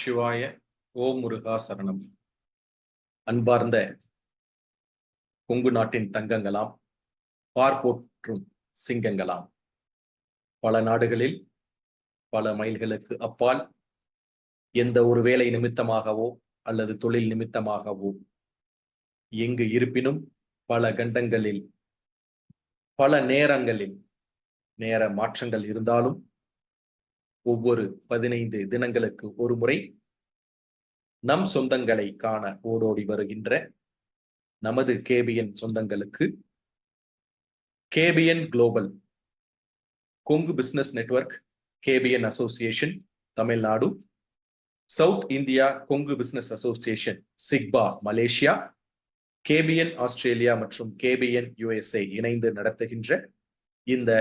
சிவாய ஓம் முருகா சரணம். அன்பார்ந்த கொங்கு நாட்டின் தங்கங்களாம், பார்ப்போற்றும் சிங்கங்களாம், பல நாடுகளில் பல மைல்களுக்கு அப்பால் எந்த ஒரு வேலை நிமித்தமாகவோ அல்லது தொழில் நிமித்தமாகவோ எங்கு இருப்பினும் பல கண்டங்களில் பல நேரங்களில் நேர மாற்றங்கள் இருந்தாலும் ஒவ்வொரு 15 தினங்களுக்கு ஒரு முறை நம் சொந்தங்களை காண ஓடோடி வருகின்ற நமது கேபிஎன் சொந்தங்களுக்கு KPN global Kongu business network, KPN association Tamil Nadu, south India Kongu business association சிக்பா மலேசியா, கேபிஎன் ஆஸ்திரேலியா மற்றும் கேபிஎன் யுஎஸ்ஏ இணைந்து நடத்துகின்ற இந்த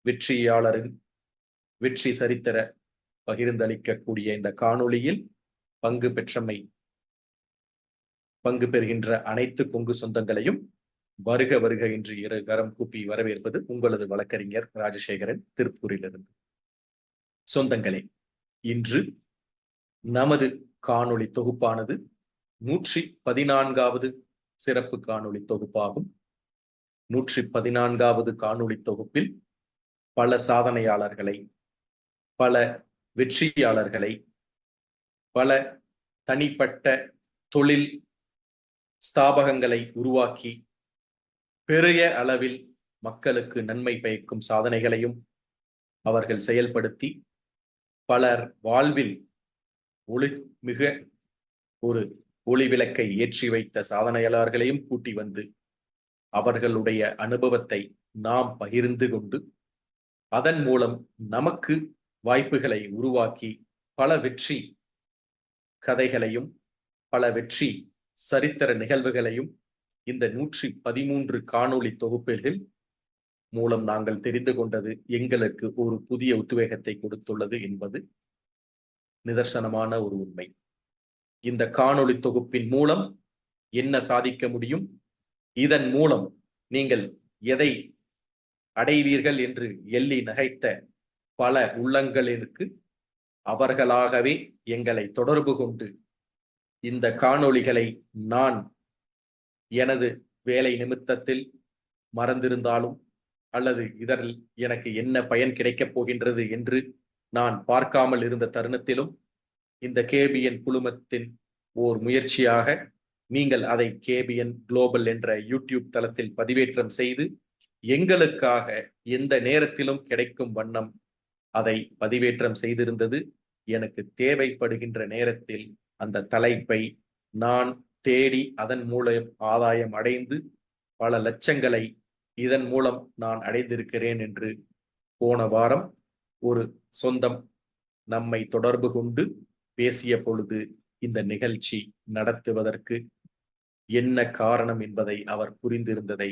வெற்றியாளரின் வெற்றி சரித்திர பகிர்ந்தளிக்கக்கூடிய இந்த காணொளியில் பங்கு பெறுகின்ற அனைத்து கொங்கு சொந்தங்களையும் வருக வருக என்று இரு கரம் கூப்பி வரவேற்பது உங்களது வழக்கறிஞர் ராஜசேகரன், திருப்பூரிலிருந்து. சொந்தங்களே, இன்று நமது காணொளி தொகுப்பானது 114வது சிறப்பு காணொளி தொகுப்பாகும். 114வது காணொளி தொகுப்பில் பல சாதனையாளர்களை, பல வெற்றியாளர்களை, பல தனிப்பட்ட தொழில் ஸ்தாபகங்களை உருவாக்கி பெரிய அளவில் மக்களுக்கு நன்மை பயக்கும் சாதனைகளையும் அவர்கள் செயல்படுத்தி பலர் வாழ்வில் மிக ஒரு ஒளி விளக்கை ஏற்றி வைத்த சாதனையாளர்களையும் கூட்டி வந்து அவர்களுடைய அனுபவத்தை நாம் பகிர்ந்து கொண்டு அதன் மூலம் நமக்கு வாய்ப்புகளை உருவாக்கி பல வெற்றி கதைகளையும் பல வெற்றி சரித்திர நிகழ்வுகளையும் இந்த 113 காணொளி தொகுப்புகள் மூலம் நாங்கள் தெரிந்து கொண்டது எங்களுக்கு ஒரு புதிய உத்வேகத்தை கொடுத்துள்ளது என்பது நிதர்சனமான ஒரு உண்மை. இந்த காணொளி தொகுப்பின் மூலம் என்ன சாதிக்க முடியும், இதன் மூலம் நீங்கள் எதை அடைவீர்கள் என்று எள்ளி நகைத்த பல உள்ளங்களிற்கு அவர்களாகவே எங்களை தொடர்பு கொண்டு இந்த காணொளிகளை நான் எனது வேலை நிமித்தத்தில் மறந்திருந்தாலும் அல்லது இதரில் எனக்கு என்ன பயன் கிடைக்கப் போகின்றது என்று நான் பார்க்காமல் இருந்த தருணத்திலும் இந்த கேபிஎன் குழுமத்தின் ஓர் முயற்சியாக நீங்கள் அதை கேபிஎன் குளோபல் என்ற யூடியூப் தளத்தில் பதிவேற்றம் செய்து எங்களுக்காக எந்த நேரத்திலும் கிடைக்கும் வண்ணம் அதை பதிவேற்றம் செய்திருந்தது. எனக்கு தேவைப்படுகின்ற நேரத்தில் அந்த தலைப்பை நான் தேடி அதன் மூலம் ஆதாயம் அடைந்து பல லட்சங்களை இதன் மூலம் நான் அடைந்திருக்கிறேன் என்று போன வாரம் ஒரு சொந்தம் நம்மை தொடர்பு கொண்டு பேசிய பொழுது இந்த நிகழ்ச்சி நடத்துவதற்கு என்ன காரணம் என்பதை அவர் புரிந்திருந்ததை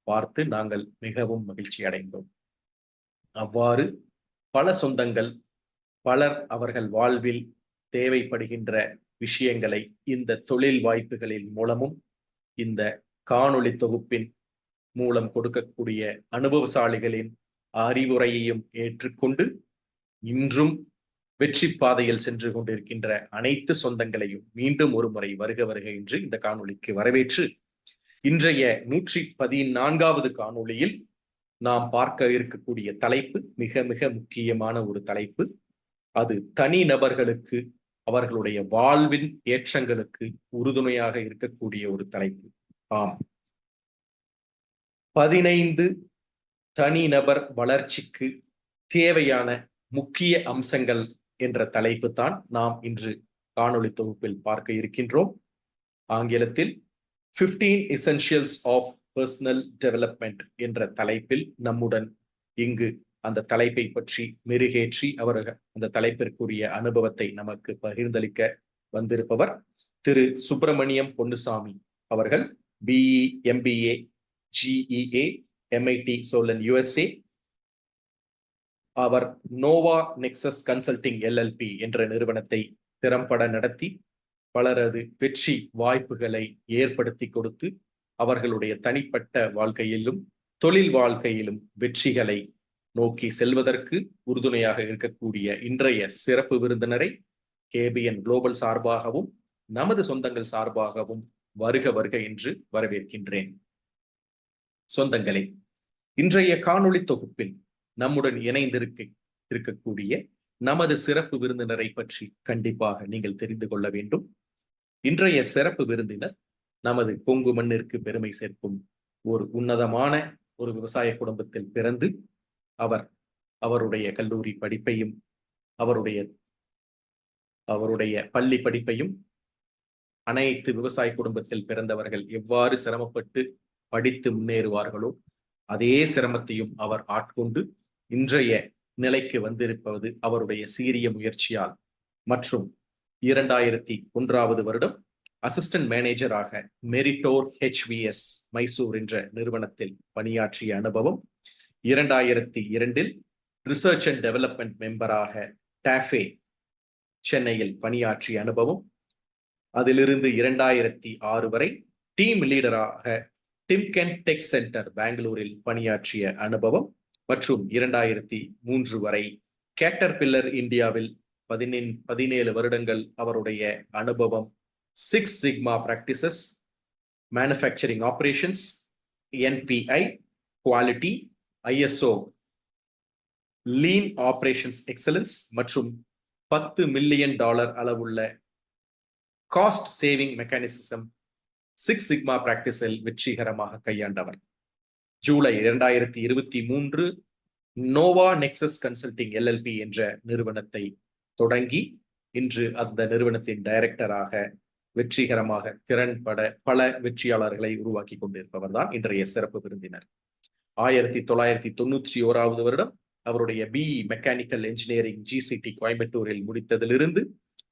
பார்த்து நாங்கள் மிகவும் மகிழ்ச்சி அடைந்தோம். அவ்வாறு பல சொந்தங்கள் பலர் அவர்கள் வாழ்வில் தேவைப்படுகின்ற விஷயங்களை இந்த தொழில் வாய்ப்புகளின் மூலமும் இந்த காணொளி தொகுப்பின் மூலம் கொடுக்கக்கூடிய அனுபவசாலிகளின் அறிவுரையையும் ஏற்றுக்கொண்டு இன்றும் வெற்றி பாதையில் சென்று கொண்டிருக்கின்ற அனைத்து சொந்தங்களையும் மீண்டும் ஒரு முறை வருக வருக என்று இந்த காணொளிக்கு வரவேற்று இன்றைய 114வது காணொளியில் நாம் பார்க்க இருக்கக்கூடிய தலைப்பு மிக மிக முக்கியமான ஒரு தலைப்பு. அது தனி நபர்களுக்கு அவர்களுடைய வாழ்வின் ஏற்றங்களுக்கு உறுதுணையாக இருக்கக்கூடிய ஒரு தலைப்பு. ஆம், 15 தனிநபர் வளர்ச்சிக்கு தேவையான முக்கிய அம்சங்கள் என்ற தலைப்பு தான் நாம் இன்று காணொளி தொகுப்பில் பார்க்க இருக்கின்றோம். ஆங்கிலத்தில் 15 Essentials of Personal Development என்ற தலைப்பில் நம்முடன் இங்கு அந்த தலைப்பை பற்றி மெருகேற்றி அவர்கள் அந்த தலைப்பிற்குரிய அனுபவத்தை நமக்கு பகிர்ந்தளிக்க வந்திருப்பவர் திரு சுப்பிரமணியம் பொன்னுசாமி அவர்கள். BE, MBA, GEA, MIT Sloan USA. அவர் நோவா நெக்சஸ் கன்சல்டிங் LLP என்ற நிறுவனத்தை திறம்பட நடத்தி பலரது வெற்றி வாய்ப்புகளை ஏற்படுத்தி கொடுத்து அவர்களுடைய தனிப்பட்ட வாழ்க்கையிலும் தொழில் வாழ்க்கையிலும் வெற்றிகளை நோக்கி செல்வதற்கு உறுதுணையாக இருக்கக்கூடிய இன்றைய சிறப்பு விருந்தினரை கேபிஎன் குளோபல் சார்பாகவும் நமது சொந்தங்கள் சார்பாகவும் வருக வருக என்று வரவேற்கின்றேன். சொந்தங்களே, இன்றைய காணொளி தொகுப்பில் நம்முடன் இருக்கக்கூடிய நமது சிறப்பு விருந்தினரை பற்றி கண்டிப்பாக நீங்கள் தெரிந்து கொள்ள வேண்டும். இன்றைய சிறப்பு விருந்தினர் நமது கொங்கு மண்ணிற்கு பெருமை சேர்க்கும் ஒரு உன்னதமான ஒரு விவசாய குடும்பத்தில் பிறந்து அவருடைய கல்லூரி படிப்பையும் அவருடைய பள்ளி படிப்பையும் அனைத்து விவசாய குடும்பத்தில் பிறந்தவர்கள் எவ்வாறு சிரமப்பட்டு படித்து முன்னேறுவார்களோ அதே சிரமத்தையும் அவர் ஆட்கொண்டு இன்றைய நிலைக்கு வந்திருப்பது அவருடைய சீரிய முயற்சியால் மற்றும் 2001 வருடம் அசிஸ்டன்ட் மேனேஜராக மெரிட்டோர் HVS மைசூர் என்ற நிறுவனத்தில் பணியாற்றிய அனுபவம், 2002 ரிசர்ச் அண்ட் டெவலப்மெண்ட் மெம்பராக டாஃபே சென்னையில் பணியாற்றிய அனுபவம், அதிலிருந்து 2006 வரை டீம் லீடராக டிம்கென் டெக் சென்டர் பெங்களூரில் பணியாற்றிய அனுபவம் மற்றும் 2003 வரை கேட்டர்பில்லர் இந்தியாவில் 17 வருடங்கள் அவருடைய அனுபவம், 6 sigma practices, manufacturing operations, NPI, quality, ISO, lean operations excellence மற்றும் $10 மில்லியன் அளவுள்ள காஸ்ட் சேவிங் மெக்கானிசம் 6 சிக்மா பிராக்டிஸில் வெற்றிகரமாக கையாண்டவர். July 2023 Nova nexus consulting LLP என்ற நிறுவனத்தை தொடங்கி இன்று அந்த நிறுவனத்தின் டைரக்டராக வெற்றிகரமாக திறன்பட பல வெற்றியாளர்களை உருவாக்கி கொண்டிருப்பவர் தான் இன்றைய சிறப்பு விருந்தினர். 1991 வருடம் அவருடைய BE மெக்கானிக்கல் இன்ஜினியரிங் GCT கோயம்புத்தூரில் முடித்ததிலிருந்து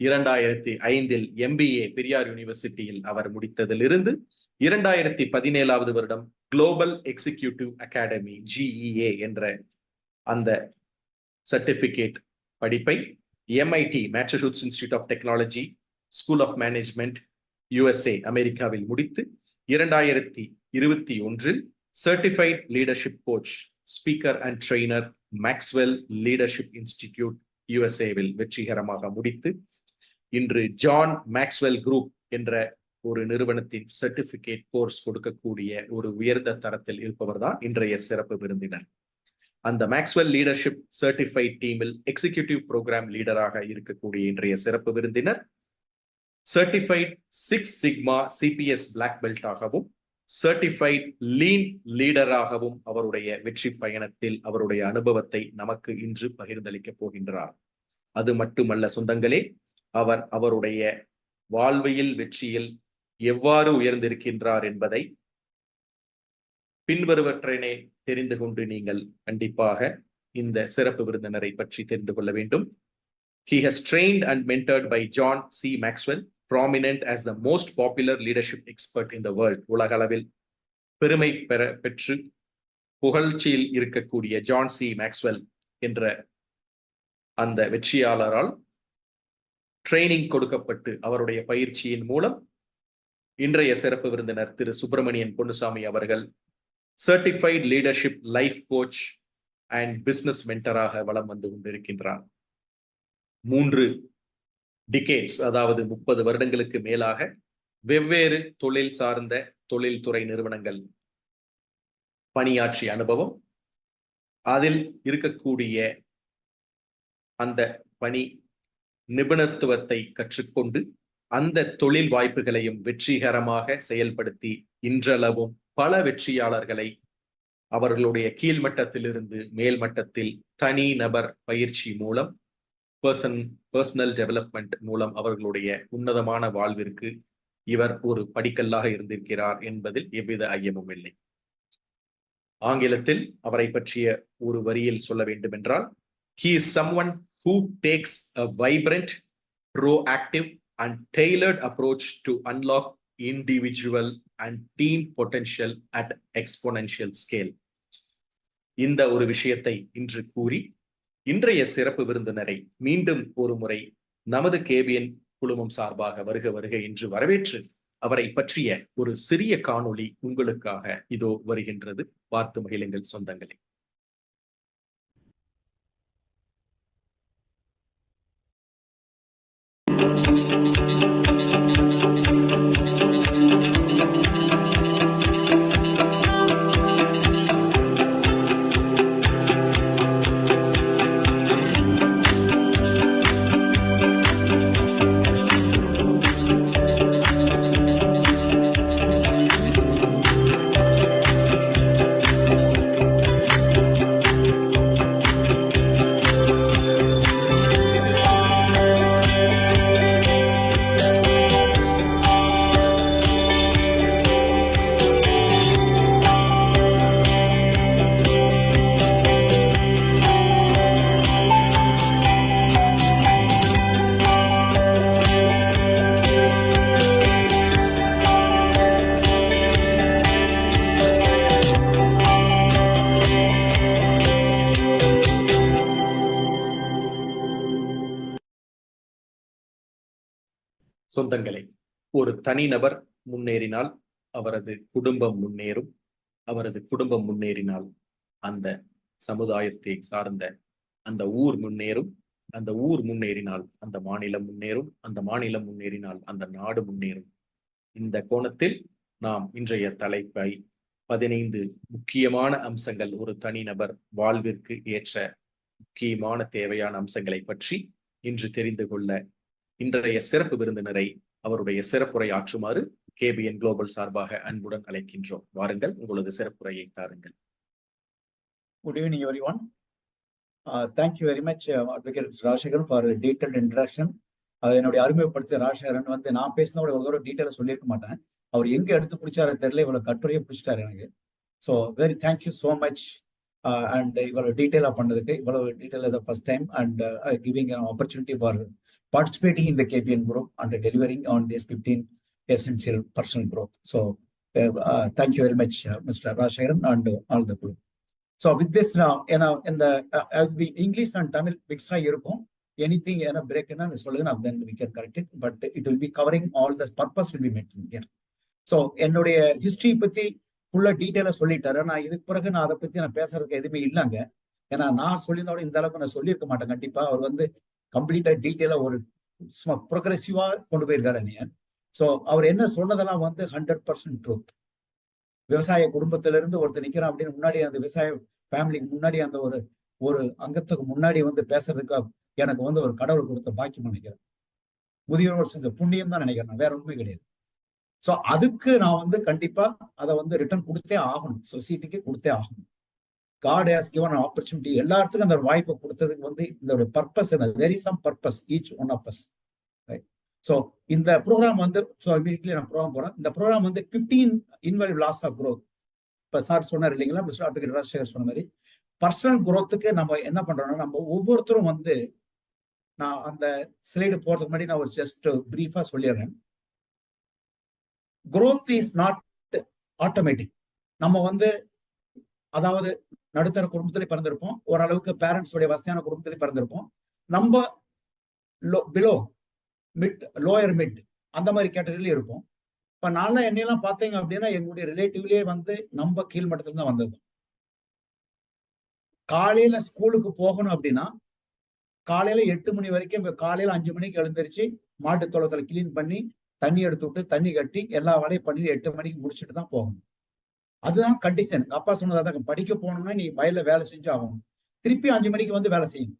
2005 MBA பெரியார் யூனிவர்சிட்டியில் அவர் முடித்ததிலிருந்து 2017 வருடம் குளோபல் எக்ஸிகியூட்டிவ் அகாடமி GEA என்ற அந்த சர்டிபிகேட் படிப்பை MIT Massachusetts Institute of Technology School of Management USA அமெரிக்காவில் முடித்து 2021 certified leadership coach speaker and trainer Maxwell Leadership Institute USAவில் வெற்றிகரமாக முடித்து இன்று ஜான் மேக்ஸ்வெல் குரூப் என்ற ஒரு நிறுவனத்தின் சர்டிபிகேட் கோர்ஸ் கொடுக்கக்கூடிய ஒரு உயர்ந்த தரத்தில் இருப்பவர் தான் இன்றைய சிறப்பு விருந்தினர். அந்த மேக்ஸ்வெல் லீடர்ஷிப் சர்டிஃபைட் டீமில் எக்ஸிகியூட்டிவ் ப்ரோக்ராம் லீடராக இருக்கக்கூடிய இன்றைய சிறப்பு விருந்தினர் certified 6 sigma CPS black belt ஆகவும் சர்டிஃபைட் லீன் லீடராகவும் அவருடைய வெற்றி பயணத்தில் அவருடைய அனுபவத்தை நமக்கு இன்று பகிர்ந்தளிக்கப் போகின்றார். அது மட்டுமல்ல சொந்தங்களே, அவருடைய வாழ்வியல் வெற்றியில் எவ்வாறு உயர்ந்திருக்கின்றார் என்பதை பின்வருவற்றினை தெரிந்து கொண்டு நீங்கள் கண்டிப்பாக இந்த சிறப்பு விருந்தினரை பற்றி தெரிந்து கொள்ள வேண்டும். He has trained and mentored by John C. Maxwell, prominent as the most popular leadership expert in the world. உலகளவில் பெருமை பெற்று புகழ்ச்சியில் இருக்கக்கூடிய ஜான் சி மேக்ஸ்வெல் என்ற அந்த வெற்றியாளரால் ட்ரைனிங் கொடுக்கப்பட்டு அவருடைய பயிற்சியின் மூலம் இன்றைய சிறப்பு விருந்தினர் திரு சுப்பிரமணியன் பொன்னுசாமி அவர்கள் certified leadership life coach and business மென்டராக வலம் வந்து கொண்டிருக்கின்றார். 3 டிகேட்ஸ், அதாவது 30 வருடங்களுக்கு மேலாக வெவ்வேறு தொழில் சார்ந்த தொழில்துறை நிறுவனங்கள் பணியாற்றிய அனுபவம், அதில் இருக்கக்கூடிய அந்த பணி நிபுணத்துவத்தை கற்றுக்கொண்டு அந்த தொழில் வாய்ப்புகளையும் வெற்றிகரமாக செயல்படுத்தி இன்றளவும் பல வெற்றியாளர்களை அவர்களுடைய கீழ்மட்டத்திலிருந்து மேல் மட்டத்தில் தனி நபர் பயிற்சி மூலம் பர்சனல் டெவலப்மெண்ட் மூலம் அவர்களுடைய உன்னதமான வாழ்விற்கு இவர் ஒரு படிக்கல்லாக இருந்திருக்கிறார் என்பதில் எவ்வித ஐயமும் இல்லை. ஆங்கிலத்தில் அவரை பற்றிய ஒரு வரியில் சொல்ல வேண்டும் என்றால், he is someone who takes a vibrant, proactive and tailored approach to unlock individual and team potential at exponential scale. இந்த ஒரு விஷயத்தை இன்று கூறி இன்றைய சிறப்பு விருந்தினரை மீண்டும் ஒரு முறை நமது கேபிஎன் குழுமம் சார்பாக வருக வருக என்று வரவேற்று அவரை பற்றிய ஒரு சிறிய காணொளி உங்களுக்காக இதோ வருகின்றது. பார்த்து மகிழுங்கள் சொந்தங்களே. சொந்தங்களே, ஒரு தனிநபர் முன்னேறினால் அவரது குடும்பம் முன்னேறும். அவரது குடும்பம் முன்னேறினால் அந்த சமுதாயத்தை சார்ந்த அந்த ஊர் முன்னேறும். அந்த ஊர் முன்னேறினால் அந்த மாநிலம் முன்னேறும். அந்த மாநிலம் முன்னேறினால் அந்த நாடு முன்னேறும். இந்த கோணத்தில் நாம் இன்றைய தலைப்பை 15 முக்கியமான அம்சங்கள் ஒரு தனிநபர் வாழ்விற்கு ஏற்ற முக்கியமான தேவையான அம்சங்களை பற்றி இன்று தெரிந்து கொள்ள இன்றைய சிறப்பு விருந்தினரை அவருடைய சிறப்புரை ஆற்றுமாறு கேபிஎன் குளோபல் சார்பாக அன்புடன் அழைக்கின்றோம். வாருங்கள், உங்களது சிறப்புரையை தாருங்கள். Good evening, everyone. Thank you very much, Advocate Rajsekaran, for a detailed introduction. என்னுடைய அறிமுகப்படுத்த ராஜசேகரன் வந்து நான் பேசினோட ஒரு தடவை டீட்டெயிலாக சொல்லியிருக்க மாட்டேன். அவர் எங்க எடுத்து பிடிச்சாரு தெரியல, இவ்வளவு கட்டுரையை பிடிச்சிட்டாரு எனக்கு. So very thank you so much. And இவ்வளவு டீட்டெயிலாக பண்ணதுக்கு, இவ்வளவு detail first time and giving an opportunity for participating in the KPN group and delivering on this 15 essential personal growth. So thank you very much, Mr. Rajsekaran and all the group. So with this now, in the English and Tamil mixed இருக்கும். Anything break சொல்லுங்க, then we can correct it, but it will be covering all the purpose will be met here. So என்னுடைய history பத்தி ஃபுல்லா டீட்டெயிலா சொல்லிட்டாரு. நான் இதுக்கு பிறகு நான் அதை பத்தி நான் பேசுறதுக்கு எதுவுமே இல்லைங்க. ஏன்னா நான் சொல்லியிருந்தோட இந்த அளவுக்கு நான் சொல்லியிருக்க மாட்டேன். கண்டிப்பா அவர் வந்து கம்ப்ளீட்டா டீட்டெயிலா ஒரு ப்ரோக்ரெசிவா கொண்டு போயிருக்காரு நீ. ஸோ அவர் என்ன சொன்னதெல்லாம் வந்து 100% ட்ரூத். விவசாய குடும்பத்திலிருந்து ஒருத்தர் நிக்கிறான் அப்படின்னு முன்னாடி, அந்த விவசாய ஃபேமிலிக்கு முன்னாடி, அந்த ஒரு அங்கத்துக்கு முன்னாடி வந்து பேசுறதுக்கு எனக்கு வந்து ஒரு கடவுள் கொடுத்த பாக்கியம் நினைக்கிறேன். முதியோர் செஞ்ச புண்ணியம் தான் நினைக்கிறேன், வேற ஒண்ணுமே கிடையாது. ஸோ அதுக்கு நான் வந்து கண்டிப்பா அதை வந்து ரிட்டர்ன் கொடுத்தே ஆகணும், சொசைட்டிக்கு கொடுத்தே ஆகணும். God has given an opportunity. எல்லாத்துக்கும் அந்த வாய்ப்பை கொடுத்ததுக்கு வந்து இந்த purpose, there is some purpose each one of us, right? So இந்த ப்ரோக்ராம் வந்து இமீடியட்லி நான் ப்ரோக்ராம் போறேன். இந்த ப்ரோக்ராம் வந்து 15 invaluable laws of growth. இப்ப சார் சொன்னார் இல்லைங்களா, மிஸ்டர் அட்வொகேட் ராஜசேகர் சொன்ன மாதிரி பர்சனல் குரோத்துக்கு நம்ம என்ன பண்றோம்னா, நம்ம ஒவ்வொருத்தரும் வந்து, நான் அந்த ஸ்லைடு போறதுக்கு முன்னாடி நான் ஒரு ஜஸ்ட் பிரீஃபா சொல்லிடுறேன். growth is not automatic. நம்ம வந்து அதாவது நடுத்தர குடும்பத்திலே பிறந்திருப்போம், ஓரளவுக்கு பேரண்ட்ஸ் உடைய வசதியான குடும்பத்திலே பிறந்திருப்போம். நம்ம பிலோ மிட், லோயர் மிட் அந்த மாதிரி கேட்டகரியில இருப்போம். இப்ப நான் என்னையெல்லாம் பார்த்தீங்க அப்படின்னா எங்களுடைய ரிலேட்டிவ்லயே வந்து நம்ம கீழ்மட்டத்துல தான் வந்தது. காலையில ஸ்கூலுக்கு போகணும் அப்படின்னா காலையில 8 மணி வரைக்கும், காலையில 5 மணிக்கு எழுந்திருச்சு மாட்டு தோளத்துல கிளீன் பண்ணி தண்ணி எடுத்து விட்டு தண்ணி கட்டி எல்லா வேலையும் பண்ணி 8 மணிக்கு முடிச்சுட்டு தான் போகணும். அதுதான் கண்டிஷன். அப்பா சொன்னதான், படிக்க போகணும்னா நீ வயல்ல வேலை செஞ்சு ஆகணும், திருப்பி 5 மணிக்கு வந்து வேலை செய்யணும்.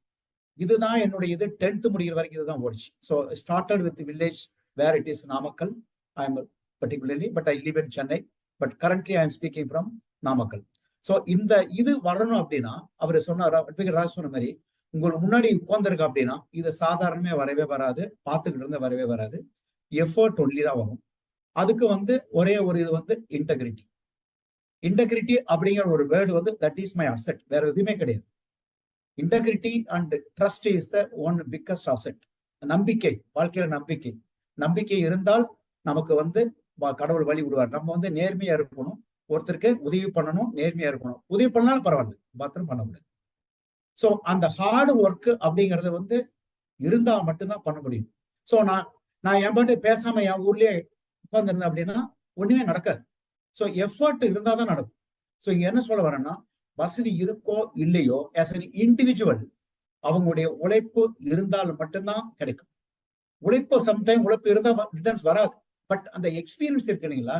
இதுதான் என்னுடைய இது 10th முடிகிற வரைக்கும் இதுதான் ஓடிச்சு. So started with village where it is Namakkal. I am particularly, but I live in Chennai, but currently I am speaking from Namakkal. So இந்த இது வரணும் அப்படின்னா, அவர் சொன்னார், அட்வொகேட் ராஜ் சொன்ன மாதிரி, உங்களுக்கு முன்னாடி உட்கார்ந்துருக்கு அப்படின்னா இது சாதாரணமே வரவே வராது, பார்த்துக்கிட்டு இருந்த வரவே வராது. எஃபர்ட் ஒன்லி தான் வரும். அதுக்கு வந்து ஒரே ஒரு இது வந்து இன்டெகிரிட்டி. இன்டெகிரிட்டி அப்படிங்கிற ஒரு வேர்டு வந்து தட் இஸ் மை அசெட், வேற எதுவுமே கிடையாது. Integrity and trust is the one biggest asset. நம்பிக்கை, வாழ்க்கையில நம்பிக்கை. நம்பிக்கை இருந்தால் நமக்கு வந்து கடவுள் வழி விடுவார். நம்ம வந்து நேர்மையா இருக்கணும், ஒருத்தருக்கு உதவி பண்ணணும், நேர்மையா இருக்கணும். உதவி பண்ணாலும் பரவாயில்ல, மாத்திரம் பண்ண முடியாது. ஸோ அந்த ஹார்டு ஒர்க் அப்படிங்கறது வந்து இருந்தா மட்டும்தான் பண்ண முடியும். ஸோ நான் என் பாட்டு பேசாம என் ஊர்லயே உட்கார்ந்துருந்தேன் அப்படின்னா ஒண்ணுமே நடக்காது. ஸோ எஃபர்ட் இருந்தா தான் நடக்கும். ஸோ இங்க என்ன சொல்ல வரேன்னா, வசதி இருக்கோ இல்லையோ, ஆஸ் அன் இண்டிவிஜுவல் அவங்களுடைய உழைப்பு இருந்தால் மட்டும்தான் கிடைக்கும். உழைப்பு சம்டைம் உழைப்பு இருந்தா ரிட்டர்ன்ஸ் வராது, பட் அந்த எக்ஸ்பீரியன்ஸ் இருக்கு இல்லைங்களா,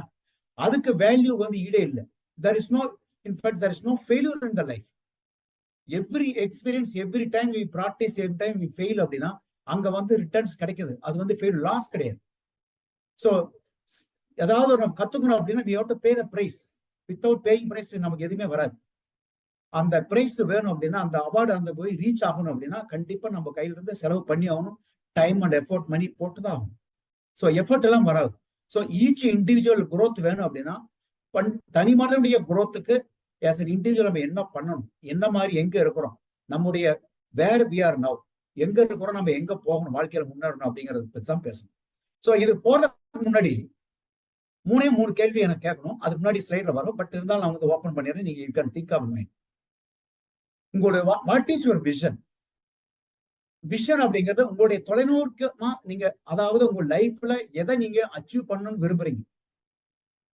அதுக்கு வேல்யூ வந்து ஈடே இல்லை. there is no, in fact there is no failure in the life. every experience, every time we practice, every time we fail அப்படின்னா அங்க வந்து ரிட்டர்ன்ஸ் கிடைக்குது. அது வந்து ஃபெயில், லாஸ் கிடையாது. ஸோ ஏதாவது நம்ம கத்துக்கணும் அப்படின்னா we have to pay the price. without paying price நமக்கு எதுவுமே வராது. அந்த பிரைஸ் வேணும் அப்படின்னா, அந்த அவார்டு அந்த போய் ரீச் ஆகணும் அப்படின்னா கண்டிப்பா நம்ம கையில இருந்து செலவு பண்ணி ஆகணும். டைம் அண்ட் எஃபோர்ட் மணி போட்டு தான் ஆகணும். ஸோ எஃபர்ட் எல்லாம் வராது. ஸோ ஈச் இண்டிவிஜுவல் குரோத் வேணும் அப்படின்னா, தனி மனிதனுடைய குரோத்துக்கு ஆஸ் அன் இண்டிவிஜுவல் நம்ம என்ன பண்ணணும், என்ன மாதிரி எங்க இருக்கிறோம், நம்முடைய வேர் வி ஆர் நவ், எங்க இருக்கிறோம், நம்ம எங்க போகணும், வாழ்க்கையில முன்னேறணும் அப்படிங்கறத பத்தி தான் பேசணும். ஸோ இது போறதுக்கு முன்னாடி 3 கேள்வி எனக்கு கேட்கணும். அதுக்கு முன்னாடி ஸ்லைட்ல வரும், பட் இருந்தாலும் நான் வந்து ஓப்பன் பண்ணிடுறேன். நீங்க you can think of my. உங்களுடைய what is your vision? Vision அப்படிங்கிறது உங்களுடைய தொலைநோக்கமா நீங்க, அதாவது உங்க லைஃப்ல எதை நீங்க அச்சீவ் பண்ணணும்னு விரும்புறீங்க.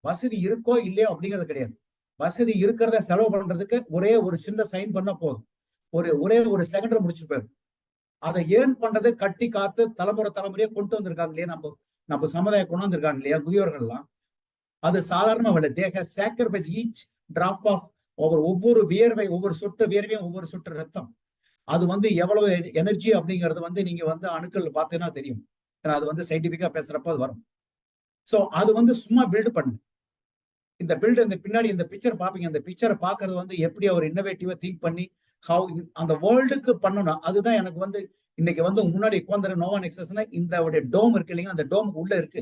வசதி இருக்கோ இல்லையோ அப்படிங்கிறது கிடையாது. வசதி இருக்கிறத செலவு பண்றதுக்கு ஒரே ஒரு சின்ன சைன் பண்ண போதும். ஒரே ஒரு செகண்ட்ல முடிச்சு போயிடும். அதை ஏர்ன் பண்றது கட்டி காத்து தலைமுறையா கொண்டு வந்திருக்காங்க இல்லையா, நம்ம சமுதாயம் கொண்டு வந்திருக்காங்க இல்லையா முதியோர்கள்லாம். அது சாதாரண வேலை. They have sacrifice each drop of, ஒவ்வொரு வியர்வை, ஒவ்வொரு சொட்டு வியர்வையும், ஒவ்வொரு சொட்டு ரத்தம். அது எவ்வளவு எனர்ஜி அப்படிங்கிறது நீங்க அணுக்கள் பார்த்தீங்கன்னா தெரியும். ஏன்னா அது சயின்டிபிக்கா பேசுறப்ப அது வரும். சோ அது சும்மா பில்டு பண்ணு. இந்த பின்னாடி இந்த பிக்சர் பாப்பீங்க. அந்த பிக்சரை பாக்குறது எப்படி அவர் இன்னோவேட்டிவா திங்க் பண்ணி அந்த வேர்ல்டுக்கு பண்ணணும். அதுதான் எனக்கு இன்னைக்கு முன்னாடி உட்கார்ந்து நோவா நெக்ஸஸ்னா இந்த டோம் இருக்கு இல்லைங்க, அந்த டோமுக்கு உள்ள இருக்கு.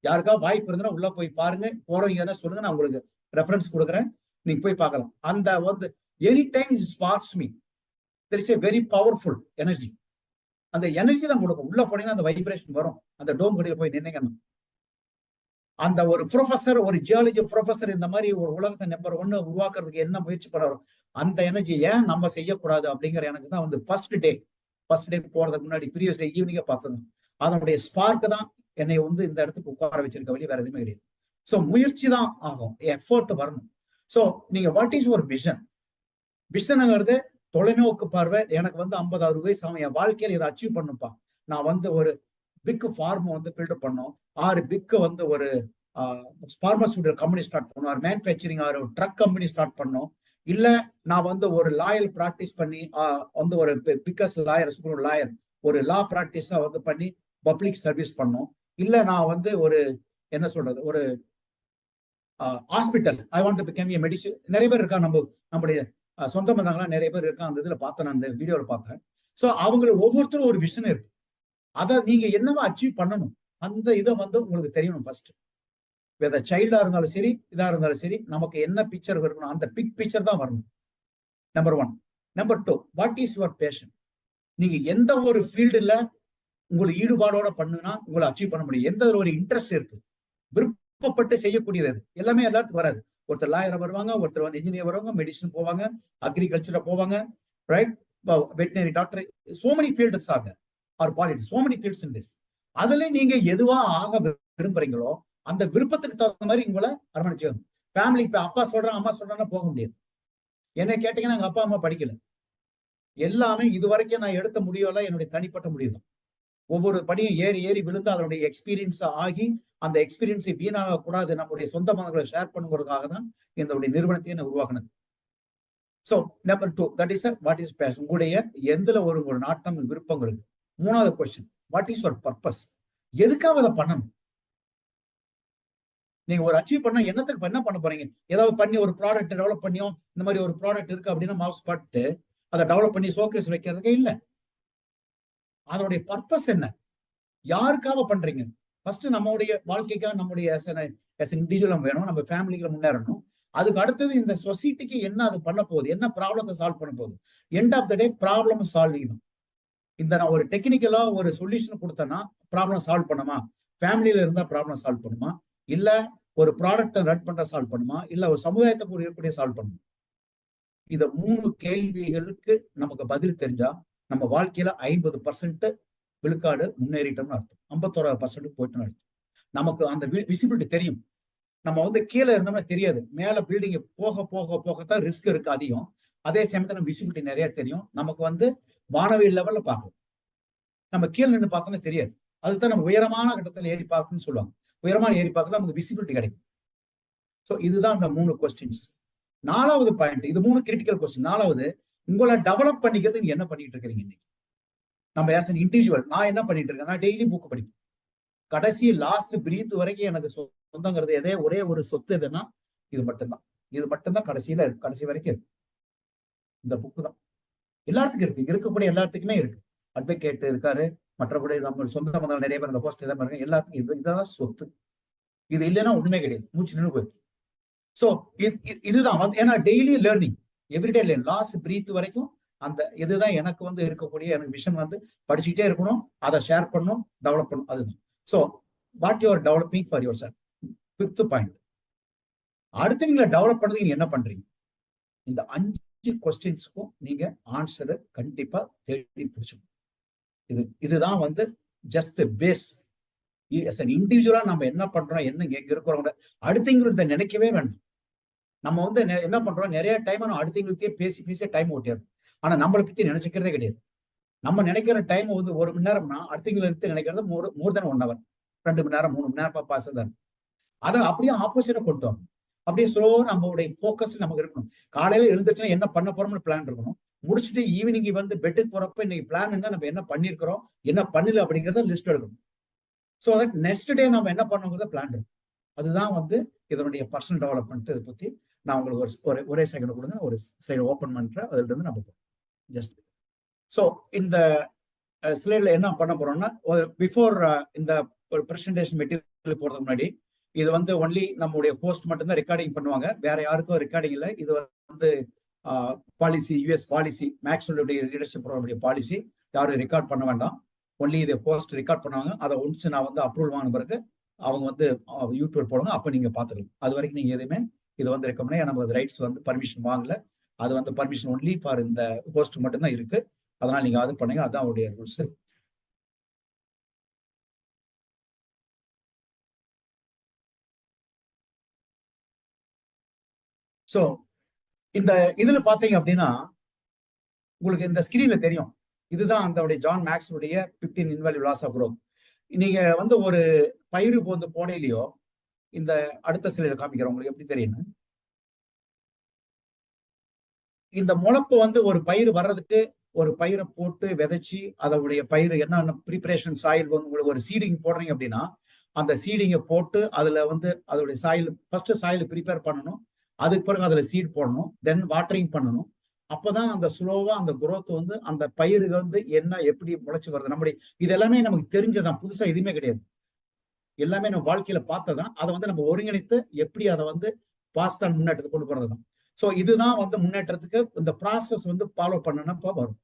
யாருக்கா வாய்ப்பு இருந்தா உள்ள போய் பாருங்க. போறவங்க சொல்லுங்க, நான் உங்களுக்கு ரெஃபரன்ஸ் கொடுக்குறேன். நீங்க போய் பார்க்கலாம். அந்த any time Sparks me. There is a very powerful energy. அந்த எனர்ஜி தான் கொடுக்கும். உள்ள போனீங்கன்னா அந்த வைப்ரேஷன் வரும். அந்த டோம் கடையில் போய் நின்னீங்கன்னா அந்த ஒரு ப்ரொஃபசர், ஒரு ஜியாலஜி ப்ரொஃபசர் இந்த மாதிரி ஒரு உலகத்தை நம்பர் 1 உருவாக்குறதுக்கு என்ன முயற்சி பண்ணுறோம், அந்த எனர்ஜி ஏன் நம்ம செய்யக்கூடாது அப்படிங்கிற எனக்கு தான் ஃபர்ஸ்ட் டே போறதுக்கு முன்னாடி ப்ரீவியஸ் டே ஈவினிங்கா பார்த்தது. அதனுடைய ஸ்பார்க் தான் என்னை இந்த இடத்துக்கு உட்கார வச்சிருக்க வழி வேற எதுவுமே கிடையாது. ஸோ முயற்சி தான் ஆகும், எஃபோர்ட் வரணும். ஸோ நீங்க வாட் இஸ் ஒரு விஷன்? விஷனுங்கிறது தொலைநோக்கு பார்வை. எனக்கு 50-60 வயசு ஆகும், என் வாழ்க்கையில இதை அச்சீவ் பண்ணுப்பா. நான் ஒரு பிக் ஃபார்ம் பில்டப் பண்ணோம். 6 பிக் ஒரு பார்மசூட்டிக்கல் கம்பெனி ஸ்டார்ட் பண்ணோம், ஒரு மேனுஃபேக்சரிங் ஒரு ட்ரக் கம்பெனி ஸ்டார்ட் பண்ணோம். இல்ல நான் ஒரு லாயர் பிராக்டிஸ் பண்ணி ஒரு பிக்கஸ்ட் லாயர் ஒரு லா பிராக்டிஸா பண்ணி பப்ளிக் சர்வீஸ் பண்ணோம். இல்ல நான் ஒரு என்ன சொல்றது, ஒரு hospital I want to become a medicine. நிறைய பேர் இருக்கா, நம்முடைய சொந்த பந்தங்கள்லாம் நிறைய பேர் இருக்கா. அந்த இதுல பார்த்தேன், நான் அந்த வீடியோல பார்த்தேன். ஸோ அவங்களுக்கு ஒவ்வொருத்தரும் ஒரு விஷன் இருக்கு. அதை நீங்க என்னவா அச்சீவ் பண்ணணும், அந்த இதை உங்களுக்கு தெரியணும். ஃபர்ஸ்ட் வெத சைல்டா இருந்தாலும் சரி, இதா இருந்தாலும் சரி, நமக்கு என்ன பிக்சர் இருக்கணும், அந்த பிக் பிக்சர் தான் வரணும். Number 1. Number 2, what is your fashion? நீங்க எந்த ஒரு ஃபீல்டுல உங்களுக்கு ஈடுபாடோட பண்ணுனா உங்களை அச்சீவ் பண்ண முடியும். எந்த ஒரு இன்ட்ரெஸ்ட் இருக்கு, விருப்பப்பட்டு செய்யக்கூடியது அது எல்லாமே எல்லாத்துக்கும் வராது. ஒருத்தர் லாயரா வருவாங்க, ஒருத்தர் இன்ஜினியர் வருவாங்க, மெடிசன் போவாங்க, அக்ரிகல்ச்சர போவாங்க, right, veterinary doctor, so many fields are there, are politics, so many fields in this. அதுல நீங்க எதுவா ஆக விரும்புறீங்களோ அந்த விருப்பத்துக்கு தகுந்த மாதிரி உங்களை அரவணைச்சு. ஃபேமிலி இப்ப அப்பா சொல்றான் அம்மா சொல்றான்னா போக முடியாது. என்ன கேட்டீங்கன்னா எங்க அப்பா அம்மா படிக்கல. எல்லாமே இதுவரைக்கும் நான் எடுத்த முடிவெல்லாம் என்னுடைய தனிப்பட்ட முடிவு தான். ஒவ்வொரு படியும் ஏறி ஏறி விழுந்து அதனுடைய எக்ஸ்பீரியன்ஸ் ஆகி, அந்த எக்ஸ்பீரியன்ஸை வீணாக கூடாது, நம்முடைய சொந்த பந்தங்களை ஷேர் பண்ணுவதற்காக தான் இந்த நிறுவனத்தையே நான் உருவாக்குனது. So number 2, that is what is passion. உங்களுடைய எந்த ஒரு நாட்டம் விருப்பங்கள் இருக்கு. 3வது question, what is your purpose? எதுக்காக அதை பண்ணணும்? நீங்க ஒரு அச்சீவ் பண்ணா என்னத்துக்கு என்ன பண்ண போறீங்க? ஏதாவது பண்ணி ஒரு ப்ராடக்ட் டெவலப் பண்ணியோ, இந்த மாதிரி ஒரு ப்ராடக்ட் இருக்கு அப்படின்னா மவுஸ் பட்டு அதை டெவலப் பண்ணி ஷோகேஸ் வைக்கிறதுக்கு இல்ல. அதனுடைய பர்பஸ் என்ன? யாருக்காக பண்றீங்க? ஃபர்ஸ்ட் நம்மளுடைய வாழ்க்கைக்காக, நம்முடைய இண்டிவிஜுவல் வேணும், நம்ம ஃபேமிலிக்கு முன்னேறணும். அதுக்கு அடுத்தது இந்த சொசைட்டிக்கு என்ன அது பண்ண போகுது, என்ன ப்ராப்ளத்தை சால்வ் பண்ண போகுது. End of the day problem solving தான். இந்த நான் ஒரு டெக்னிக்கலா ஒரு சொல்யூஷன் கொடுத்தேன்னா ப்ராப்ளம் சால்வ் பண்ணுமா, ஃபேமிலியில இருந்தா ப்ராப்ளம் சால்வ் பண்ணுமா, இல்ல ஒரு ப்ராடக்ட் ரன் பண்ற சால்வ் பண்ணுமா, இல்ல ஒரு சமுதாயத்துக்கு ஒரு ஏற்படைய சால்வ் பண்ணுமா? இந்த 3 கேள்விகளுக்கு நமக்கு பதில் தெரிஞ்சா நம்ம வாழ்க்கையில 50% விழுக்காடு முன்னேறிட்டோம்னு அர்த்தம். 51% போயிட்டோம்னு அர்த்தம். நமக்கு அந்த விசிபிலிட்டி தெரியும். நம்ம கீழே இருந்தோம்னா தெரியாது. மேல பில்டிங் போக போக போகத்தான் ரிஸ்க் இருக்கு அதிகம். அதே சமயத்துல நம்ம விசிபிலிட்டி நிறைய தெரியும். நமக்கு வானவியல் லெவல்ல பார்க்கும். நம்ம கீழே நின்று பார்த்தோம்னா தெரியாது. அதுதான் நம்ம உயரமான கட்டத்தில் ஏறி பார்க்கணும்னு சொல்லுவாங்க. உயரமான ஏறி பார்க்கலாம் நமக்கு விசிபிலிட்டி கிடைக்கும். ஸோ இதுதான் அந்த 3 கொஸ்டின்ஸ். 4வது பாயிண்ட், இது 3 கிரிட்டிக்கல் கொஸ்டின். 4வது, உங்களை டெவலப் பண்ணிக்கிறது நீங்க என்ன பண்ணிட்டு இருக்கிறீங்க இன்னைக்கு? நம்ம ஆஸ் அன் இண்டிவிஜுவல் நான் என்ன பண்ணிட்டு இருக்கேன்? நான் டெய்லி புக் படிப்பேன். கடைசி லாஸ்ட் பிரீத் வரைக்கும் எனக்கு சொந்தங்கிறது ஒரே ஒரு சொத்து எதுன்னா இது மட்டும்தான். இது மட்டும்தான் கடைசியில இருக்கு, கடைசி வரைக்கும் இருக்கு. இந்த புக்கு தான் எல்லாத்துக்கும் இருக்கு. இருக்கக்கூடிய எல்லாத்துக்குமே இருக்கு. அட்வொகேட் இருக்காரு, மற்றபடி நம்ம சொந்த பந்தங்கள் நிறைய பேர் இந்த போஸ்ட் எல்லாம் பாருங்க, எல்லாத்துக்கும் இதுதான் சொத்து. இது இல்லைன்னா ஒண்ணுமே கிடையாது, மூச்சு நின்று போயிருக்கு. ஸோ இதுதான் ஏன்னா daily learning, everyday learn, last breath வரைக்கும் அந்த இதுதான் எனக்கு இருக்கக்கூடிய எனக்கு விஷன் படிச்சுட்டே இருக்கணும், அதை ஷேர் பண்ணணும், டெவலப் பண்ணணும். அதுதான். So what you are developing for your self. 5th point, அடுத்தவங்களை டெவலப் பண்றது நீங்க என்ன பண்றீங்க? இந்த 5 கொஸ்டின்ஸ்க்கும் நீங்க ஆன்சரை கண்டிப்பா தேடி பிடிச்சுக்கணும். இதுதான் வந்து ஜஸ்ட் பேஸ். இண்டிவிஜுவலா நம்ம என்ன பண்றோம், என்ன எங்க இருக்கிறோம், அடுத்தவங்களுக்கு நினைக்கவே வேண்டாம். நம்ம வந்து என்ன பண்றோம், நிறைய டைம் நம்ம அடுத்தவங்களுக்கே பேசி டைம் ஓட்டிடுறோம். ஆனா நம்மளை பத்தி நினைச்சுக்கிறதே கிடையாது. நம்ம நினைக்கிற டைம் வந்து 1 மணி நேரம்னா அடுத்தவங்களுக்கு நினைக்கிறது மோர் தென் 1 hour, 2 மணி நேரம் 3 மணி நேரம் பாசதான். அதை அப்படியே ஆப்போசிட்டா கொண்டு வரணும். அப்படியே ஸ்லோ நம்மளுடைய போக்கஸ் நமக்கு இருக்கணும். காலையில எழுந்திருச்சுன்னா என்ன பண்ண போறோம்னு பிளான் இருக்கணும். முடிச்சுட்டு ஈவினிங் வந்து பெட்டுக்கு போறப்ப இன்னைக்கு பிளான் என்ன, நம்ம என்ன பண்ணிருக்கிறோம், என்ன பண்ணல அப்படிங்கிறத லிஸ்ட் எடுக்கணும். ஸோ தட் நெக்ஸ்ட் டே நம்ம என்ன பண்ணுங்கிறத பிளான் இருக்கும். அதுதான் வந்து இதனுடைய பர்சனல் டெவலப்மெண்ட். இதை பத்தி நான் உங்களுக்கு ஒரே செகண்ட் கொடுங்க, ஒரு ஸ்லைடு ஓப்பன் பண்றேன். அதுல இருந்து நம்ம ஜஸ்ட் ஸோ இந்த ஸ்லைட்ல என்ன பண்ண போறோம்னா, பிஃபோர் இந்த ஒரு பிரசன்டேஷன் மெட்டீரியல் போறதுக்கு முன்னாடி இது வந்து ஒன்லி நம்மளுடைய போஸ்ட் மட்டும்தான் ரெக்கார்டிங் பண்ணுவாங்க, வேற யாருக்கும் ரெக்கார்டிங் இல்லை. இது வந்து பாலிசி, யூஎஸ் பாலிசி, மேக்ஸ்வெல்லுடைய லீடர்ஷிப் ப்ரோக்ராமுடைய பாலிசி. யாரும் ரெக்கார்ட் பண்ண வேண்டாம், ஒன்லி இதை போஸ்ட் ரெக்கார்ட் பண்ணுவாங்க. அதை ஒன்ஸ் நான் வந்து அப்ரூவல் வாங்கின பிறகு அவங்க வந்து யூடியூப் போடுங்க, அப்போ நீங்க பார்த்துக்கலாம். அது வரைக்கும் நீங்க எதுவுமே இது வந்து ரெக்கமெண்ட், நம்ம ரைட்ஸ் வந்து பர்மிஷன் வாங்கல. அது வந்து பர்மிஷன் ஒன்லி ஃபார் இந்த போஸ்ட் மட்டும்தான் இருக்கு. அதனால நீங்க அது பண்ணுங்க, அதுதான் அவருடைய ரூல்ஸ். ஸோ இந்த இதுல பாத்தீங்க அப்படின்னா உங்களுக்கு இந்த ஸ்கிரீன்ல தெரியும், இதுதான் அந்த ஜான் மேக்ஸ்வுடைய 15 இன்வால்யூ லாஸ் ஆஃப் growth. நீங்க வந்து ஒரு பயிறு வந்து போடையிலையோ, இந்த அடுத்த சிலையில காமிக்கிறோம் உங்களுக்கு எப்படி தெரியும். இந்த முளைப்பு வந்து ஒரு பயிர் வர்றதுக்கு ஒரு பயிரை போட்டு விதைச்சி அதோடைய பயிர் என்ன ப்ரிப்பரேஷன் சாயில் வந்து உங்களுக்கு ஒரு சீடிங் போடுறீங்க அப்படின்னா, அந்த சீடிங்கை போட்டு அதுல வந்து அதோடைய சாயில் ஃபர்ஸ்ட் சாயில் ப்ரிப்பேர் பண்ணணும், அதுக்கு பிறகு அதுல சீட் போடணும், தென் வாட்டரிங் பண்ணணும். அப்பதான் அந்த ஸ்லோவா அந்த growth வந்து அந்த பயிர்கள் வந்து என்ன எப்படி முளைச்சு வருது. நம்முடைய இது எல்லாமே நமக்கு தெரிஞ்சதான், புதுசா எதுவுமே கிடையாது. எல்லாமே நம்ம வாழ்க்கையில பார்த்ததான். அதை வந்து நம்ம ஒருங்கிணைத்து எப்படி அதை வந்து பாஸ்ட் அண்ட் முன்னேற்றத்துக்கு கொண்டு போறதுதான். ஸோ இதுதான் வந்து முன்னேற்றத்துக்கு இந்த ப்ராசஸ் வந்து ஃபாலோ பண்ணணும்ப்பா வரும்.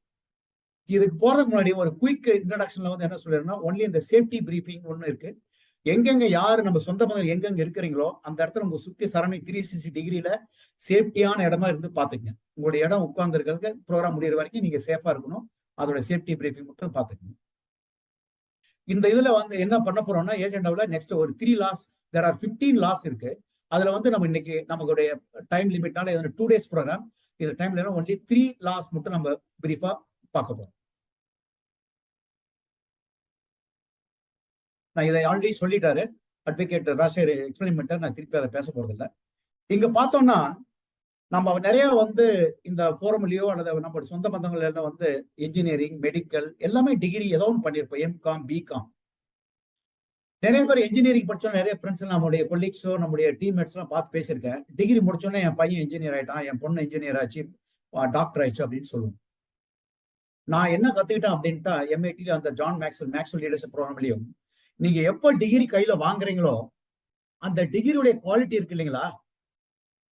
இதுக்கு போறதுக்கு முன்னாடி ஒரு குயிக் இன்ட்ரடக்ஷன்ல வந்து என்ன சொல்லிடுறேன்னா, ஒன்லி இந்த சேஃப்டி பிரீஃபிங் ஒன்று இருக்கு. எங்கெங்க யாரு நம்ம சொந்த பந்தங்கள் எங்கெங்க இருக்கிறீங்களோ அந்த இடத்துல உங்க சுத்தி சரணை 360 டிகிரியில சேஃப்டியான இடமா இருந்து பாத்துக்கங்க. உங்களுடைய இடம் உட்கார்ந்து இருக்கிறது ப்ரோக்ராம் முடிகிற வரைக்கும் நீங்க சேஃபா இருக்கணும். அதோட சேஃப்டி பிரீஃபிங் மட்டும் பாத்துக்கங்க. இந்த இதுல வந்து என்ன பண்ண போறோம்னா, ஏஜெண்டாவில் நெக்ஸ்ட் ஒரு 3 லாஸ், தேர் ஆர் 15 லாஸ் இருக்கு. அதுல வந்து நம்ம இன்னைக்கு நமக்குடைய டைம் லிமிட்னால 2 days ப்ரோக்ராம், இது டைம்ல ஒன்லி 3 லாஸ் மட்டும் நம்ம பிரீஃபா பார்க்க போறோம். நான் இதை ஆல்ரெடி சொல்லிட்டாரு அட்வொகேட் ராஜசேகர் எக்ஸ்பிளைன் பண்ணிட்டாரு, நான் திருப்பி அதை பேச போறது இல்லை. இங்க பார்த்தோம்னா நம்ம நிறைய வந்து இந்த ஃபோரம்லயோ அல்லது நம்ம சொந்த பந்தங்கள் எல்லாம் வந்து இன்ஜினியரிங், மெடிக்கல் எல்லாமே டிகிரி ஏதோ ஒன்று பண்ணியிருப்போம், எம்காம், பிகாம். நிறைய பேர் இன்ஜினியரிங் படிச்சோம், நிறைய ஃப்ரெண்ட்ஸ் நம்மளுடைய கொலீக்ஸோ நம்முடைய டீம்மேட்ஸ் எல்லாம் பார்த்து பேசியிருக்கேன். டிகிரி முடிச்சோன்னே என் பையன் இன்ஜினியர் ஆயிட்டான், என் பொண்ணு இன்ஜினியர் ஆச்சு, டாக்டர் ஆயிடுச்சு அப்படின்னு சொல்லுவோம். நான் என்ன கத்துக்கிட்டேன் அப்படின்ட்டா, எம்ஐடியில் அந்த ஜான் மேக்ஸ்வெல் லீடர்ஷிப் ப்ரோக்ராம்லயும் நீங்க எப்ப டிகிரி கையில வாங்குறீங்களோ அந்த டிகிரியுடைய குவாலிட்டி இருக்கு இல்லைங்களா,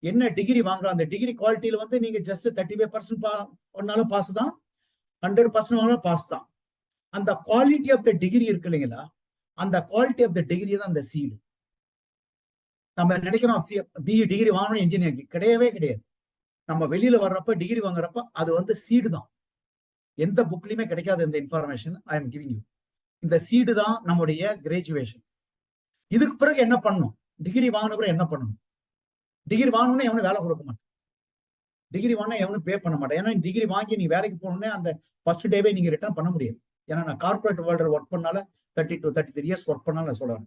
என்ன டிகிரி வாங்குறோம் அந்த டிகிரி குவாலிட்டியில வந்து நீங்க ஜஸ்ட் 35% பண்ணாலும் பாஸ் தான், 100% வாங்கினாலும் பாஸ் தான். அந்த குவாலிட்டி ஆஃப் த டிகிரி இருக்கு இல்லைங்களா, அந்த குவாலிட்டி ஆஃப் த டிகிரி தான் அந்த சீடு. நம்ம நினைக்கிறோம் பிஇ டிகிரி வாங்கணும் இன்ஜினியரிங், கிடையவே கிடையாது. நம்ம வெளியில வர்றப்ப டிகிரி வாங்குறப்ப அது வந்து சீடு தான். எந்த புக்லயுமே கிடைக்காது இந்த information I am giving you. இந்த சீடு தான் நம்முடைய கிராஜுவேஷன். இதுக்கு பிறகு என்ன பண்ணணும், டிகிரி வாங்கின பிறகு என்ன பண்ணணும், டிகிரி வாங்கணும்னா எவனும் வேலை கொடுக்க மாட்டான், டிகிரி வாங்கினா எவனும் பே பண்ண மாட்டேன். ஏன்னா டிகிரி வாங்கி நீ வேலைக்கு போகணுன்னே அந்த ஃபர்ஸ்ட் டேவே நீங்க ரிட்டர்ன் பண்ண முடியாது. ஏன்னா நான் கார்பரேட் வேர்ல்டு ஒர்க் பண்ணால 30 to 33 years ஒர்க் பண்ணாலும் நான் சொல்றேன்.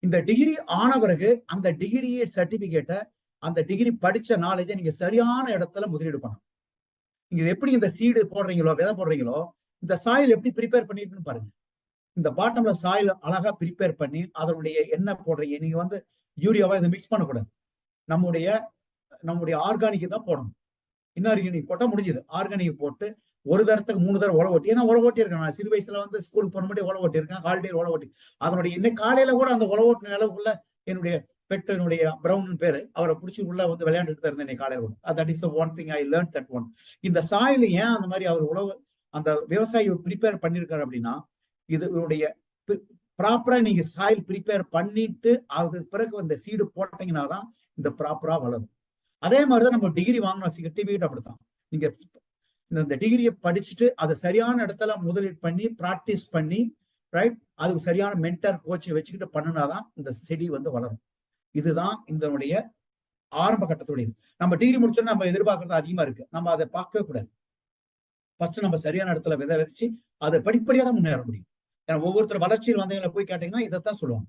இந்த டிகிரி ஆன பிறகு அந்த டிகிரி சர்டிபிகேட்டை, அந்த டிகிரி படிச்ச நாலேஜை நீங்க சரியான இடத்துல முதலீடு பண்ணணும். நீங்க எப்படி இந்த சீடு போடுறீங்களோ, விதை போடுறீங்களோ, இந்த சாயில் எப்படி ப்ரிப்பேர் பண்ணிருக்குன்னு பாருங்க. இந்த பாட்டம்ல சாயில் அழகா ப்ரிப்பேர் பண்ணி அதனுடைய என்ன போடுறீங்க, நீங்க வந்து யூரியாவா இதை மிக்ஸ் பண்ணக்கூடாது. நம்முடைய ஆர்கானிக் தான் போடணும். இன்ஆர்கானிக் போட்டா முடிஞ்சது. ஆர்கானிக் போட்டு ஒரு தரத்துக்கு 3 தடவை உழவு ஓட்டி, ஏன்னா உழவு ஓட்டி இருக்கேன் நான் சிறு வயசுல வந்து ஸ்கூலுக்கு போன மட்டும் உழவு ஓட்டி இருக்கேன், ஹாலிடே உழவு ஓட்டி. அதனுடைய இன்னைக்கு காலையில கூட அந்த உழவு ஓட்டின அளவுக்குள்ள என்னுடைய பெட்டனுடைய பிரவுன் பேரு, அவரை பிடிச்சி உள்ள வந்து விளையாண்டுட்டு தான் இருந்தேன் காலையில கூட. That is one thing I learn that one. இந்த சாயில் ஏன் அந்த மாதிரி அவர் உழவு அந்த விவசாயி ப்ரிப்பேர் பண்ணிருக்காரு அப்படின்னா, இதனுடைய ப்ராப்பரா நீங்க சாயில் ப்ரிப்பேர் பண்ணிட்டு அது பிறகு அந்த சீடு போட்டீங்கன்னா தான் இந்த ப்ராப்பரா வளரும். அதே மாதிரிதான் நம்ம டிகிரி வாங்கணும், சர்டிபிகேட் அப்படித்தான். இந்த டிகிரியை படிச்சுட்டு அதை சரியான இடத்துல முதலீடு பண்ணி பிராக்டிஸ் பண்ணி ரைட், அதுக்கு சரியான மென்டர் கோச்சை வச்சுக்கிட்டு பண்ணினாதான் இந்த செடி வந்து வளரும். இதுதான் இதனுடைய ஆரம்ப கட்டத்துடையது. நம்ம டிகிரி முடிச்சோன்னா நம்ம எதிர்பார்க்கறது அதிகமா இருக்கு, நம்ம அதை பார்க்கவே கூடாது. ஃபர்ஸ்ட் நம்ம சரியான இடத்துல விதை விதைச்சு அதை படிப்படியாக தான் முன்னேற முடியும். ஏன்னா ஒவ்வொருத்தர் வளர்ச்சியில் வந்தவங்களை போய் கேட்டீங்கன்னா இதைத்தான் சொல்லுவாங்க.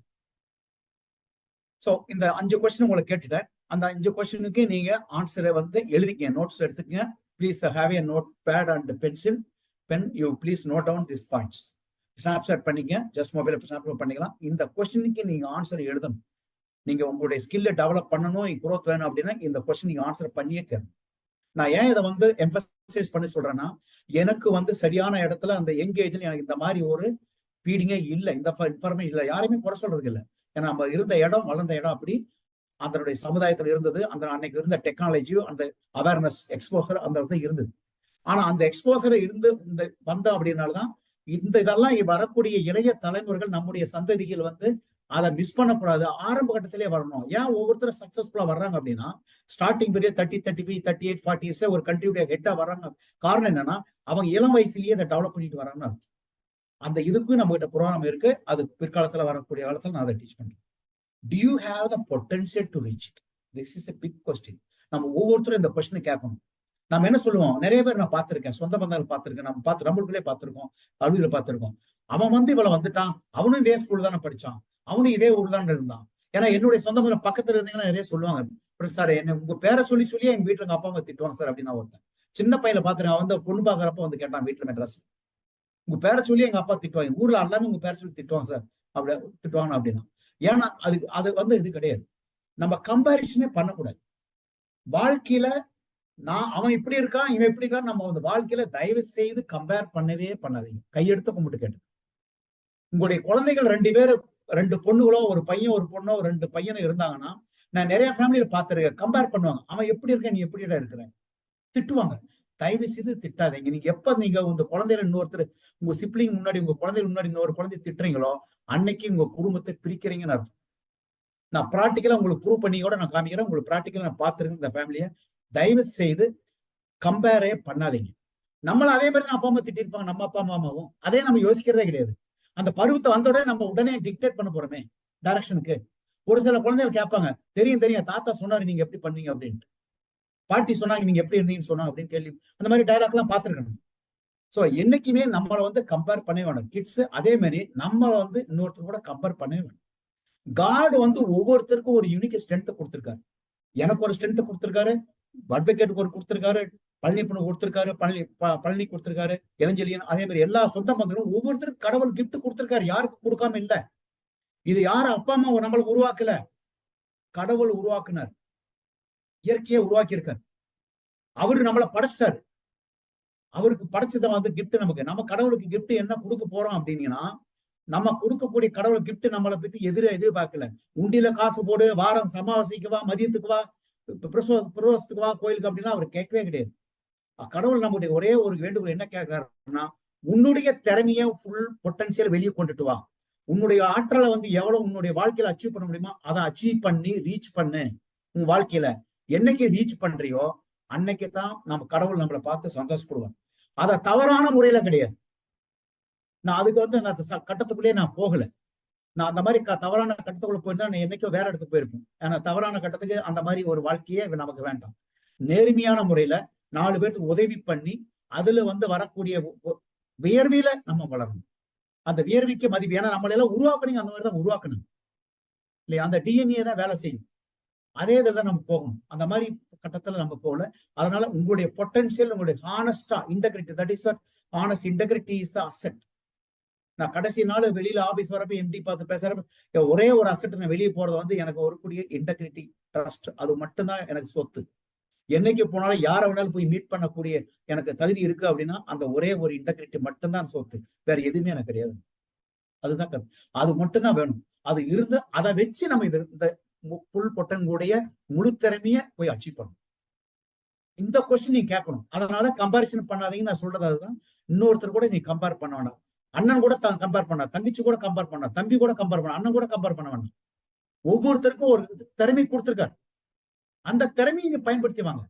ஸோ இந்த 5 கொஸ்டின் உங்களை கேட்டுட்டேன். அந்த 5 கொஸ்டினுக்கு நீங்க ஆன்சரை வந்து எழுதிக்க, நோட்ஸ் எடுத்துக்கங்க. Please have a note pad and pencil pen. You please note down this points. Snapshot பண்ணிக்க, ஜஸ்ட் மொபைல ஸ்னாப்ஷாட் பண்ணிக்கலாம். இந்த கொஸ்டினுக்கு நீங்க ஆன்சர் எழுதணும். நீங்க உங்களுடைய ஸ்கில்லை டெவலப் பண்ணணும், குரோத் வேணும் அப்படின்னா இந்த கொஸ்டின் நீங்க ஆன்சர் பண்ணியே தரணும். நான் ஏன் இதை வந்து எம்பசைஸ் பண்ணி சொல்றேன்னா, எனக்கு வந்து சரியான இடத்துல அந்த எங்கேஜ்ல எனக்கு இந்த மாதிரி ஒரு ஃபீடிங்கே இல்லை, இந்த இன்ஃபர்மேஷன் இல்லை. யாரையுமே குறை சொல்றதுக்கு இல்லை. ஏன்னா நம்ம இருந்த இடம், வளர்ந்த இடம் அப்படி, அதனுடைய சமுதாயத்துல இருந்தது, அந்த அன்னைக்கு இருந்த டெக்னாலஜியும் அந்த அவேர்னஸ் எக்ஸ்போசர் அந்த இடத்துல இருந்தது. ஆனா அந்த எக்ஸ்போசர் இருந்து இந்த வந்த அப்படின்னால்தான் இந்த இதெல்லாம் வரக்கூடிய இளைய தலைமுறைகள், நம்முடைய சந்ததிகள் வந்து அதை மிஸ் பண்ணக்கூடாது, ஆரம்ப கட்டத்திலே வரணும். ஏன் ஒவ்வொருத்தரும் சக்சஸ்ஃபுல்லா வர்றாங்க அப்படின்னா, ஸ்டார்டிங் பெரிய 30, 35, 38, 40 இயர்ஸ் ஒரு கண்ட்ரியுடைய ஹெட்டா வர்றாங்க. காரணம் என்னன்னா, அவங்க இளம் வயசுலயே அதை டெவலப் பண்ணிட்டு வராங்கன்னு அர்த்தம். அந்த இதுக்கும் நம்ம கிட்ட ப்ரோக்ராம் இருக்கு. அது பிற்காலத்துல வரக்கூடிய காலத்துல நான் அதை டீச் பண்றேன். Do you have the potential to reach it? This is a big question. நம்ம ஒவ்வொருத்தரும் இந்த கொஸ்டினை கேட்கணும். நம்ம என்ன சொல்லுவோம், நிறைய பேர் நான் பார்த்திருக்கேன், சொந்த பந்தங்கள் பார்த்திருக்கேன், நம்ம நம்மளுக்குள்ளே பார்த்திருக்கோம், கல்வியில பார்த்திருக்கோம். அவன் வந்து இவ்வளவு வந்துட்டான், அவனும் இதே ஸ்கூல் தானே படிச்சான், அவனும் இதே ஊர் தான் இருந்தான். ஏன்னா என்னுடைய சொந்த பந்தம் பக்கத்துல இருந்தீங்கன்னா நிறைய சொல்லுவாங்க, சார் என்ன உங்க பேரை சொல்லி சொல்லியே எங்க வீட்டுல எங்க அப்பா அம்மா திட்டுவாங்க சார் அப்படின்னு. ஒருத்தன் சின்ன பையல பாத்துருக்கேன், வந்து பொண்ணு பாக்குறப்ப வந்து கேட்டான் வீட்டுல மெட்ராஸ், உங்க பேரை சொல்லி எங்க அப்பா திட்டுவாங்க, ஊர்ல எல்லாமே உங்க பேரை சொல்லி திட்டுவாங்க சார் அப்படி திட்டுவாங்க அப்படின்னா. ஏன்னா அது வந்து இது கிடையாது. நம்ம கம்பாரிசனே பண்ணக்கூடாது வாழ்க்கையில. அவன் இப்படி இருக்கான், இவன் இப்படி இருக்கான், நம்ம வந்து வாழ்க்கையில தயவு செய்து கம்பேர் பண்ணவே பண்ணாதீங்க. கையெடுத்து கும்பிட்டு கேட்டு, உங்களுடைய குழந்தைகள் 2 பேரு, 2 பொண்ணுகளோ, ஒரு பையன் ஒரு பொண்ணோ, 2 பையனும் இருந்தாங்கன்னா, நான் நிறைய ஃபேமிலியில பார்த்திருக்கேன், கம்பேர் பண்ணுவாங்க. அவன் எப்படி இருக்க, நீ எப்படி இருக்கிற, திட்டுவாங்க. தயவு செய்து திட்டாதீங்க. நீங்க எப்ப நீங்க உங்க குழந்தையில இன்னொருத்தர், உங்க சிப்ளிங் முன்னாடி, உங்க குழந்தைகள் முன்னாடி இன்னொரு குழந்தைய திட்டுறீங்களோ, அன்னைக்கு உங்க குடும்பத்தை பிரிக்கிறீங்கன்னு அர்த்தம். நான் பிராக்டிக்கலா உங்களுக்கு ப்ரூவ் பண்ணி கூட நான் காமிக்கிறேன். உங்களுக்கு பிராக்டிக்கலா நான் பார்த்திருக்கேன் இந்த ஃபேமிலியை. தயவு செய்து கம்பேரே பண்ணாதீங்க. நம்மள அதே மாதிரி அப்பா அம்மா திட்டிருப்பாங்க, நம்ம அப்பா அம்மாவும் அதே நம்ம யோசிக்கிறதே கிடையாது. அந்த பருவத்தை வந்த உடனே நம்ம உடனே டிக்டேட் பண்ண போறோமே டைரக்ஷனுக்கு. ஒரு சில குழந்தைகள் கேட்பாங்க, தெரியும் தாத்தா சொன்னாரு நீங்க எப்படி பண்ணீங்க அப்படின்ட்டு, பாட்டி சொன்னாங்க நீங்க எப்படி இருந்தீங்கன்னு சொன்னாங்க அப்படின்னு கேள்வி, அந்த மாதிரி டைலாக் எல்லாம் பார்த்திருக்கணும். சோ என்னைக்குமே நம்மளை வந்து கம்பேர் பண்ணவே வேணும். கிட்ஸ் அதே மாதிரி நம்ம வந்து இன்னொருத்தர் கூட கம்பேர் பண்ணவே வேணும். காட் வந்து ஒவ்வொருத்தருக்கும் ஒரு யூனிக் ஸ்ட்ரென்த் கொடுத்திருக்காரு. எனக்கு ஒரு ஸ்ட்ரென்த் கொடுத்திருக்காரு, அட்வொகேட்டுக்கு ஒரு கொடுத்திருக்காரு, பழனிப்பண்ணு கொடுத்திருக்காரு, பழனி கொடுத்திருக்காரு, இளஞ்செழியன், அதே மாதிரி எல்லா சொந்த பந்தங்களும் ஒவ்வொருத்தருக்கும் கடவுள் கிஃப்ட் கொடுத்திருக்காரு. யாருக்கு கொடுக்காம இல்ல. இது யாரும் அப்பா அம்மா நம்மளை உருவாக்கல, கடவுள் உருவாக்குனார், இயற்கையை உருவாக்கி இருக்காரு. அவரு நம்மளை படைச்சிட்டாரு. அவருக்கு படைச்சதை வந்து கிஃப்ட் நமக்கு. நம்ம கடவுளுக்கு கிஃப்ட் என்ன கொடுக்க போறோம் அப்படின்னா, நம்ம கொடுக்கக்கூடிய கடவுள் கிஃப்ட் நம்மளை பத்தி எதிர்பார்க்கல. உண்டியில காசு போடு, வாரம் சமாவாசிக்கு வா, மதியத்துக்கு வா, பிரதோஷத்துக்கு வா கோயிலுக்கு அப்படின்னா அவர் கேட்கவே கிடையாது. கடவுள் நம்முடைய ஒரே ஒரு வேண்டுகோள் என்ன கேட்கிறாருன்னா, உன்னுடைய திறமைய ஃபுல் பொட்டன்சியல் வெளியே கொண்டுட்டு வா. உன்னுடைய ஆற்றலை வந்து எவ்வளவு உன்னுடைய வாழ்க்கையில அச்சீவ் பண்ண முடியுமோ அதை அச்சீவ் பண்ணி ரீச் பண்ணு. உன் வாழ்க்கையில என்னைக்கு ரீச் பண்றியோ அன்னைக்கு தான் நம்ம கடவுள் நம்மளை பார்த்து சந்தோஷப்படுவார். அதை தவறான முறையில கிடையாது. நான் அதுக்கு வந்து அந்த கட்டத்துக்குள்ளேயே நான் போகல. நான் அந்த மாதிரி தவறான கட்டத்துக்குள்ள போயிருந்தா நான் என்னைக்கோ வேற இடத்துக்கு போயிருப்பேன். ஏன்னா தவறான கட்டத்துக்கு அந்த மாதிரி ஒரு வாழ்க்கையே நமக்கு வேண்டாம். நேர்மையான முறையில 4 பேருக்கு உதவி பண்ணி அதுல வந்து வரக்கூடிய வியர்வியில நம்ம வளரணும். அந்த வியர்விக்கு மதிப்பு, ஏன்னா நம்மளெல்லாம் உருவாக்கணும், அந்த மாதிரி தான் உருவாக்கணும் இல்லையா? அந்த டிஎன்ஏ தான் வேலை செய்யும். அதே இதில் தான் நம்ம போகணும். அந்த மாதிரி கட்டத்துல நம்ம போகல. அதனால உங்களுடைய பொட்டன்சியல், உங்களுடைய ஹானஸ்டா integrity, that is what honest integrity is the asset. நான் கடைசி நாள் வெளியில ஆபீஸ் வரப்ப எம்டி பார்த்து பேசுறப்ப ஒரே ஒரு அசெட், நான் வெளியே போறது வந்து எனக்கு வரக்கூடிய இன்டெகிரிட்டி, ட்ரஸ்ட், அது மட்டும்தான் எனக்கு சொத்து. என்னைக்கு போனாலும் யாரை வேணாலும் போய் மீட் பண்ணக்கூடிய எனக்கு தகுதி இருக்கு அப்படின்னா அந்த ஒரே ஒரு இன்டெகிரிட்டி மட்டும்தான் சொத்து. வேற எதுவுமே எனக்கு கிடையாது. அதுதான் அது மட்டும்தான் வேணும். அது இருந்து அதை வச்சு நம்ம இந்த புல் பொட்டன்களுடைய முழு திறமைய போய் அச்சீவ் பண்ணணும். இந்த கொஸ்டின் நீ கேட்கணும். அதனால கம்பாரிசன் பண்ணாதீங்கன்னு நான் சொல்றது அதுதான். இன்னொருத்தர் கூட நீ கம்பேர் பண்ண வேண்டாம். அண்ணன் கூட கம்பேர் பண்ணா, தங்கச்சி கூட கம்பேர் பண்ணா, தம்பி கூட கம்பேர் பண்ண, அண்ணன் கூட கம்பேர் பண்ண வேண்டாம். ஒவ்வொருத்தருக்கும் ஒரு திறமை கொடுத்திருக்காரு. அந்த திறமையை நீ பயன்படுத்தி வாங்க.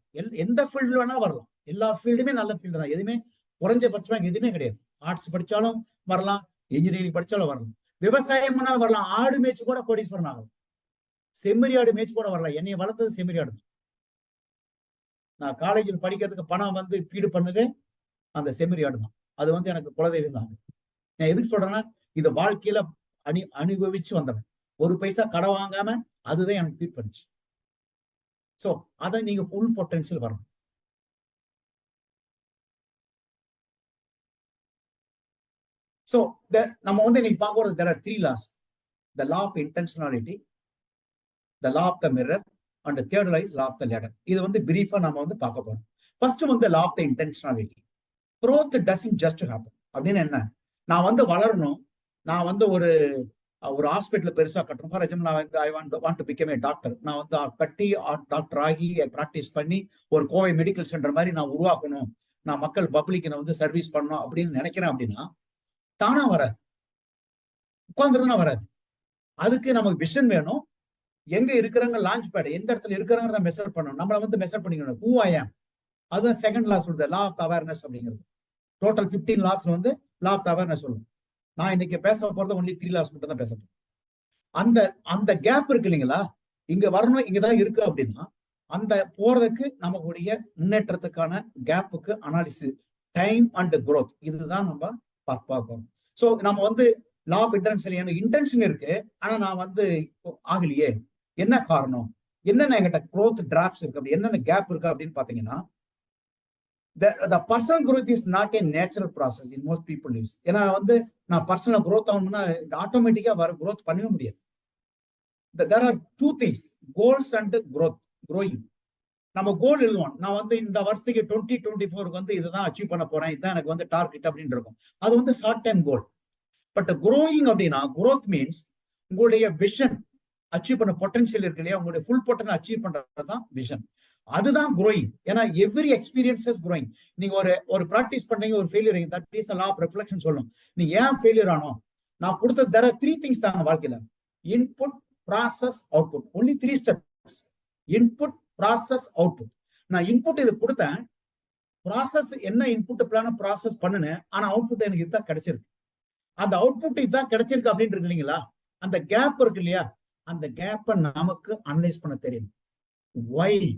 எந்த ஃபீல்ட்ல வேணா வரலாம். எல்லா ஃபீல்டுமே நல்ல ஃபீல்டு தான். எதுவுமே குறைஞ்சபட்சமா எதுவுமே கிடையாது. ஆர்ட்ஸ் படிச்சாலும் வரலாம், இன்ஜினியரிங் படிச்சாலும் வரலாம், விவசாயம் பண்ணாலும் வரலாம், ஆடு மேய்ச்சி கூட கோடீஸ்வரன் ஆகலாம், செம்மறி ஆடு மேய்ச்சி கூட வரலாம். என்னைய வளர்த்தது செம்மறி ஆடு. நான் காலேஜில் படிக்கிறதுக்கு பணம் வந்து ஃபீடு பண்ணதே அந்த செம்மறி ஆடு தான். அது வந்து எனக்கு குலதெய்வம் தான். நான் எதுக்கு சொல்றேன்னா, இது வாழ்க்கையில அனுபவிச்சு வந்தவன். ஒரு பைசா கடை வாங்காம அதுதான் எனக்கு ஃபீட் பண்ணுச்சு. சோ அதை நீங்க ஃபுல் பொட்டன்ஷியல் வரணும். சோ நம்ம வந்து நீங்க பார்க்கறது there are 3 laws. The law of intentionality, the law of the mirror, and the third law is law of the ladder. இது வந்து பிரீஃபா நம்ம வந்து பார்க்க போறோம். ஃபர்ஸ்ட் வந்து law of the intentionality. growth doesn't just happen. அப்படின்னு என்ன? நான் வந்து வளரணும், நான் வந்து ஒரு ஹாஸ்பிட்டல் பெருசா கட்டணும். ஃபார் எக்ஸாம்பிள், நான் வந்து I want to become a doctor. நான் வந்து கட்டி டாக்டர் ஆகி பிராக்டிஸ் பண்ணி ஒரு கோவை மெடிக்கல் சென்டர் மாதிரி நான் உருவாக்கணும், நான் மக்கள் பப்ளிக்கு நான் வந்து சர்வீஸ் பண்ணணும் அப்படின்னு நினைக்கிறேன். அப்படின்னா தானா வராது, உட்கார்ந்துருந்தா வராது. அதுக்கு நமக்கு விஷன் வேணும். எங்க இருக்கிறாங்க லான்ச் பேட், எந்த இடத்துல இருக்கிறாங்க மெஷர் பண்ணணும், நம்மளை வந்து மெஷர் பண்ணிக்கணும். ஹூ ஐ ஆம், அதுதான் செகண்ட் லா சொல்றது, லா ஆஃப் அவேர்னஸ் அப்படிங்கிறது. டோட்டல் 15 லாஸ் வந்து லா ஆஃப் அவேர்னஸ் சொல்லும். நான் இன்னைக்கு பேச போறது ஒன்லி 3 லாஸ் மட்டும் தான் பேச போறேன். அந்த கேப் இருக்கு இல்லைங்களா, இங்க வரணும், இங்கதான் இருக்கு அப்படின்னா அந்த போறதுக்கு நமக்குடைய முன்னேற்றத்துக்கான கேப்புக்கு அனாலிசிஸ், டைம் அண்ட் growth, இதுதான் நம்ம பார்ப்போம். சோ நம்ம வந்து லா ஆஃப் இன்டென்ஷன், இன்டென்ஷன் இருக்கு, ஆனா நான் வந்து ஆகலையே, என்ன காரணம், என்னென்ன என்கிட்ட growth டிராப்ஸ் இருக்கு, அப்படி என்னென்ன கேப் இருக்கு அப்படின்னு பாத்தீங்கன்னா, the personal growth is not a natural process in most people lives. ஏன்னா வந்து நான் பர்சனல் growth ஆகணும்னா ஆட்டோமேட்டிக்கா வர growth பண்ணவே முடியாது. there are 2 things, goals and growing. நம்ம கோல் எழுதுவோம், நான் வந்து இந்த வருஷத்துக்கு 2024 வந்து இதுதான் அச்சீவ் பண்ண போறேன், இதுதான் எனக்கு வந்து டார்கெட் அப்படின்னு இருக்கும். அது வந்து short time goal. But growing அப்படின்னா, growth மீன்ஸ் உங்களுடைய விஷன் அச்சீவ் பண்ண பொட்டன்ஷியல் இருக்கு இல்லையா, உங்களுடைய ஃபுல் பொட்டன்ஷியல் அச்சீவ் பண்றதுதான் விஷன், அதுதான் growing. ஏன்னா எவ்ரி எக்ஸ்பீரியன்ஸ் growing. நீங்க ஒரு பிராக்டிஸ் பண்றீங்க, ஒரு failure, that is the law of reflection சொல்லும். நீங்க ஏன் ஃபெயிலியர் ஆனோ, நான் கொடுத்தது there are 3 things தான் வாழ்க்கையில, input, process, output. Only 3 steps, input, process, output. நான் இன்புட் இது கொடுத்தேன், ப்ராசஸ் என்ன இன்புட் பிளான ப்ராசஸ் பண்ணுனேன், ஆனா அவுட்புட் எனக்கு இதுதான் கிடைச்சிருக்கு. அந்த அவுட்புட் இதுதான் கிடைச்சிருக்கு அப்படின்னு இருக்கு இல்லைங்களா, அந்த கேப் இருக்கு இல்லையா, அந்த கேப்பை நமக்கு அனலைஸ் பண்ண தெரியும். ஒய்,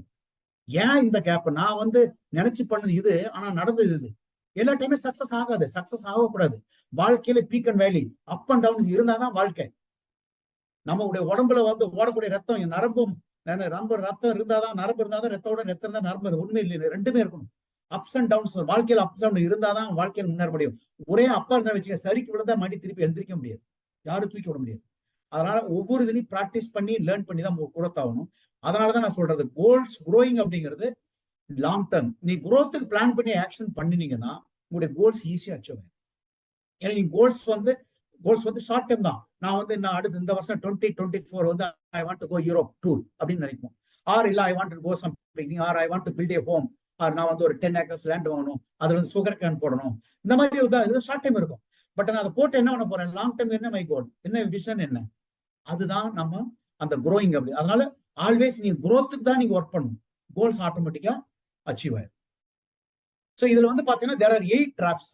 ஏன் இந்த கேப், நான் வந்து நினைச்சு பண்ணது இது, ஆனா நடந்தது இது. எல்லா டைமே சக்சஸ் ஆகாது, சக்சஸ் ஆகக்கூடாது. வாழ்க்கையில பீக் அண்ட் வேலி, அப் அண்ட் டவுன்ஸ் இருந்தாதான் வாழ்க்கை. நம்மளுடைய உடம்புல வந்து ஓடக்கூடிய ரத்தம், நரம்பும் ரத்தம் இருந்தாதான், நரம்பு இருந்தாதான் ரத்தோட, ரத்தம் இருந்தா நரம்பு. உண்மை இல்லை, ரெண்டுமே இருக்கணும். அப்ஸ் அண்ட் டவுன்ஸ், வாழ்க்கையில அப்ஸ் அண்ட் இருந்தாதான் வாழ்க்கையில முன்னேற முடியும். ஒரே அப்பா இருந்தா வச்சுக்க, சரிக்கு விழுந்தா மாட்டி திருப்பி எழுந்திரிக்க முடியாது, யாரும் தூக்கி விட முடியாது. அதனால ஒவ்வொரு இதுலையும் பிராக்டிஸ் பண்ணி லேர்ன் பண்ணி தான் growth ஆகணும். அதனாலதான் நான் சொல்றது, கோல்ஸ் growing அப்படிங்கிறது லாங் டர்ம். நீ growthக்கு பிளான் பண்ணி ஆக்ஷன் பண்ணினீங்கன்னா உங்களுடைய கோல்ஸ் ஈஸியா அச்சீவ் ஆகும். ஏன்னா நீ கோல்ஸ் வந்து ஷார்ட் டைம் தான். நான் வந்து அடுத்து இந்த வருஷம் 2024 வந்து I want to go Europe tour அப்படின்னு நினைப்போம். ஆர் இல்ல I want to go something, or I want to build a home, or நான் வந்து ஒரு 10 acres லேண்ட் வாங்கணும், அதுல வந்து சுகர் கேன் போடணும். இந்த மாதிரி இது ஷார்ட் டைம் இருக்கும். பட் நான் அதை போட்டு என்ன பண்ண போறேன், லாங் டைம் என்ன மை கோல், என்ன விஷன் என்ன, அதுதான் நம்ம அந்த growing அப்படி. அதனால ஆல்வேஸ் நீங்க growthக்கு தான் நீங்க ஒர்க் பண்ணணும், கோல்ஸ் ஆட்டோமேட்டிக்கா அச்சீவ் ஆயிடும். சோ இதுல வந்து பாத்தீங்கன்னா there are 8 traps.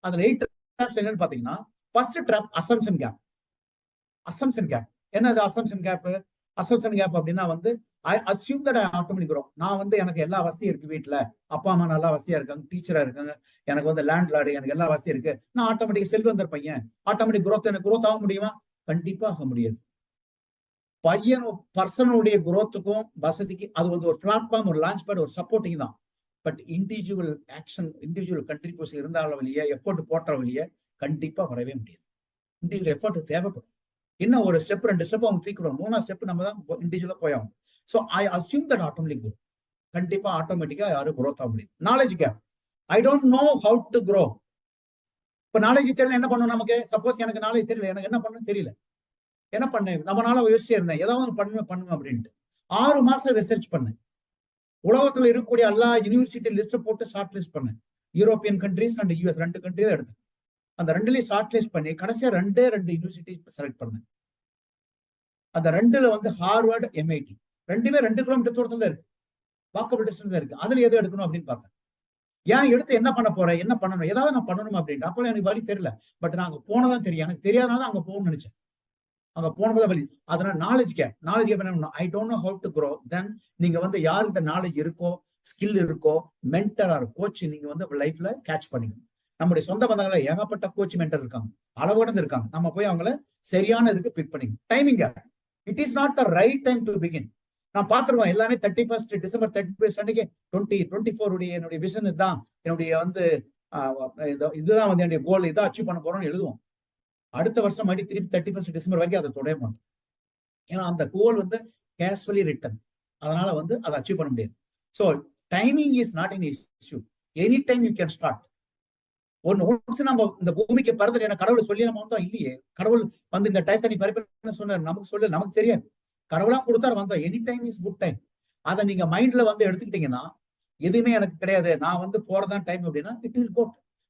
அதுல 8 traps என்னன்னு பாத்தீங்கன்னா, first trap assumption gap. Assumption gap என்னது? அசம்ப்ஷன் கேப் அப்படின்னா வந்து I assume that I automatic grow. நான் வந்து எனக்கு எல்லா வசதியும் இருக்கு, வீட்டுல அப்பா அம்மா நல்லா வசதியா இருக்காங்க, டீச்சரா இருக்காங்க, எனக்கு வந்து லேண்ட் லார்டு, எனக்கு எல்லா வசதியும் இருக்கு, நான் ஆட்டோமேட்டிக் செல்வந்தர் பையன், ஆட்டோமேட்டிக் growth எனக்கு growth ஆக முடியுமா? கண்டிப்பா ஆக முடியாது. பையன் பர்சனுடைய growthக்கும் வசதிக்கு அது வந்து ஒரு பிளாட்ஃபார்ம், ஒரு லான்ச் பேட், ஒரு சப்போர்ட்டிங் தான். But individual action, individual contribution இருந்தாலும் வழியே, எஃபோர்ட் போட்ட வழியே கண்டிப்பா வரவே முடியாது. இண்டிவிஜுவல் எஃபோர்ட் தேவைப்படும். என்ன ஒரு ஸ்டெப் 2 ஸ்டெப் அவங்க தூக்கிடுவோம், 3ஆவது ஸ்டெப் நம்ம தான் இண்டிவிஜுவலா போயாகும். So I assume that automatic growth. கண்டிப்பா ஆட்டோமேட்டிக்கா யாரும் growth ஆக முடியாது. Knowledge gap, I don't know how to grow. இப்ப நாலேஜ் தெரியல என்ன பண்ணும் நமக்கு? சப்போஸ் எனக்கு நாலேஜ் தெரியல, எனக்கு என்ன பண்ணணும் தெரியல, என்ன பண்ணேன், நம்மளால யோசிச்சே இருந்தேன், ஏதாவது பண்ணுவேன் அப்படின்ட்டு 6 மாசம் ரிசர்ச் பண்ணேன். உலகத்துல இருக்கக்கூடிய எல்லா யூனிவர்சிட்டி லிஸ்ட் போட்டு ஷார்ட் லிஸ்ட் பண்ணேன். European countries and US 2 country தான் எடுத்தேன். அந்த 2லயும் ஷார்ட் லிஸ்ட் பண்ணி கடைசியா 2 யூனிவர்சிட்டி செலக்ட் பண்ணேன். அந்த 2ல வந்து ஹார்வர்ட், MIT, ரெண்டுமே 2 கிலோமீட்டர் தூரத்துல தான் இருக்கு, வாக்கபிள் டிஸ்டன்ஸ் தான் இருக்கு. அதுல எது எடுக்கணும் அப்படின்னு பார்த்தேன். ஏன் எடுத்து என்ன பண்ண போறேன், என்ன பண்ணணும், ஏதாவது நான் பண்ணணும் அப்படின்ட்டு. அப்போ எனக்கு வழி தெரியல. பட் நான் அங்க போனதான் தெரியும். எனக்கு தெரியாதனால அங்க போகணும்னு நினைச்சேன். அங்க போனதான் வழி. அதனால நாலேஜ் கேப் என்ன பண்ணணும், I don't know how to grow. Then நீங்க வந்து யார்கிட்ட நாலேஜ் இருக்கோ, ஸ்கில் இருக்கோ, மென்டர் ஆர் கோச் நீங்க வந்து லைஃப்ல கேட்ச் பண்ணிக்கணும். நம்முடைய சொந்த பந்தங்கள ஏகப்பட்ட கோச் மென்டர் இருக்காங்க, அளவுடந்து இருக்காங்க. நம்ம போய் அவங்கள சரியான இதுக்கு பிக் பண்ணிக்கணும். Timing gap. It is not the right time to begin. நான் பார்த்துருவேன் எல்லாமே 31 டிசம்பர் 31 அன்னைக்கு 2024 உடைய என்னுடைய விஷன் இதுதான், என்னுடைய வந்து இதுதான் வந்து என்னுடைய கோல், இதான் அச்சீவ் பண்ண போறோம்னு எழுதுவோம். அடுத்த வருஷம் மறுபடியும் திருப்பி 31 டிசம்பர் வரைக்கும் அதை தொடைய மாட்டோம். ஏன்னா அந்த கோல் வந்து கேஷுவலி ரிட்டன். அதனால வந்து அதை அச்சீவ் பண்ண முடியாது. So timing is not in issue. Any time you can start. ஒன்று நம்ம இந்த பூமிக்கு பிறந்த என்ன கடவுள் சொல்லி நம்ம வந்தோம் இல்லையே. கடவுள் வந்து இந்த டயத்தை நீ பறிப்பேன்னு சொன்னார், நமக்கு சொல்ல நமக்கு தெரியாது. கடவுளா கொடுத்தாரு வந்தோம். Any time is good time. அதை நீங்க மைண்ட்ல வந்து எடுத்துக்கிட்டீங்கன்னா எதுவுமே எனக்கு கிடையாது, நான் வந்து போறதான் டைம் அப்படின்னா it will go.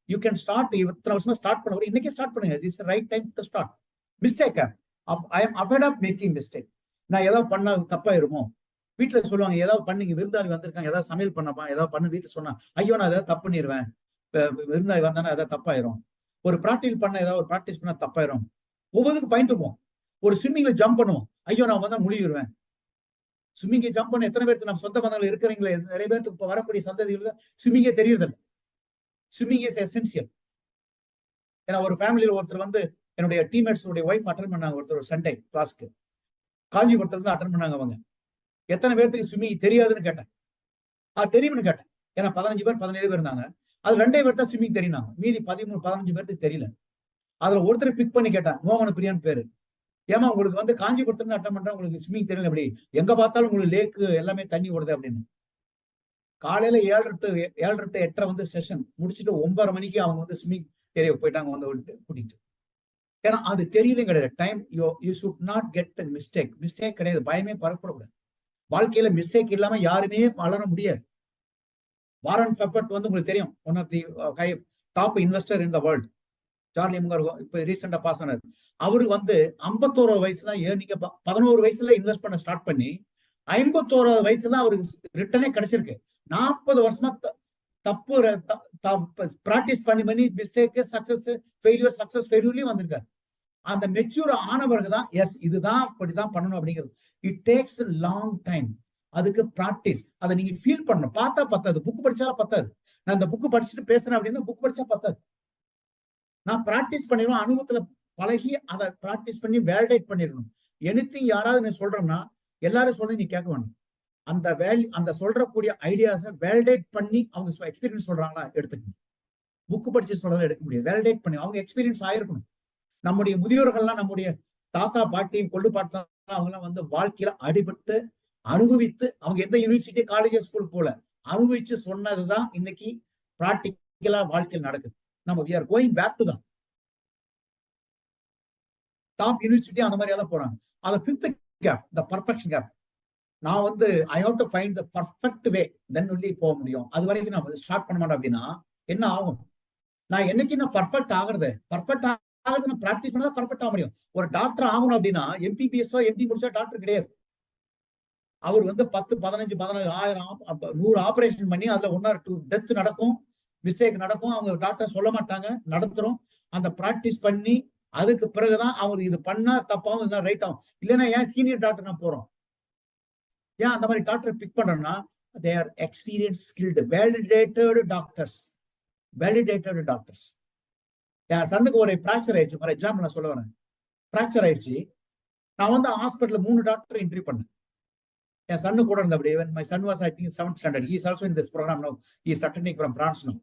You can start. இத்தனை வருஷமா ஸ்டார்ட் பண்ண கூட இன்னைக்கே ஸ்டார்ட் பண்ணுங்க. This right time to start. Mistake I am afraid of making mistake. நான் ஏதாவது பண்ணா தப்பாயிருமோ. வீட்டுல சொல்லுவாங்க ஏதாவது பண்ணீங்க, விருந்தாளி வந்திருக்காங்க ஏதாவது சமையல் பண்ணப்பா ஏதாவது பண்ணு, வீட்டுல சொன்னா ஐயோ நான் ஏதாவது தப்பு பண்ணிடுவேன், விருந்தாளி வந்தானா ஏதாவது தப்பாயிரும். ஒரு ப்ராக்டிஸ் பண்ண ஏதாவது ஒரு ப்ராக்டிஸ் பண்ணா தப்பாயிரும். ஒவ்வொருக்கும் பயந்துக்குவோம். ஒரு ஸ்விம்மிங்ல ஜம்ப் பண்ணுவோம், ஐயோ நான் வந்தா முழுகிடுவேன். ஸ்விம்மிங்கை ஜம்ப் பண்ண எத்தனை பேருக்கு நம்ம சொந்த பந்தங்கள் இருக்கிறீங்களே, நிறைய பேருக்கு இப்ப வரக்கூடிய சந்ததிகள்ல ஸ்விம்மிங்கே தெரியுறதில்லை. Swimming is essential. ஏன்னா ஒரு ஃபேமிலியில ஒருத்தர் வந்து என்னுடைய டீம்மேட்ஸ் உடைய ஒய்ஃப் அட்டன் பண்ணாங்க, ஒருத்தர் ஒரு சண்டே கிளாஸ்க்கு காஞ்சிபுரத்துல இருந்து அட்டன் பண்ணாங்க. அவங்க எத்தனை பேருக்கு ஸ்விம்மிங் தெரியாதுன்னு கேட்டேன். அது தெரியும்னு கேட்டேன். ஏன்னா 15 பேர் 17 பேர் இருந்தாங்க. அது 2 பேர் தான் ஸ்விம்மிங் தெரியும். மீதி 13 15 பேருக்கு தெரியல. அதுல ஒருத்தரை பிக் பண்ணி கேட்டேன், மோகன பிரியான்னு பேரு. ஏமா உங்களுக்கு வந்து காஞ்சிபுரத்துல அட்டன் பண்றேன், உங்களுக்கு ஸ்விம்மிங் தெரியல, அப்படி எங்க பார்த்தாலும் உங்களுக்கு லேக்கு எல்லாமே தண்ணி ஓடுது அப்படின்னு. காலையில 7:30 to 8:30 வந்து செஷன் முடிச்சுட்டு 9:30 மணிக்கு அவங்க வந்து ஸ்விம்மிங் ஏரியா போயிட்டாங்க வந்து கூட்டிட்டு. ஏன்னா அது தெரியலையும் கிடையாது. Time you should not get mistake. Mistake கிடையாது, பயமே பரப்படக்கூடாது. வாழ்க்கையில மிஸ்டேக் இல்லாம யாருமே வளர முடியாது. வாரன் பஃபெட் வந்து உங்களுக்கு தெரியும், one of the top investor in the world. Charlie Munger இப்ப ரீசெண்டா பாஸ் ஆனார். அவரு வந்து 51 வயசு தான் ஏர்னிங்க. 11 வயசுல இன்வெஸ்ட் பண்ண ஸ்டார்ட் பண்ணி 51 வயசு தான் அவருக்கு ரிட்டர்னே கிடைச்சிருக்கு. 40 வருஷமா தப்பு பிராக்டிஸ் பண்ணி மிஸ்டேக் சக்சஸ் ஃபெயிலியர் சக்சஸ் ஃபெயிலியர்லயும் வந்திருக்காரு. அந்த மெச்சூர் ஆனவருக்கு தான் எஸ் இதுதான் இப்படிதான் பண்ணணும் அப்படிங்கிறது. It takes long time. அதுக்கு பிராக்டிஸ். அதை நீங்க ஃபீல் பண்ணணும். பார்த்தா பத்தாது, புக் படிச்சாலும் பத்தாது. நான் இந்த புக் படிச்சுட்டு பேசுறேன் அப்படின்னா புக் படிச்சா பத்தாது. நான் பிராக்டிஸ் பண்ணிடுவேன், அனுபவத்துல பழகி அதை பிராக்டிஸ் பண்ணி வேலிடேட் பண்ணிடணும். எனிதிங் யாராவது நீ சொல்றோம்னா எல்லாரும் சொல்றது நீ கேட்க வேணும். அந்த சொல்றக்கூடிய ஐடியாஸை வேலிடேட் பண்ணி அவங்க எக்ஸ்பீரியன்ஸ் சொல்றாங்களா எடுத்துக்கணும். புக் படிச்சு சொல்றதை எடுக்க முடியாது. வேலிடேட் பண்ணி அவங்க எக்ஸ்பீரியன்ஸ் ஆயிருக்கணும். நம்முடைய முதியோர்கள்லாம், நம்முடைய தாத்தா பாட்டியும் கொள்ளு பாட்டா அவங்கலாம் வந்து வாழ்க்கையில அடிபட்டு அனுபவித்து, அவங்க எந்த யூனிவர்சிட்டி காலேஜ் ஸ்கூல் போல அனுபவிச்சு சொன்னதுதான் இன்னைக்கு பிராக்டிக்கலா வாழ்க்கையில் நடக்குது. நம்ம we are going back to தான் டாப் யூனிவர்சிட்டி அந்த மாதிரி தான் போறாங்க. அது 5th கேப், த பர்ஃபெக்ஷன் கேப். நான் வந்து I have to find the perfect way, then only போக முடியும். அது வரைக்கும் நான் ஸ்டார்ட் பண்ண மாட்டேன். அப்படின்னா என்ன ஆகும்? நான் என்னைக்கு நான் பர்ஃபெக்ட் ஆகுறது நான் பிராக்டிஸ் பண்ணதான் பர்ஃபெக்ட் ஆக முடியும். ஒரு டாக்டர் ஆகணும் அப்படின்னா எம்பிபிஎஸ்ஓ எம்டி முடிச்சா டாக்டர் கிடையாது. அவர் வந்து 10 15 16 1000 100 ஆபரேஷன் பண்ணி அதுல 1 or 2 டெத் நடக்கும், மிஸ்டேக் நடக்கும். அவங்க டாக்டர் சொல்ல மாட்டாங்க, நடத்துறோம். அந்த பிராக்டிஸ் பண்ணி அதுக்கு பிறகுதான் அவங்க இது பண்ணா தப்பாவும் இல்லை ரைட் ஆகும். இல்லைன்னா ஏன் சீனியர் டாக்டர் நான் போறோம்? ஏன் அந்த மாதிரி டாக்டர் பிக் பண்றோம்னா they are experience skilled validated doctors. என் சன்னுக்கு ஒரு ஃப்ராக்சர் ஆயிடுச்சு. ஃபார் எக்ஸாம்பிள் நான் சொல்ல வரேன், ஃப்ராக்சர் ஆயிடுச்சு. நான் வந்து ஹாஸ்பிட்டல் 3 டாக்டர் இன்டர்வியூ பண்ணேன். என் சன்னு கூட இருந்த அப்படி. My son was I think 7th standard. He is also in this program now. He is attending from France now.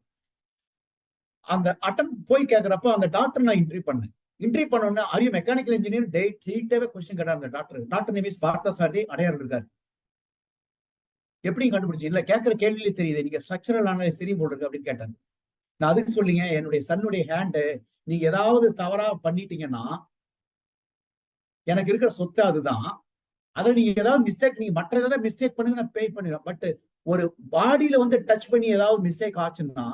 அந்த அட்டன் போய் கேட்கறப்ப அந்த டாக்டர் நான் இன்டர்வியூ பண்ணேன். இன்டர்வியூ பண்ணோன்னா ஆர் யூ மெக்கானிக்கல் இன்ஜினியர் டேட்டாவே கொஸ்டின் கேட்டார் அந்த doctor. Doctor name is Parthasarathy, Adyar இருக்காரு. எப்படி கண்டுபிடிச்சு? இல்ல கேட்கிற கேள்வியிலே தெரியுது, நீங்க ஸ்ட்ரக்சரல் அனாலிசிஸ் தெரியும் போல் இருக்கு அப்படின்னு கேட்டாங்க. நான் அதுக்கு சொல்லிங்க, என்னுடைய சன்னுடைய ஹேண்டு நீங்க ஏதாவது தவறா பண்ணிட்டீங்கன்னா எனக்கு இருக்கிற சொத்து அதுதான். அதை நீங்க ஏதாவது மிஸ்டேக், நீங்க மற்ற ஏதாவது மிஸ்டேக் பண்ணுங்க நான் பே பண்ணிடுறேன். பட் ஒரு பாடியில வந்து டச் பண்ணி ஏதாவது மிஸ்டேக் ஆச்சுன்னா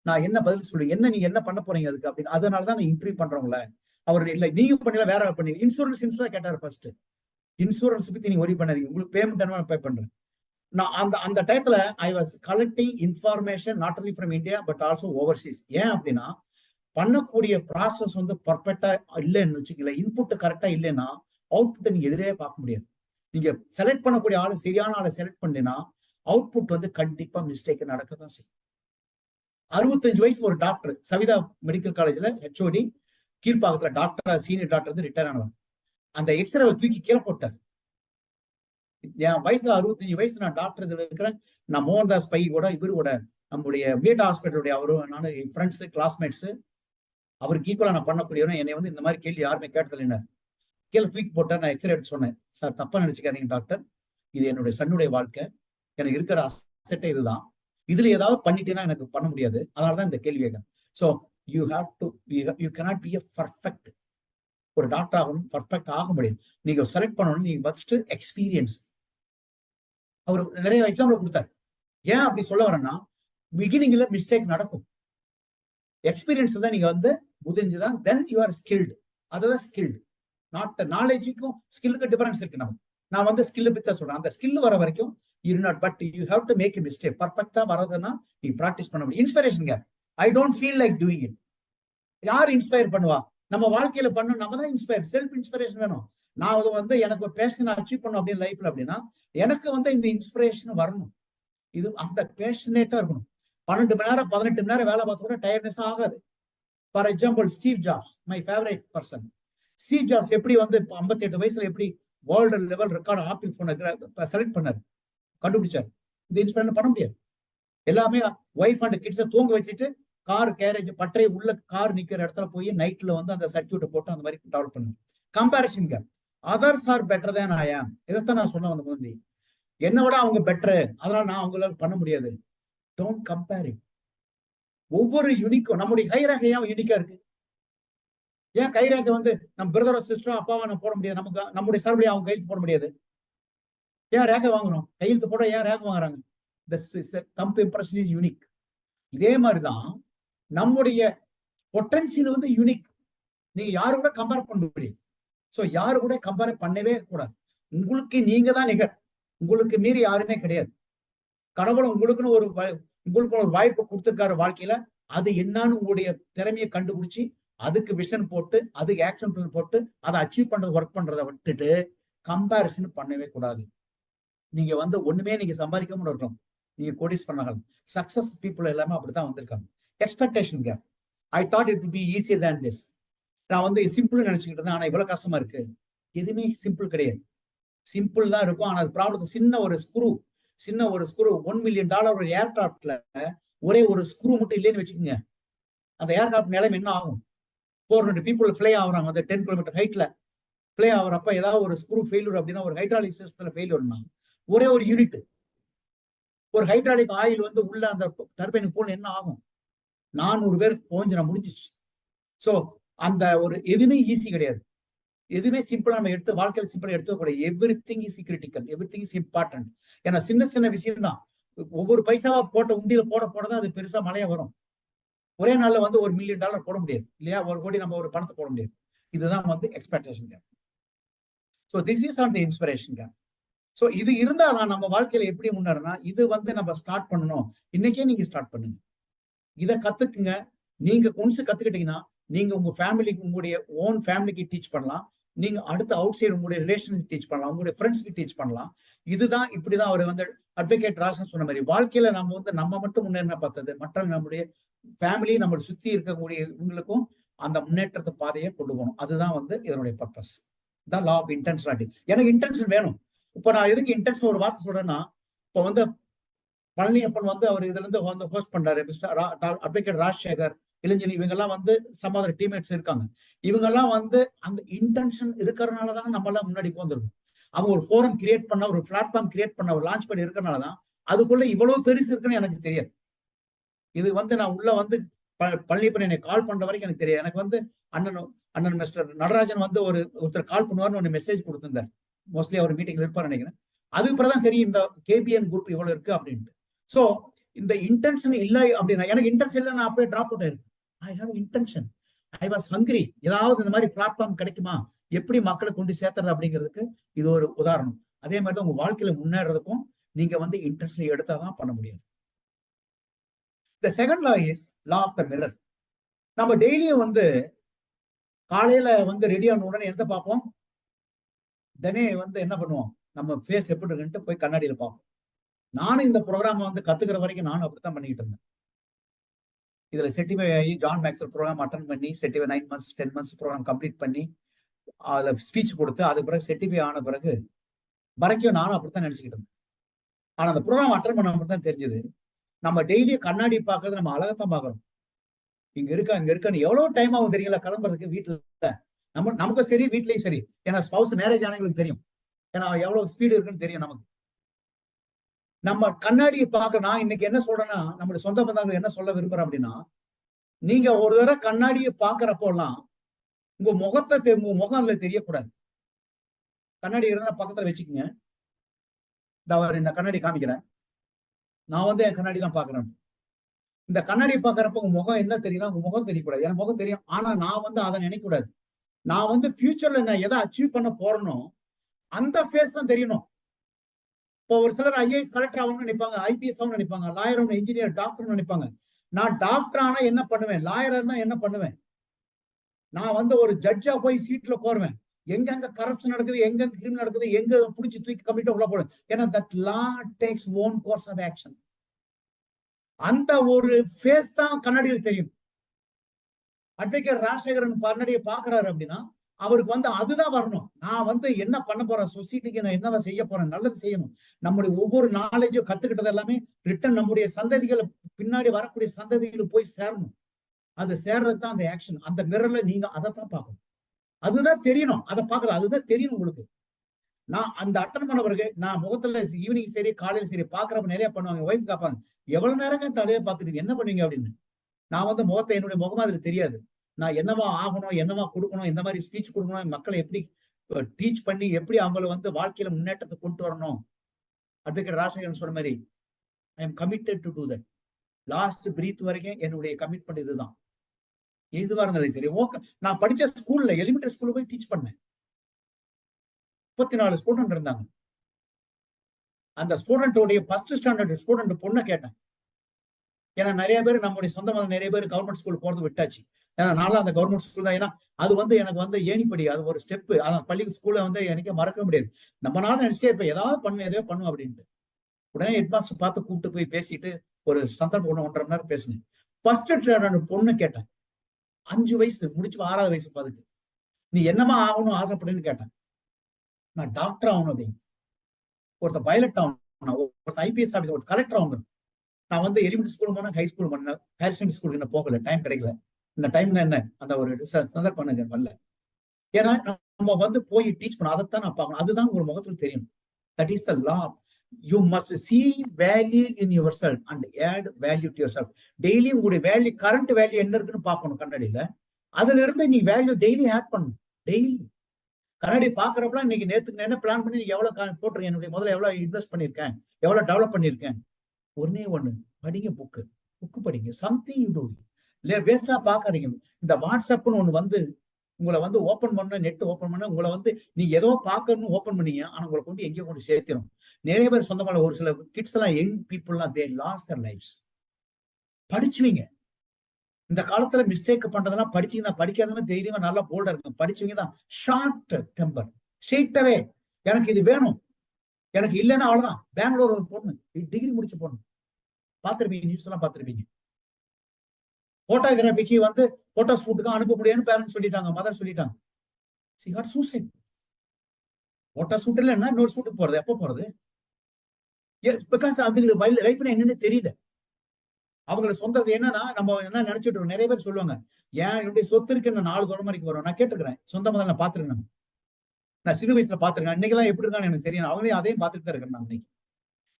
நான் என்ன பதில் சொல்லுவேன், என்ன நீங்க என்ன பண்ண போறீங்க அதுக்கு அப்படின்னு. அதனாலதான் நான் இன்டர்வியூ பண்றவங்கள அவர் இல்ல நீங்க பண்ணல வேற பண்ணீங்க. இன்சூரன்ஸ் கேட்டாரு ஃபர்ஸ்ட். இன்சூரன்ஸ் பத்தி நீங்க ஒரி பண்ணாதீங்க, உங்களுக்கு பேமெண்ட் பே பண்றேன். நான் அந்த டயத்துல I was collecting information not only from India but also Overseas. ஏன் அப்படின்னா பண்ணக்கூடிய ப்ராசஸ் வந்து பர்ஃபெக்டா இல்லைன்னு வச்சுக்கல, இன்புட் கரெக்டா இல்லைன்னா அவுட்புட்டை நீங்க எதிரே பார்க்க முடியாது. நீங்க செலக்ட் பண்ணக்கூடிய ஆளு சரியான ஆளை செலக்ட் பண்ணினா அவுட்புட் வந்து கண்டிப்பா மிஸ்டேக் நடக்கதான் செய்யும். 65 வயசு ஒரு டாக்டர் சவிதா மெடிக்கல் காலேஜ்ல ஹெச்ஓடி கீழ்பாக்கத்துல டாக்டர் சீனியர் டாக்டர் வந்து ரிட்டையர் ஆனவர். அந்த எக்ஸ்ரே தூக்கி கீழே போட்டார். என் வயசுல 65 வயசு நான் டாக்டர் இதுல இருக்கிறேன். நான் மோகன்தாஸ் பை கூட இவரு கூட நம்முடைய வியட் ஹாஸ்பிட்டலுடைய அவரும் நானும் ஃப்ரெண்ட்ஸ் கிளாஸ்மேட்ஸ். அவருக்கு ஈக்குவலா நான் பண்ணக்கூடியவன். என்னை வந்து இந்த மாதிரி கேள்வி யாருமே கேட்டதில்லை. என்ன கீழே தூக்கி போட்டார். நான் எக்ஸ்ரே எடுத்து சொன்னேன், சார் தப்பா நினைச்சுக்காதீங்க டாக்டர், இது என்னுடைய சன்னுடைய வாழ்க்கை, எனக்கு இருக்கிற அசெட்டே இதுதான், இதுல ஏதாவது பண்ணிட்டேன்னா எனக்கு பண்ண முடியாது, அதனாலதான் இந்த கேள்வி கேட்கறேன். So you have to you cannot be a perfect. ஒரு டாக்டர் ஆகணும், பர்ஃபெக்ட் ஆக முடியாது. நீங்க செலக்ட் பண்ணணும், நீங்க ஃபர்ஸ்ட் எக்ஸ்பீரியன்ஸ். அவர் நிறைய எக்ஸாம்பிள் கொடுத்தாரு. ஏன் அப்படி சொல்ல வரேன்னா பிகினிங்ல மிஸ்டேக் நடக்கும். எக்ஸ்பீரியன்ஸ் தான் நீங்க வந்து முதிஞ்சுதான் தென் யூ ஆர் ஸ்கில்டு. அதுதான் ஸ்கில்டு. நாட் நாலேஜுக்கும் ஸ்கில்லுக்கு டிஃபரன்ஸ் இருக்கு. நமக்கு நான் வந்து ஸ்கில் பத்தி தான் சொல்றேன். அந்த ஸ்கில் வர வரைக்கும் you not, but you have to make a mistake. பர்ஃபெக்டா வரதுன்னா நீ ப்ராக்டிஸ் பண்ண முடியும். Inspiration gap. I don't feel like doing it. யார் இன்ஸ்பயர் பண்ணுவா? நம்ம வாழ்க்கையில பண்ணணும், நம்ம தான் இன்ஸ்பயர். செல்ஃப் இன்ஸ்பிரேஷன் வேணும். நான் அது வந்து எனக்கு பேஷன் அச்சீவ் பண்ணும் அப்படின்னு லைஃப்ல அப்படின்னா எனக்கு வந்து இந்த இன்ஸ்பிரேஷன் வரணும். இது அந்த பேஷனேட்டா இருக்கணும். 12 மணி நேரம் 18 மணி நேரம் வேலை பார்த்து கூட டயர்ட்னஸ் ஆகாது. For example Steve jobs, my favourite person. Steve jobs எப்படி வந்து 58 வயசுல எப்படி வேர்ல்டு லெவல் ரெக்கார்டு ஆப்பிள் போனை செலக்ட் பண்ணாரு, கண்டுபிடிச்சாரு. இந்த இன்ஸ்பிரேஷன் பண்ண முடியாது. எல்லாமே ஒய்ஃப் அண்ட் கிட்ஸை தூங்க வச்சுட்டு கார் கேரேஜ் பட்டறை உள்ள கார் நிக்கிற இடத்துல போய் நைட்ல வந்து அந்த சர்க்கியூட்டை போட்டு அந்த மாதிரி டெவலப் பண்ணு. Comparison gap. Others are better than I am. இதைத்தான் நான் சொன்ன வந்த முதல்ல. என்னை விட அவங்க பெட்டரு, அதனால நான் அவங்களால பண்ண முடியாது. Don't compare it. ஒவ்வொரு யூனிக்கும் நம்முடைய கைரேகையா யூனிக்கா இருக்கு. ஏன் கைரேகை வந்து நம்ம பிரதரோ சிஸ்டரோ அப்பாவா நம்ம போட முடியாது? நமக்கு நம்முடைய சர்வலையும் அவங்க கையெழுத்து போட முடியாது. ஏன் ரேகை வாங்கணும்? கையெழுத்து போட ஏன் ரேகை வாங்குறாங்க? Thumb impression is unique. இதே மாதிரிதான் நம்முடைய பொட்டன்சியல் வந்து யூனிக். நீங்க யாரு கூட கம்பேர் பண்ண முடியாது. சோ யாரு கூட கம்பேர் பண்ணவே கூடாது. உங்களுக்கு நீங்க தான் நிகர். உங்களுக்கு மீறி யாருமே கிடையாது. கடவுள் உங்களுக்குன்னு ஒரு வாய்ப்பு கொடுத்திருக்காரு வாழ்க்கையில. அது என்னன்னு உங்களுடைய திறமையை கண்டுபிடிச்சி அதுக்கு விஷன் போட்டு அதுக்கு ஆக்ஷன் பிளான் போட்டு அதை அச்சீவ் பண்றது ஒர்க் பண்றதை விட்டுட்டு கம்பேரிசன் பண்ணவே கூடாது. நீங்க வந்து ஒண்ணுமே நீங்க சம்பாதிக்க இருக்கணும். நீங்க கோடிஸ் பண்ணாலும் சக்சஸ் பீப்புள் எல்லாமே அப்படித்தான் வந்திருக்காங்க. Expectation gap. I thought it will be easier than this. நான் வந்து சிம்பிள் நினைச்சுக்கிட்டு இருந்தேன். ஆனா இவ்வளவு கஷ்டமா இருக்கு. எதுவுமே சிம்பிள் கிடையாது. சிம்பிள் தான் இருக்கும். ஆனா அது ப்ராப்ளம். சின்ன ஒரு ஸ்க்ரூ $1 மில்லியன் ஒரு ஏர்கிராப்ட்ல ஒரே ஒரு ஸ்க்ரூ மட்டும் இல்லைன்னு வச்சுக்கோங்க, அந்த ஏர்கிராப்ட் நிலைமை என்ன ஆகும்? 400 பீப்புள் ஃபிளை ஆகுறாங்க. அந்த 10 கிலோமீட்டர் ஹைட்ல ஃபிளை ஆகுறப்ப ஏதாவது ஒரு ஸ்க்ரூ ஃபெயிலியர் அப்படின்னா, ஒரு ஹைட்ராலிக் சிஸ்டம்ல ஃபெயிலியர்னா ஒரே ஒரு யூனிட், ஒரு ஹைட்ராலிக் ஆயில் வந்து உள்ள அந்த டர்பைனுக்கு போன என்ன ஆகும்? 400 பேருக்கு போஞ்சு முடிஞ்சிச்சு. சோ அந்த ஒரு எதுவுமே ஈஸி கிடையாது. எதுவுமே சிம்பிளா நம்ம எடுத்து வாழ்க்கையில சிம்பிளா எடுத்துக்கூடாது. Everything is critical, everything is important. ஏன்னா சின்ன விஷயம் தான். ஒவ்வொரு பைசாவா போட்ட உண்டியில போடதான் அது பெருசா மழையா வரும். ஒரே நாள்ல வந்து $1 மில்லியன் போட முடியாது இல்லையா? 1 கோடி நம்ம ஒரு பணத்தை போட முடியாது. இதுதான் வந்து expectation gap. So this is on the inspiration gap. So இது இருந்தாதான் நம்ம வாழ்க்கையில எப்படி முன்னேறனா, இது வந்து நம்ம ஸ்டார்ட் பண்ணணும். இன்னைக்கே நீங்க ஸ்டார்ட் பண்ணுங்க. இதை கத்துக்குங்க. நீங்க ஒன்ஸ் கத்துக்கிட்டீங்கன்னா நீங்க உங்க ஃபேமிலிக்கு, உங்களுடைய ஓன் ஃபேமிலிக்கு டீச் பண்ணலாம். நீங்க அடுத்த அவுட் சைடு உங்களுடைய ரிலேஷனுக்கு டீச் பண்ணலாம், உங்களுடைய ஃப்ரெண்ட்ஸ்க்கு டீச் பண்ணலாம். இதுதான் இப்படிதான் அவர் வந்து அட்வொகேட் ராஜன் சொன்ன மாதிரி வாழ்க்கையில நம்ம வந்து நம்ம மட்டும் முன்னேறினா பார்த்தது, மற்ற நம்முடைய ஃபேமிலி, நம்மளை சுத்தி இருக்கக்கூடிய இவங்களுக்கும் அந்த முன்னேற்றத்தை பாதையை கொண்டு போகணும். அதுதான் வந்து இதனுடைய பர்பஸ். தான் லா ஆஃப் இன்டென்ஷனாலிட்டி. எனக்கு இன்டென்ஷன் வேணும். இப்போ நான் எதுக்கு இன்டென்ஷன் ஒரு வார்த்தை சொல்றேன்னா, இப்போ வந்து பழனியப்பன் வந்து அவர் இதுல இருந்து வந்து ஹோஸ்ட் பண்றாரு. மிஸ்டர் அட்வொகேட் ராஜசேகர், இளைஞர், இவங்கெல்லாம் வந்து சம் அதர் டீம்மேட்ஸ் இருக்காங்க. இவங்கெல்லாம் வந்து அந்த இன்டென்ஷன் இருக்கிறதுனாலதான் நம்ம எல்லாம் முன்னாடி போந்துருக்கும். அவங்க ஒரு ஃபோரம் கிரியேட் பண்ண, ஒரு பிளாட்ஃபார்ம் கிரியேட் பண்ண, ஒரு லான்ச் பண்ணி இருக்கிறனாலதான் அதுக்குள்ள இவ்வளவு பெருசு இருக்குன்னு எனக்கு தெரியாது. இது வந்து நான் உள்ள வந்து பழனியப்பன் என்னை கால் பண்ற வரைக்கும் எனக்கு தெரியாது. எனக்கு வந்து அண்ணன் மிஸ்டர் நடராஜன் வந்து ஒருத்தர் கால் பண்ணுவார்னு ஒரு மெசேஜ் கொடுத்திருந்தார். மோஸ்ட்லி அவர் மீட்டிங்ல இருப்பார் நினைக்கிறேன். அதுக்கு பிறகுதான் தெரியும் இந்த கேபிஎன் குரூப் இவ்வளவு இருக்கு அப்படின்ட்டு. சோ இந்த இன்டென்ஷன் இல்லை அப்படின்னா, எனக்கு இன்டென்ஷன் இல்லை, நான் அப்பயே டிராப் அவுட் ஆயிருக்கு. I have intention, I was hungry. ஏதாவது இந்த மாதிரி பிளாட்ஃபார்ம் கிடைக்குமா, எப்படி மக்களை கொண்டு சேர்த்துறது அப்படிங்கிறதுக்கு இது ஒரு உதாரணம். அதே மாதிரிதான் உங்க வாழ்க்கையில முன்னேறதுக்கும் நீங்க வந்து இன்ட்ரெஸ்ட்ல எடுத்தாதான் பண்ண முடியாது. The second law is law of the mirror. நம்ம டெய்லியும் வந்து காலையில வந்து ரெடி ஆன உடனே எந்த பார்ப்போம்? உடனே வந்து என்ன பண்ணுவோம்? நம்ம ஃபேஸ் எப்படி இருக்குன்ட்டு போய் கண்ணாடியில பார்ப்போம். நானும் இந்த ப்ரோக்ராம் வந்து கத்துக்கிற வரைக்கும் நானும் அப்படித்தான் பண்ணிட்டு இருந்தேன். இதுல செர்டிஃபை ஆகி ஜான் மேக்ஸ்வெல் ப்ரோக்ராம் அட்டன் பண்ணி certify 9 months 10 months program complete பண்ணி அதுல ஸ்பீச் கொடுத்து அதுக்கு பிறகு செர்டிஃபை ஆன பிறகு வரைக்கும் நானும் அப்படித்தான் நினைச்சுக்கிட்டு இருந்தேன். ஆனா அந்த ப்ரோக்ராம் அட்டன் பண்ண தான் தெரிஞ்சது, நம்ம டெய்லியும் கண்ணாடி பார்க்கறது நம்ம அழகத்தான் பார்க்கறோம். இங்க இருக்கான்னு எவ்வளவு டைம் ஆகும் தெரியல கிளம்புறதுக்கு வீட்டுல. நமக்கும் சரி வீட்லயும் சரி, ஏன்னா ஸ்பவுஸ் மேரேஜ் ஆனவங்களுக்கு தெரியும், ஏன்னா எவ்வளவு ஸ்பீடு இருக்குன்னு தெரியும் நமக்கு. நம்ம கண்ணாடியை பார்க்க நான் இன்னைக்கு என்ன சொல்றேன்னா, நம்மளுடைய சொந்த பந்தங்கள் என்ன சொல்ல விரும்புறேன் அப்படின்னா, நீங்க ஒரு தடவை கண்ணாடியை பாக்குறப்போலாம் உங்க முகம் அதுல தெரியக்கூடாது. கண்ணாடி இருந்தா பக்கத்துல வச்சுக்கோங்க. இந்த கண்ணாடி காமிக்கிறேன், நான் வந்து என் கண்ணாடி தான் பாக்குறேன். இந்த கண்ணாடியை பாக்குறப்ப உங்க முகம் என்ன தெரியும், உங்க முகம் தெரியக்கூடாது. எனக்கு முகம் தெரியும், ஆனா நான் வந்து அதை நினைக்க கூடாது. நான் வந்து ஃபியூச்சர்ல நான் எதை அச்சீவ் பண்ண போறேனோ அந்த ஃபேஸ் தான் தெரியணும். இப்போ ஒரு சிலர் ஐஏஎஸ் கலெக்டர் ஆகணும்னு நினைப்பாங்க, ஐபிஎஸ் ஆகணும்னு நினைப்பாங்க, லாயர் ஆகணும், இன்ஜினியர், டாக்டர்னு நினைப்பாங்க. நான் டாக்டர் ஆனா என்ன பண்ணுவேன், லாயரா இருந்தா என்ன பண்ணுவேன், நான் வந்து ஒரு ஜட்ஜா போய் சீட்ல கோருவேன். எங்க கரப்ஷன் நடக்குது, எங்க கிரிமினல் நடக்குது, எங்க பிடிச்சி தூக்கி கம்ப்ளீட்டா உள்ள போடுவேன். ஏன்னா that law takes own course of action. அந்த ஒரு ஃபேஸ் தான் கண்ணாடியில் தெரியும். அட்வொகேட் ராஜசேகரன் கண்ணாடியை பாக்குறாரு அப்படின்னா அவருக்கு வந்து அதுதான் வரணும். நான் வந்து என்ன பண்ண போறேன், சொசைட்டிக்கு நான் என்னவா செய்ய போறேன், நல்லது செய்யணும். நம்முடைய ஒவ்வொரு நாலேஜும் கத்துக்கிட்டது எல்லாமே ரிட்டன் நம்முடைய சந்ததிகளை பின்னாடி வரக்கூடிய சந்ததிகளுக்கு போய் சேரணும். அது சேர்றதுக்கு தான் அந்த ஆக்ஷன். அந்த மிரர்ல நீங்க அதைத்தான் பார்க்கணும், அதுதான் தெரியணும். அதை பார்க்கறது அதுதான் தெரியும் உங்களுக்கு. நான் அந்த அட்டன் பண்ண பிறகு நான் முகத்துல ஈவினிங் சரி காலையில சரி பாக்குறப்ப நிறைய பண்ணுவாங்க. ஒய்ஃப் கேட்பாங்க, எவ்வளவு நேரம் தலையில பார்த்துட்டு என்ன பண்ணுவீங்க அப்படின்னு. நான் வந்து முகத்தை என்னுடைய முகமா அதுல தெரியாது. நான் என்னவா ஆகணும், என்னவா கொடுக்கணும், இந்த மாதிரி ஸ்பீச் கொடுக்கணும், மக்களை எப்படி டீச் பண்ணி எப்படி அவங்களை வந்து வாழ்க்கையில முன்னேற்றத்தை கொண்டு வரணும். அட்வொகேட் ராஜசேகரன் சொன்ன மாதிரி I am committed to do that. Last breath வரைக்கும் என்னுடைய கமிட்மெண்ட் இதுதான். எதுவா இருந்தாலும் சரி. நான் படிச்ச ஸ்கூல்ல எலிமெண்டரி ஸ்கூல்ல போய் டீச் பண்ணேன். 34 ஸ்டூடெண்ட் இருந்தாங்க. அந்த ஸ்டூடெண்டோடைய ஃபர்ஸ்ட் ஸ்டாண்டர்ட் ஸ்டூடெண்ட் பொண்ணை கேட்டேன். ஏன்னா நிறைய பேர் நம்முடைய சொந்த நிறைய பேர் கவர்மெண்ட் ஸ்கூல் போறது விட்டாச்சு. ஏன்னா நானும் அந்த கவர்மெண்ட் ஸ்கூல் தான். ஏன்னா அது வந்து எனக்கு வந்து ஏணிப்படி, அது ஒரு ஸ்டெப். அதான் பள்ளி ஸ்கூல்ல வந்து எனக்கு மறக்க முடியாது. நம்மளால நினைச்சே இப்ப ஏதாவது எதையோ பண்ணும் அப்படின்ட்டு உடனே ஹெட் மாஸ்டர் பார்த்து கூப்பிட்டு போய் பேசிட்டு ஒரு சந்தர்ப்பம் 1.5 மணி நேரம் பேசினேன். ஃபர்ஸ்ட் ஸ்டாண்டர்ட் பொண்ணு கேட்டேன், 5 வயசு முடிச்சு 6வது வயசு பாதுக்கு, நீ என்னமா ஆகணும் ஆசைப்படுன்னு கேட்டேன். நான் டாக்டர் ஆகணும் அப்படின்னு, ஒருத்தர் பைலட் ஆகணும், ஒருத்தர் ஐபிஎஸ் ஆஃபீஸர், ஒருத்தர் கலெக்டர் ஆகணும். நான் வந்து எலிமெண்டரி ஸ்கூல் போனா ஹை ஸ்கூல் பண்ண, ஹையர் செகண்டரி ஸ்கூலுக்கு என்ன போகல, டைம் கிடைக்கல. இந்த டைம்ல என்ன அந்த ஒரு சந்தர்ப்பம் வரல. ஏன்னா நம்ம வந்து போய் டீச் பண்ண அதைத்தான் நான் பார்க்கணும். அதுதான் ஒரு முகத்துல தெரியும். That is the law. You must see value in yourself and add value to yourself. Daily உங்களுடைய வேல்யூ, கரண்ட் வேல்யூ என்ன இருக்குன்னு பார்க்கணும் கண்ணாடியில. அதுல இருந்து நீ வேல்யூ டெய்லி ஆட் பண்ணணும். டெய்லி கண்ணாடி பாக்குறப்பலாம் இன்னைக்கு நேத்துக்கு என்ன பிளான் பண்ணி எவ்வளவு போட்டிருக்கேன், என்னுடைய முதல்ல எவ்வளவு இன்வெஸ்ட் பண்ணிருக்கேன், எவ்வளவு டெவலப் பண்ணிருக்கேன். ஒண்ணு படிங்க, புக்கு படிங்க, சம்திங் யூ டூ. இல்லையா வேஸ்டா பாக்காதீங்க. இந்த வாட்ஸ்அப்னு ஒண்ணு வந்து உங்களை வந்து ஓப்பன் பண்ண, நெட் ஓப்பன் பண்ண உங்களை வந்து நீங்க ஏதோ பாக்கணும்னு ஓப்பன் பண்ணீங்க, ஆனா உங்களை கொண்டு எங்கேயோ கொண்டு சேர்த்திரும். நிறைய பேர் சொந்தமான ஒரு சில கிட்ஸ் எல்லாம், யங் பீப்புள்லாம் தே லாஸ்ட் தேர் லைஃப்ஸ். படிச்சுவீங்க. இந்த காலத்துல மிஸ்டேக் பண்றதெல்லாம் படிச்சீங்கன்னா, படிக்காதவங்க தைரியமா நல்லா போல்டா இருக்கும். படிச்சவங்க தான் ஷார்ட் டெம்பர், ஸ்ட்ரெயிட்டாவே எனக்கு இது வேணும், எனக்கு இல்லைன்னா அவ்வளவுதான். பெங்களூர் ஒரு பொண்ணு டிகிரி முடிச்சு பொண்ணு பாத்திருப்பீங்க, நியூஸ் எல்லாம் பாத்திருப்பீங்க. போட்டோகிராபிக்கு வந்து போட்டோ ஷூட்டுக்கு அனுப்ப முடியாதுன்னு பேரண்ட்ஸ் சொல்லிட்டாங்க, மதர் சொல்லிட்டாங்க. she got suicide. Photo shoot இல்லைன்னா இன்னொரு ஷூட்டுக்கு போறது, எப்ப போறது? பிகாஸ் அதுக்கு லைஃப்ல என்னன்னு தெரியல. அவங்களை சொந்தது என்னன்னா நம்ம என்ன நினைச்சிட்டு இருக்கோம். நிறைய பேர் சொல்லுவாங்க, ஏன் என்னுடைய சொத்து இருக்கு, நான் 4 தலைமுறைக்கு வரும். நான் கேட்டுக்கிறேன், சொந்த முதல்ல நான் பாத்துருக்கேன். நான் சிறு வயசுல பாத்துருக்கேன். இன்னைக்கு எல்லாம் எப்படி இருக்கான்னு எனக்கு தெரியும். அவங்களையும் அதையும் பார்த்துட்டு தான் இருக்கேன். நான் இன்னைக்கு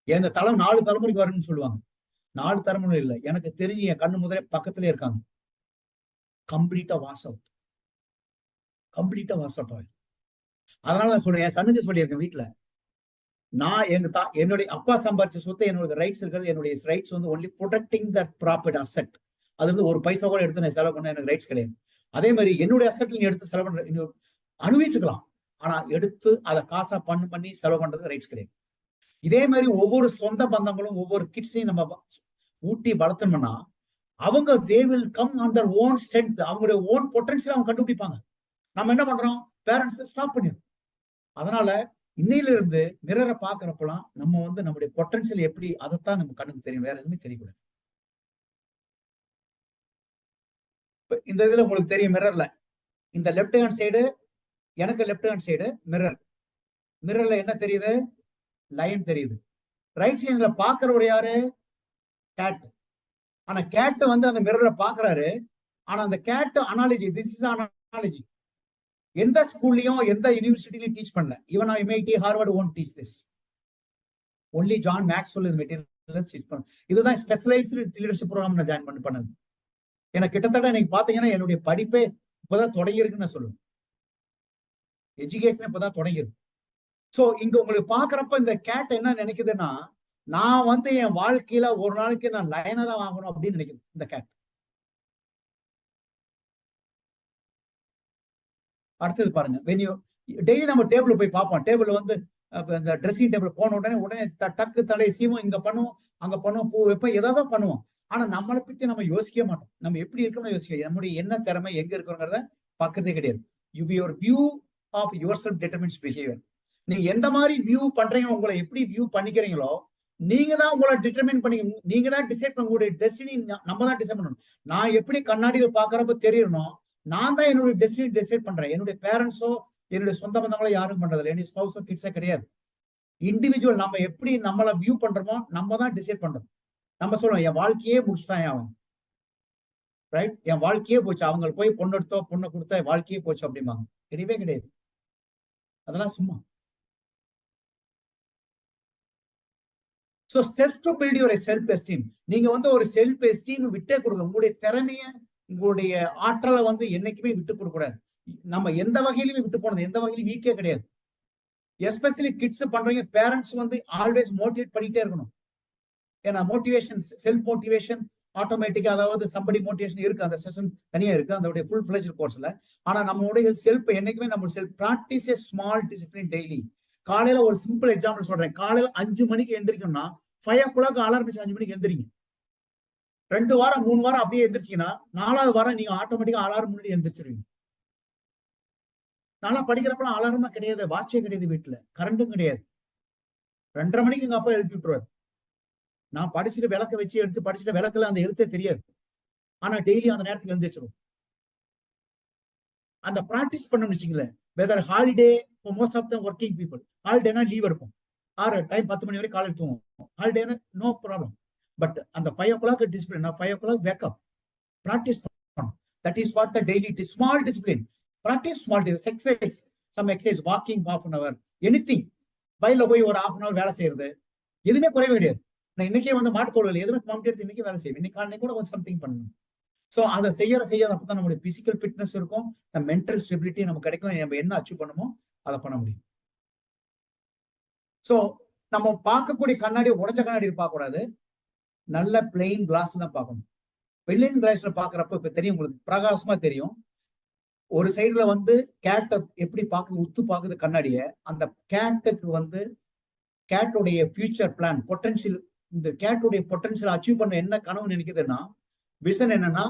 எங்க 4 தலைமுறைக்கு வரும்னு சொல்லுவாங்க. 4 தலைமுறை இல்லை, எனக்கு தெரிஞ்சு என் கண்ணு முதலே பக்கத்திலே இருக்காங்க. கம்ப்ளீட்டா வாஷ் அவுட் ஆகும். அதனால நான் சொல்றேன், என் சன்னுக்கு சொல்லியிருக்கேன் வீட்டுல, நான் என்னுடைய அப்பா சம்பாதிச்ச சொத்தை என்னோட ரைட்ஸ் இருக்கிறது. என்னுடைய ரைட்ஸ் வந்து only protecting that property asset. அது வந்து ஒரு பைசா கூட எடுத்து நான் செலவு பண்ண எனக்கு ரைட்ஸ் கிடையாது. அதே மாதிரி என்னுடைய அசெட்ல நீ எடுத்து செலவு பண்ற அனுபவிச்சுக்கலாம், ஆனா எடுத்து அதை காசா பண்ணி செலவு பண்றதுக்கு ரைட்ஸ் கிடையாது. இதே மாதிரி ஒவ்வொரு சொந்த பந்தங்களும் ஒவ்வொரு கிட்ஸையும் நம்ம ஊட்டி வளர்த்தோம்னா அவங்க they will come on their own strength, அவங்களுடைய ஓன் பொட்டன்ஷியல் அவங்க கண்டுபிடிப்பாங்க. நம்ம என்ன பண்றோம், பேரண்ட்ஸ் ஸ்டாப் பண்ணிடும். அதனால இன்னையில இருந்து மிரரை பாக்குறப்பெல்லாம் நம்ம வந்து நம்முடைய பொட்டன்ஷியல் எப்படி அதைத்தான் நம்ம கண்ணுக்கு தெரியும், வேற எதுவுமே தெரியக்கூடாது. இந்த இதுல உங்களுக்கு தெரியும் மிரர்ல இந்த லெப்ட் ஹேண்ட் சைடு, எனக்கு லெப்ட் ஹேண்ட் சைடு மிரர். மிரர்ல என்ன தெரியுது, லைன் தெரியுது. ரைட் சைடுல பாக்குறவர் யாரு, கேட். ஆனா கேட் வந்து அந்த மிரர்ல பாக்குறாரு. ஆனா அந்த cat analogy, this is analogy எந்த ஸ்கூல்லயும் எந்த யூனிவர்சிட்டிலையும் டீச் பண்ணல. Even MIT, Harvard won't teach this. Only John Maxwell இது மெட்டீரியல் டீச் பண்ண. இதுதான் ஸ்பெஷலைஸ்டு லீடர்ஷிப் ப்ரோக்ராம் நான் ஜாயின் பண்ணது. எனக்கு கிட்டத்தட்ட நீங்க பாத்தீங்கன்னா என்னுடைய படிப்பே இப்பதான் தொடங்கி இருக்குன்னு நான் சொல்லுவேன். எஜுகேஷன் இப்பதான் தொடங்கிருக்கு. சோ இங்க உங்களுக்கு பாக்குறப்ப இந்த கேட் என்ன நினைக்குதுன்னா, நான் வந்து என் வாழ்க்கையில ஒரு நாளைக்கு நான் லைனா தான் வாங்கணும் அப்படின்னு நினைக்குது இந்த கேட். அடுத்தது பாருங்க, வென்யூ டெய்லி நம்ம டேபிள் போய் பார்ப்போம். டேபிள் வந்து இந்த ட்ரெஸ்ஸிங் டேபிள் போன உடனே டக்கு தலையை சீவும், இங்க பண்ணுவோம் அங்க பண்ணுவோம், பூ வைப்போம், ஏதாவது பண்ணுவோம். ஆனா நம்மளை பத்தி நம்ம யோசிக்க மாட்டோம். நம்ம எப்படி இருக்கணும்னு யோசிக்க, நம்முடைய என்ன திறமை எங்க இருக்கிறோங்கிறத பாக்குறதே கிடையாது. Your view of your self determines behaviour. நீங்க எந்த மாதிரி வியூ பண்றீங்களோ, உங்களை எப்படி வியூ பண்ணிக்கிறீங்களோ நீங்க தான் உங்களை டிட்டர்மின் பண்ணி, நீங்க தான் டிசைட் பண்ண, உங்களுடைய டெஸ்டினி நம்ம தான் டிசைட் பண்ணணும். நான் எப்படி கண்ணாடியில் பாக்குறப்ப தெரியணும், நான் தான் என்னுடைய டெஸ்டினி டிசைட் பண்றேன். என்னுடைய பேரண்ட்ஸோ என்னுடைய சொந்த பந்தங்களோ யாரும் பண்றது, என்னுடைய ஸ்பௌஸோ கிட்ஸோ கிடையாது. இண்டிவிஜுவல் நம்ம எப்படி நம்மளை வியூ பண்றோமோ நம்ம தான் டிசைட் பண்றோம். நம்ம சொல்லுவோம் என் வாழ்க்கையே முடிச்சுட்டான் அவன், ரைட், என் வாழ்க்கையே போச்சு, அவங்க போய் பொண்ணு எடுத்தோ பொண்ணை கொடுத்தா வாழ்க்கையே போச்சு அப்படிம்பாங்க. கிடையவே கிடையாது, அதெல்லாம் சும்மா. So self to build your self esteem. நீங்க வந்து ஒரு செல்ஃப் எஸ்டீம் விட்டே கொடுங்க. உங்களுடைய திறமைய, உங்களுடைய ஆற்றலை வந்து என்னைக்குமே விட்டு கொடுக்க கூடாது. நம்ம எந்த வகையிலுமே விட்டு போனது, எந்த வகையிலும் வீக்கே கிடையாது. எஸ்பெஷலி கிட்ஸ் பண்றீங்க, பேரண்ட்ஸ் வந்து ஆல்வேஸ் மோட்டிவேட் பண்ணிட்டே இருக்கணும். ஏன்னா மோட்டிவேஷன், செல்ஃப் மோட்டிவேஷன் ஆட்டோமேட்டிக்கா, அதாவது சம்படி மோட்டிவேஷன் இருக்கு, அந்த செஷன் தனியா இருக்கு அதோடைய ஃபுல் ஃபிளெஜ்ட் கோர்ஸ்ல. ஆனா நம்மளுடைய செல்ஃப் என்னைக்குமே நம்ம செல்ஃப் பிராக்டிஸ் ஏ ஸ்மால் டிசிப்ளின் டெய்லி. காலையில ஒரு சிம்பிள் எக்ஸாம்பிள் சொல்றேன். காலையில 5 மணிக்கு எந்திரிக்கணும்னா 5 o'clock அலாரம் வச்சு 5 மணிக்கு எந்திரிங்க. 2 வாரம் 3 வாரம் அப்படியே எந்திரிச்சிங்கன்னா 4வது வாரம் நீங்க ஆட்டோமேட்டிக்கா அலாரம் முன்னாடி எந்திரிச்சிருவீங்க. நல்லா படிக்கிறப்பலாம் அலாரமா கிடையாது, வாட்சே கிடையாது, வீட்டுல கரண்டும் கிடையாது. 2:30 மணிக்கு எங்க அப்பா எழுப்பி விட்டுருவாரு. நான் படிச்சுட்டு விளக்க வச்சு எடுத்து படிச்சுட்டு விளக்கல அந்த எழுத்தே தெரியாது. ஆனா டெய்லி அந்த நேரத்துக்கு எழுந்திரிச்சிடும். அந்த பிராக்டிஸ் பண்ணணும்னு வச்சுங்களேன். Whether holiday, most of the working people ஹாலிடேனா லீவ் எடுப்போம். 10 10 மணி வரை காலையில் தூங்குவோம். ஹாலிடேனா நோ ப்ராப்ளம். பட் அந்த 5 o'clock discipline, 5 o'clock wake up, practice பண்ணணும். That is what the daily small discipline. Practice small exercise, some exercise, walking half an hour, anything. வயல்ல போய் ஒரு half an hour வேலை செய்யறது எதுவுமே குறைவே கிடையாது. நான் இன்னைக்கே வந்து மாட்டுத்தோல் எதுவுமே மாட்டு எடுத்து இன்னைக்கு வேலை செய்வேன். இன்னைக்கு காலையில் கூட கொஞ்சம் சம்திங் பண்ணணும். ஸோ அதை செய்யாத அப்பதான் நம்மளுடைய பிசிக்கல் ஃபிட்னஸ் இருக்கும், நம்ம மென்டல் ஸ்டெபிலிட்டி நமக்கு கிடைக்கும். நம்ம என்ன அச்சீவ் பண்ணுமோ அதை பண்ண முடியும். ஸோ நம்ம பார்க்கக்கூடிய கண்ணாடி உடைஞ்ச கண்ணாடி பார்க்க கூடாது, நல்ல பிளெயின் கிளாஸ் தான் பார்க்கணும். பிளெயின் கிளாஸ்ல பாக்குறப்ப இப்ப தெரியும் உங்களுக்கு, பிரகாசமா தெரியும். ஒரு சைடுல வந்து கேட்டை எப்படி பாக்குது, உத்து பாக்குது கண்ணாடிய. அந்த கேட்டுக்கு வந்து கேட்டுடைய ஃபியூச்சர் பிளான், பொட்டன்ஷியல், இந்த கேட்டுடைய பொட்டன்ஷியல் அச்சீவ் பண்ண என்ன கனவு நினைக்குதுன்னா, விஷன் என்னன்னா,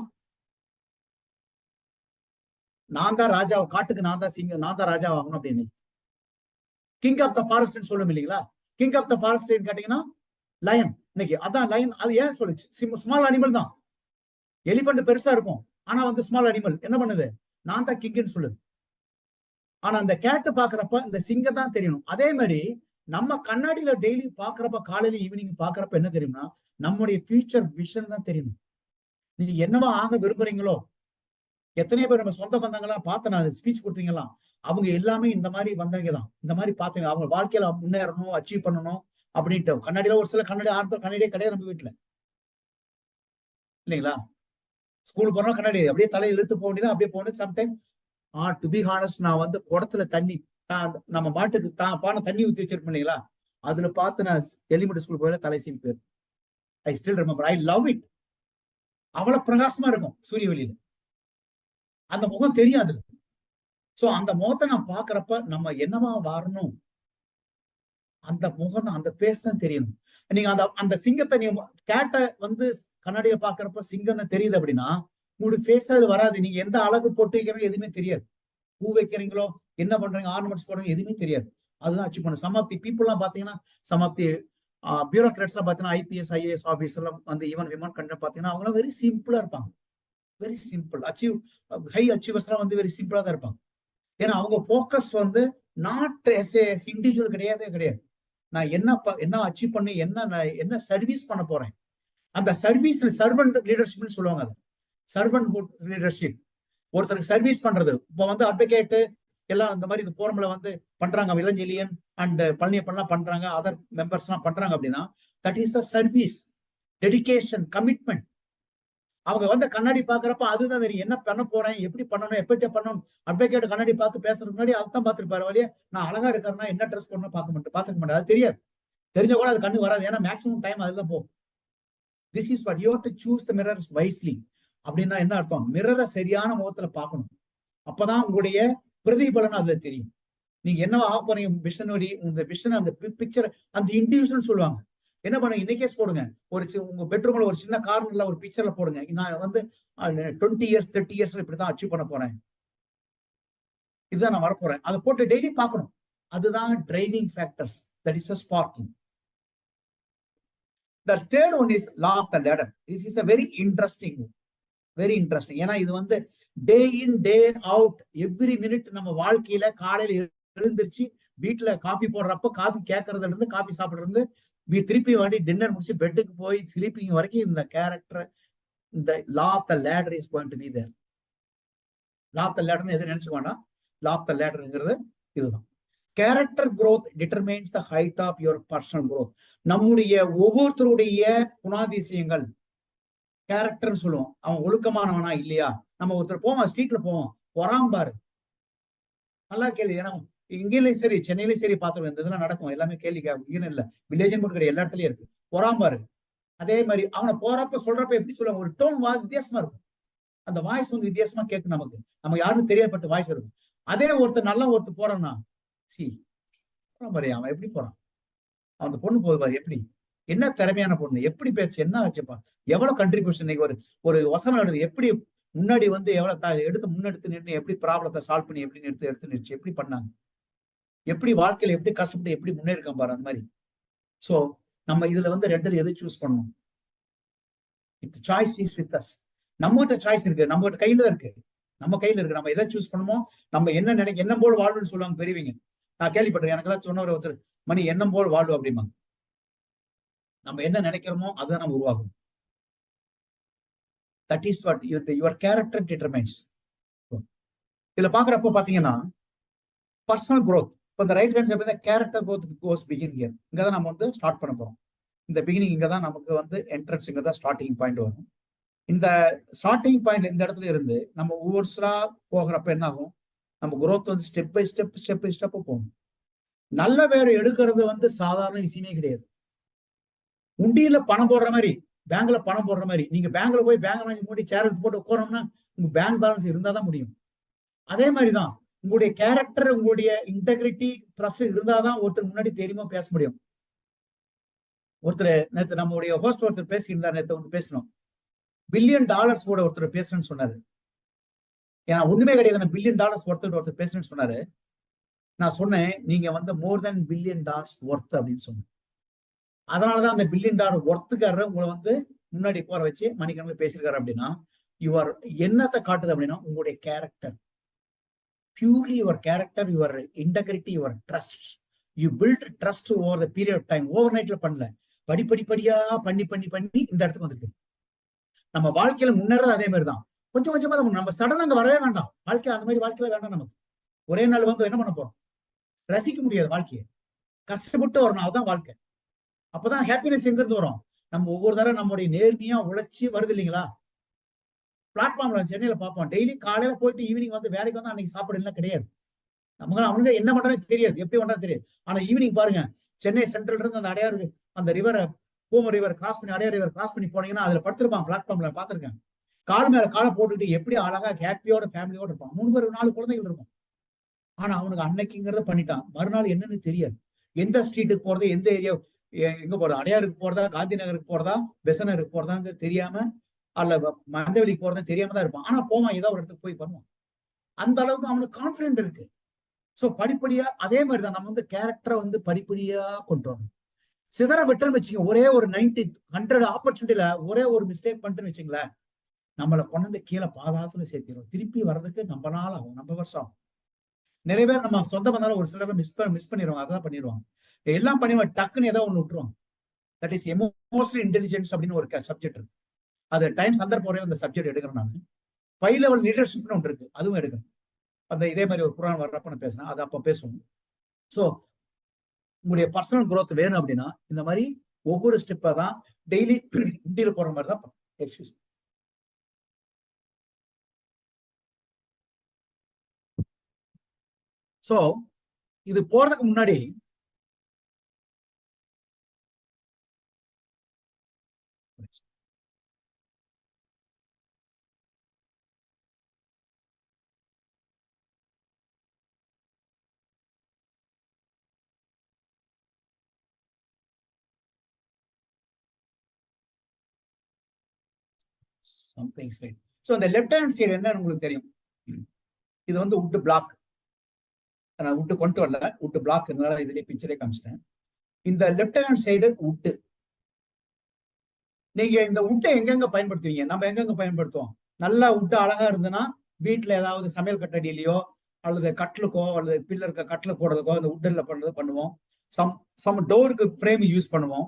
நான் தான் ராஜா, காட்டுக்கு நான் தான் சிங்கம், நான் தான் ராஜா ஆகணும் அப்படின்னு. கிங் ஆஃப் த ஃபாரஸ்ட் சொல்லும் இல்லைங்களா, கிங் ஆஃப் த ஃபாரஸ்ட் கேட்டீங்கன்னா லயன். இன்னைக்கு அதான் லயன். அது ஏன் சொல்லுச்சு, ஸ்மால் அனிமல் தான். எலிபென்ட் பெருசா இருக்கும், ஆனா வந்து ஸ்மால் அனிமல் என்ன பண்ணுது, நான் தான் கிங்னு சொல்லுது. ஆனா அந்த கேட்டு பாக்குறப்ப இந்த சிங்கம் தான் தெரியணும். அதே மாதிரி நம்ம கண்ணாடியில டெய்லி பாக்குறப்ப, காலையில ஈவினிங் பாக்குறப்ப என்ன தெரியும்னா, நம்முடைய ஃபியூச்சர் விஷன் தான் தெரியணும். நீங்க என்னவா ஆக விரும்புறீங்களோ, எத்தனையோ பேர் நம்ம சொந்த பந்தங்கள்லாம் பார்த்து நான் ஸ்பீச் கொடுத்தீங்களா, அவங்க எல்லாமே இந்த மாதிரி வந்தவங்க தான். இந்த மாதிரி பார்த்தீங்க, அவங்க வாழ்க்கையில முன்னேறணும், அச்சீவ் பண்ணணும் அப்படின்ட்டு. கண்ணாடியில ஒரு சில கண்ணாடி ஆர்த்தம் கண்ணாடியே கிடையாது நம்ம வீட்டுல, இல்லைங்களா? ஸ்கூலுக்கு போறோம் கண்ணாடி அப்படியே தலையை இழுத்து போக வேண்டியதான், அப்படியே போனது. சம்டைம் டு பி ஹானஸ்ட், நான் வந்து குடத்துல தண்ணி, நம்ம மாட்டுக்கு பானை தண்ணி ஊற்றி வச்சிருப்போம் இல்லைங்களா, அதுல பார்த்து நான் எலிமெண்ட் ஸ்கூல் போயில தலை சீன் பேர். I still remember, I love it. அவ்வளவு பிரகாசமா இருக்கும் சூரிய வெளியில, அந்த முகம் தெரியாது. சோ அந்த முகத்தை நான் பாக்குறப்ப நம்ம என்னவா வரணும், அந்த முகம் தான், அந்த பேஸ் தான் தெரியணும். நீங்க அந்த அந்த சிங்கத்தை நீங்க கேட்டை வந்து கண்ணாடியை பாக்குறப்ப சிங்கம் தான் தெரியுது அப்படின்னா உங்களுக்கு ஃபேஸ் அது வராது. நீங்க எந்த அழகு போட்டு வைக்கிறீங்க எதுவுமே தெரியாது. பூ வைக்கிறீங்களோ, என்ன பண்றீங்க, ஆர்னமெண்ட்ஸ் போடுறீங்க எதுவுமே தெரியாது. அதுதான் அச்சீவ் பண்ணும். சம் ஆஃப் தி பீப்புள் எல்லாம் பாத்தீங்கன்னா, சம் ஆஃப் தி பியூரோக்ராட்ஸ் எல்லாம் பாத்தீங்கன்னா, ஐபிஎஸ் ஐஏஎஸ் ஆபீசர் எல்லாம் வந்து ஈவன் விமன் கண்ட பாத்தீங்கன்னா அவங்க வெரி சிம்பிளா இருப்பாங்க. வெரி சிம்பிள் ஹை அச்சீவர்ஸ் எல்லாம் வந்து வெரி சிம்பிளா தான் இருப்பாங்க. ஏன்னா அவங்க போக்கஸ் வந்து நாட் எஸ் இண்டிவிஜுவல் கிடையாது. நான் என்ன அச்சீவ் பண்ணி என்ன சர்வீஸ் பண்ண போறேன். அந்த சர்வீஸ் சர்வன்ட் லீடர்ஷிப்னு சொல்லுவாங்க. அது சர்வன்ட் லீடர்ஷிப். ஒருத்தருக்கு சர்வீஸ் பண்றது. இப்ப வந்து அட்வொகேட் எல்லாம் இந்த மாதிரி இந்த போரம்ல வந்து பண்றாங்க, இளஞ்செழியன் அண்ட் பழனியப்பன்லாம் பண்றாங்க, அதர் மெம்பர்ஸ் எல்லாம் பண்றாங்க அப்படின்னா that is a service, dedication, commitment. அவங்க வந்து கண்ணாடி பாக்குறப்ப அதுதான் தெரியும், என்ன பண்ண போறேன், எப்படி பண்ணணும், எப்படி பண்ணணும். அட்வொகேட் கண்ணாடி பார்த்து பேசுறதுக்கு முன்னாடி அதுதான் பார்த்துருப்பாரு வழியே. நான் அழகா இருக்கிறேன்னா என்ன ட்ரெஸ் பண்ணணும் பாத்துக்க மாட்டேன். அது தெரியாது. தெரிஞ்ச கூட அது கண்ணு வராது. ஏன்னா மேக்ஸிமம் டைம் அதுதான் போகும். This is what you have to choose the mirrors wisely. அப்படின்னா என்ன அர்த்தம்? மிரரை சரியான முகத்துல பார்க்கணும். அப்பதான் உங்களுடைய பிரதிபலன் அதுல தெரியும். நீங்க என்ன ஆக போறீங்க, விஷனோடி இந்த விஷன், அந்த பிக்சர், அந்த இண்டிவிஜுவல் சொல்லுவாங்க. என்ன பண்ணுங்க, இன்னைக்கே போடுங்க. உங்க பெட்ரூம்ல ஒரு சின்ன கார்னர்ல ஒரு பிக்சர்ல போடுங்க. நான் வந்து 20 இயர்ஸ் 30 இயர்ஸ்ல இப்படிதான் அச்சீவ் பண்ண போறேன், இதுதான் நான் வரப்போறேன். அதை போட்டு டெய்லி பார்க்கணும். அதுதான் driving factors. That is a sparking. The third one is law of the ladder. It is a very interesting. ஏன்னா இது வந்து டே இன் டே அவுட் எவ்ரி மினிட் நம்ம வாழ்க்கையில காலையில எழுந்திருச்சு வீட்டுல காபி போடுறப்ப காபி கேட்கறதுல இருந்து காபி சாப்பிடுறது இருந்து திருப்பி வாடி டின்னர் முடிச்சு பெட்டுக்கு போய் ஸ்லீப்பிங் வரைக்கும் இந்த கேரக்டர், இந்த law of the ladder is going to be there. Law of the லேடர்னு எதுவும் நினைச்சுக்க வேண்டாம். லா ஆஃப் த லேடர்ங்கிறது இதுதான். Character growth determines the height of your personal growth. நம்முடைய ஒவ்வொருத்தருடைய குணாதிசயங்கள் கேரக்டர்னு சொல்லுவோம். அவன் ஒழுக்கமானவனா இல்லையா. நம்ம ஒருத்தர் போவோம், ஸ்ட்ரீட்ல போவோம், பொறாம்பாரு, நல்லா கேள்வி. ஏன்னா இங்கேயும் சரி சென்னையிலயும் சரி பார்த்துருவோம், இந்த இதெல்லாம் நடக்கும். எல்லாமே கேள்வி இங்கன்னு இல்ல, வில்லேஜ் மட்டும் கிடையாது, எல்லா இடத்துலயும் இருக்கு. பொறாம்பாரு. அதே மாதிரி அவனை போறப்ப சொல்றப்ப எப்படி சொல்லுவாங்க, ஒரு டோன் வாய்ஸ் வித்தியாசமா இருக்கும். அந்த வாய்ஸ் வந்து வித்தியாசமா கேட்கும். நமக்கு யாருன்னு தெரியாதப்பட்ட வாய்ஸ் இருக்கும். அதே ஒருத்தர் நல்லா ஒருத்தர் போறான்னா, அவன் எப்படி போறான், அந்த பொண்ணு போது பாரு, எப்படி என்ன திறமையான பொண்ணு, எப்படி பேச, என்ன வச்சுப்பான், எவ்வளவு கண்ட்ரிபியூஷன். இன்னைக்கு ஒரு வசனம் எடுத்து எப்படி முன்னாடி வந்து எவ்வளவு எடுத்து முன்னெடுத்து நின்று எப்படி ப்ராப்ளத்தை சால்வ் பண்ணி எப்படி எடுத்து நிறுத்தி எப்படி பண்ணாங்க, எப்படி வாழ்க்கையில எப்படி கஷ்டப்பட்டு எப்படி முன்னேறிருக்கான் பாரு, அந்த மாதிரி. சோ நம்ம இதுல வந்து ரெண்டுல எது சூஸ் பண்ணணும். It's choice is with us. நம்மகிட்ட சாய்ஸ் இருக்கு, நம்மகிட்ட கையில தான் இருக்கு, நம்ம கையில இருக்கு. நம்ம எதை சூஸ் பண்ணுமோ, நம்ம என்ன எண்ணம் போல் வாழ்வுன்னு சொல்லுவாங்க பெரியவங்க. நான் கேள்விப்பட்டிருக்கேன். எனக்கெல்லாம் சொன்ன ஒருத்தர், மணி எண்ணம் போல் வாழ்வு அப்படிம்பாங்க. நம்ம என்ன நினைக்கிறோமோ அதுதான் நம்ம உருவாகும். That is what your character determines. இதுல பாக்குறப்ப பாத்தீங்கன்னா பர்சனல் growth. இப்போ இந்த right hand side character growth goes begin here. இங்கதான் நம்ம வந்து ஸ்டார்ட் பண்ண போறோம். இந்த பிகினிங் இங்கதான் நமக்கு வந்து என்ட்ரன்ஸ், இங்கதான் ஸ்டார்டிங் பாயிண்ட் வரும். இந்த ஸ்டார்டிங் பாயிண்ட் இந்த இடத்துல இருந்து நம்ம ஒவ்வொருத்தரா போகிறப்ப என்ன ஆகும், நம்ம growth வந்து ஸ்டெப் பை ஸ்டெப் போகும். நல்ல வேலை எடுக்கிறது வந்து சாதாரண விஷயமே கிடையாது. உண்டியில பணம் போடுற மாதிரி, பேங்க்ல பணம் போடுற மாதிரி. நீங்க பேங்க்ல போய் பேங்க் மூடி சேர் எடுத்து போட்டு உட்காரோம்னா உங்க பேங்க் பேலன்ஸ் இருந்தாதான் முடியும். அதே மாதிரிதான் உங்களுடைய கேரக்டர், உங்களுடைய இன்டெகிரிட்டி, ட்ரஸ்ட் இருந்தாதான் ஒருத்தர் முன்னாடி தெரியுமா பேச முடியும். ஒருத்தர் நேற்று நம்முடைய ஹோஸ்ட் ஒருத்தர் பேசியிருந்தார், நேற்று வந்து பேசணும், $1 பில்லியன் கூட ஒருத்தர் பேசுறேன்னு சொன்னாரு. ஏன்னா ஒண்ணுமே கிடையாது, $1 பில்லியன் ஒருத்தர் பேசுறேன்னு சொன்னாரு. நான் சொன்னேன், நீங்க வந்து மோர் தென் $1 பில்லியன் ஒர்த் அப்படின்னு சொன்னேன். அதனாலதான் அந்த $1 பில்லியன் ஒர்த்துக்காரர் உங்களை வந்து முன்னாடி போற வச்சு மணிக்கணக்கில் பேசியிருக்காரு. அப்படின்னா யுவர் என்னத்தை காட்டுது அப்படின்னா உங்களுடைய character, purely your character, your integrity, your trust. You build trust over the period of time. Over நைட்ல பண்ணல, படிப்படியா பண்ணி இந்த இடத்துக்கு வந்திருக்கு. நம்ம வாழ்க்கையில முன்னேறது அதே மாதிரிதான். கொஞ்சம் கொஞ்சமா நம்ம சடனா அங்க வரவே வேண்டாம். வாழ்க்கை அந்த மாதிரி வாழ்க்கையில வேண்டாம். நமக்கு ஒரே நாள் வந்து என்ன பண்ண போறோம், ரசிக்க முடியாது வாழ்க்கையை. கஷ்டப்பட்டு வரணும், அதுதான் வாழ்க்கை. அப்பதான் ஹாப்பினஸ் எங்க இருந்து வரும், நம்ம ஒவ்வொரு தடவை நம்முடைய நேர்மையா உழைச்சி வருது இல்லைங்களா. பிளாட்ஃபார்ம்ல சென்னையில பார்ப்போம், டெய்லி காலையில போயிட்டு ஈவினிங் வந்து வேலைக்கு வந்து அன்னைக்கு சாப்பாடு எல்லாம் கிடையாது. நமக்கு அவனுங்க என்ன பண்றதுன்னு தெரியாது, எப்படி பண்றது தெரியாது. ஆனா ஈவினிங் பாருங்க, சென்னை சென்ட்ரல் இருந்து அந்த அடையாறு, அந்த ரிவரை, பூம ரிவர் கிராஸ் பண்ணி அடையாறு ரிவர் கிராஸ் பண்ணி போனீங்கன்னா அதுல படுத்திருப்பான் பிளாட்ஃபார்ம்ல, பாத்திருக்கேன். கால் மேல காலை போட்டுட்டு எப்படி அழகா ஹாப்பியோட ஃபேமிலியோட இருப்பான். 3 4 குழந்தைகள் இருக்கும். ஆனா அவனுக்கு அன்னைக்குங்கிறத பண்ணிட்டான், மறுநாள் என்னன்னு தெரியாது. எந்த ஸ்ட்ரீட்டுக்கு போறது, எந்த ஏரியா எங்க போறது, அடையாருக்கு போறதா, காந்தி நகருக்கு போறதா, பெசனருக்கு போறதாங்க தெரியாம, அல்ல மந்தவெளிக்கு போறதா தெரியாம தான் இருப்பான். ஆனா போவான், ஏதோ ஒரு இடத்துக்கு போய் பண்ணுவான். அந்த அளவுக்கு அவனுக்கு கான்பிடென்ட் இருக்கு. சோ படிப்படியா அதே மாதிரிதான் நம்ம வந்து கேரக்டரை வந்து படிப்படியா கொண்டு வரணும். சிதற விட்டுன்னு வச்சுக்க, ஒரே ஒரு 100 ஆப்பர்ச்சுனிட்டியில ஒரே ஒரு மிஸ்டேக் பண்ணிட்டுன்னு வச்சுங்களேன், நம்மளை கொண்டு கீழே பாதாளத்துல சேர்த்திடும். திருப்பி வர்றதுக்கு நம்ம நாள் ஆகும், நம்ம வருஷம் ஆகும். நிறைய பேர் நம்ம சொந்த வந்தாலும் ஒரு சிலர் மிஸ் பண்ணிடுவாங்க, அதான் பண்ணிடுவாங்க. எல்லாம் பண்ணிடுவாங்க, டக்குன்னு ஏதோ ஒண்ணு விட்டுருவாங்க. தட் இஸ் எமோஷனல் இன்டெலிஜென்ஸ் அப்படின்னு ஒரு சப்ஜெக்ட் இருக்கு. அது டைம் சந்தர்ப்ப முறையில் அந்த சப்ஜெக்ட் எடுக்கிறேன் நான். 5 லெவல் லீடர்ஷிப்னு ஒன்று இருக்கு, அதுவும் எடுக்கணும். அந்த இதே மாதிரி ஒரு புராணம் வர்றப்ப நான் பேசினேன், அது அப்ப பேசுவோம். சோ உங்களுடைய பர்சனல் growth வேணும் அப்படின்னா இந்த மாதிரி ஒவ்வொரு ஸ்டெப்பா தான் டெய்லி இண்டியில போற மாதிரி தான். எக்ஸ்கியூஸ். சோ இது போறதுக்கு முன்னாடி சம்திங் ரைட். சோ அந்த லெஃப்ட் ஹேண்ட் சைடு என்னன்னு உங்களுக்கு தெரியும். இது வந்து உட் பிளாக். நான் உட்டு கொண்டு வரல, உட்டு பிளாக் இருந்தாலும் இதுலயே பிக்சரே காமிச்சிட்டேன். இந்த லெஃப்ட் ஹேண்ட் சைடு உட்டு. நீங்க இந்த உட்டை எங்கெங்க பயன்படுத்துவீங்க? நம்ம எங்கெங்க பயன்படுத்துவோம்? நல்லா உட்டு அழகா இருந்ததுன்னா வீட்டுல ஏதாவது சமையல் கட்டடியிலையோ அல்லது கட்லுக்கோ அல்லது பில்லருக்கு கட்ல போடுறதுக்கோ இந்த உட்டில் பண்றது பண்ணுவோம். சம் டோருக்கு ஃப்ரேம் யூஸ் பண்ணுவோம்.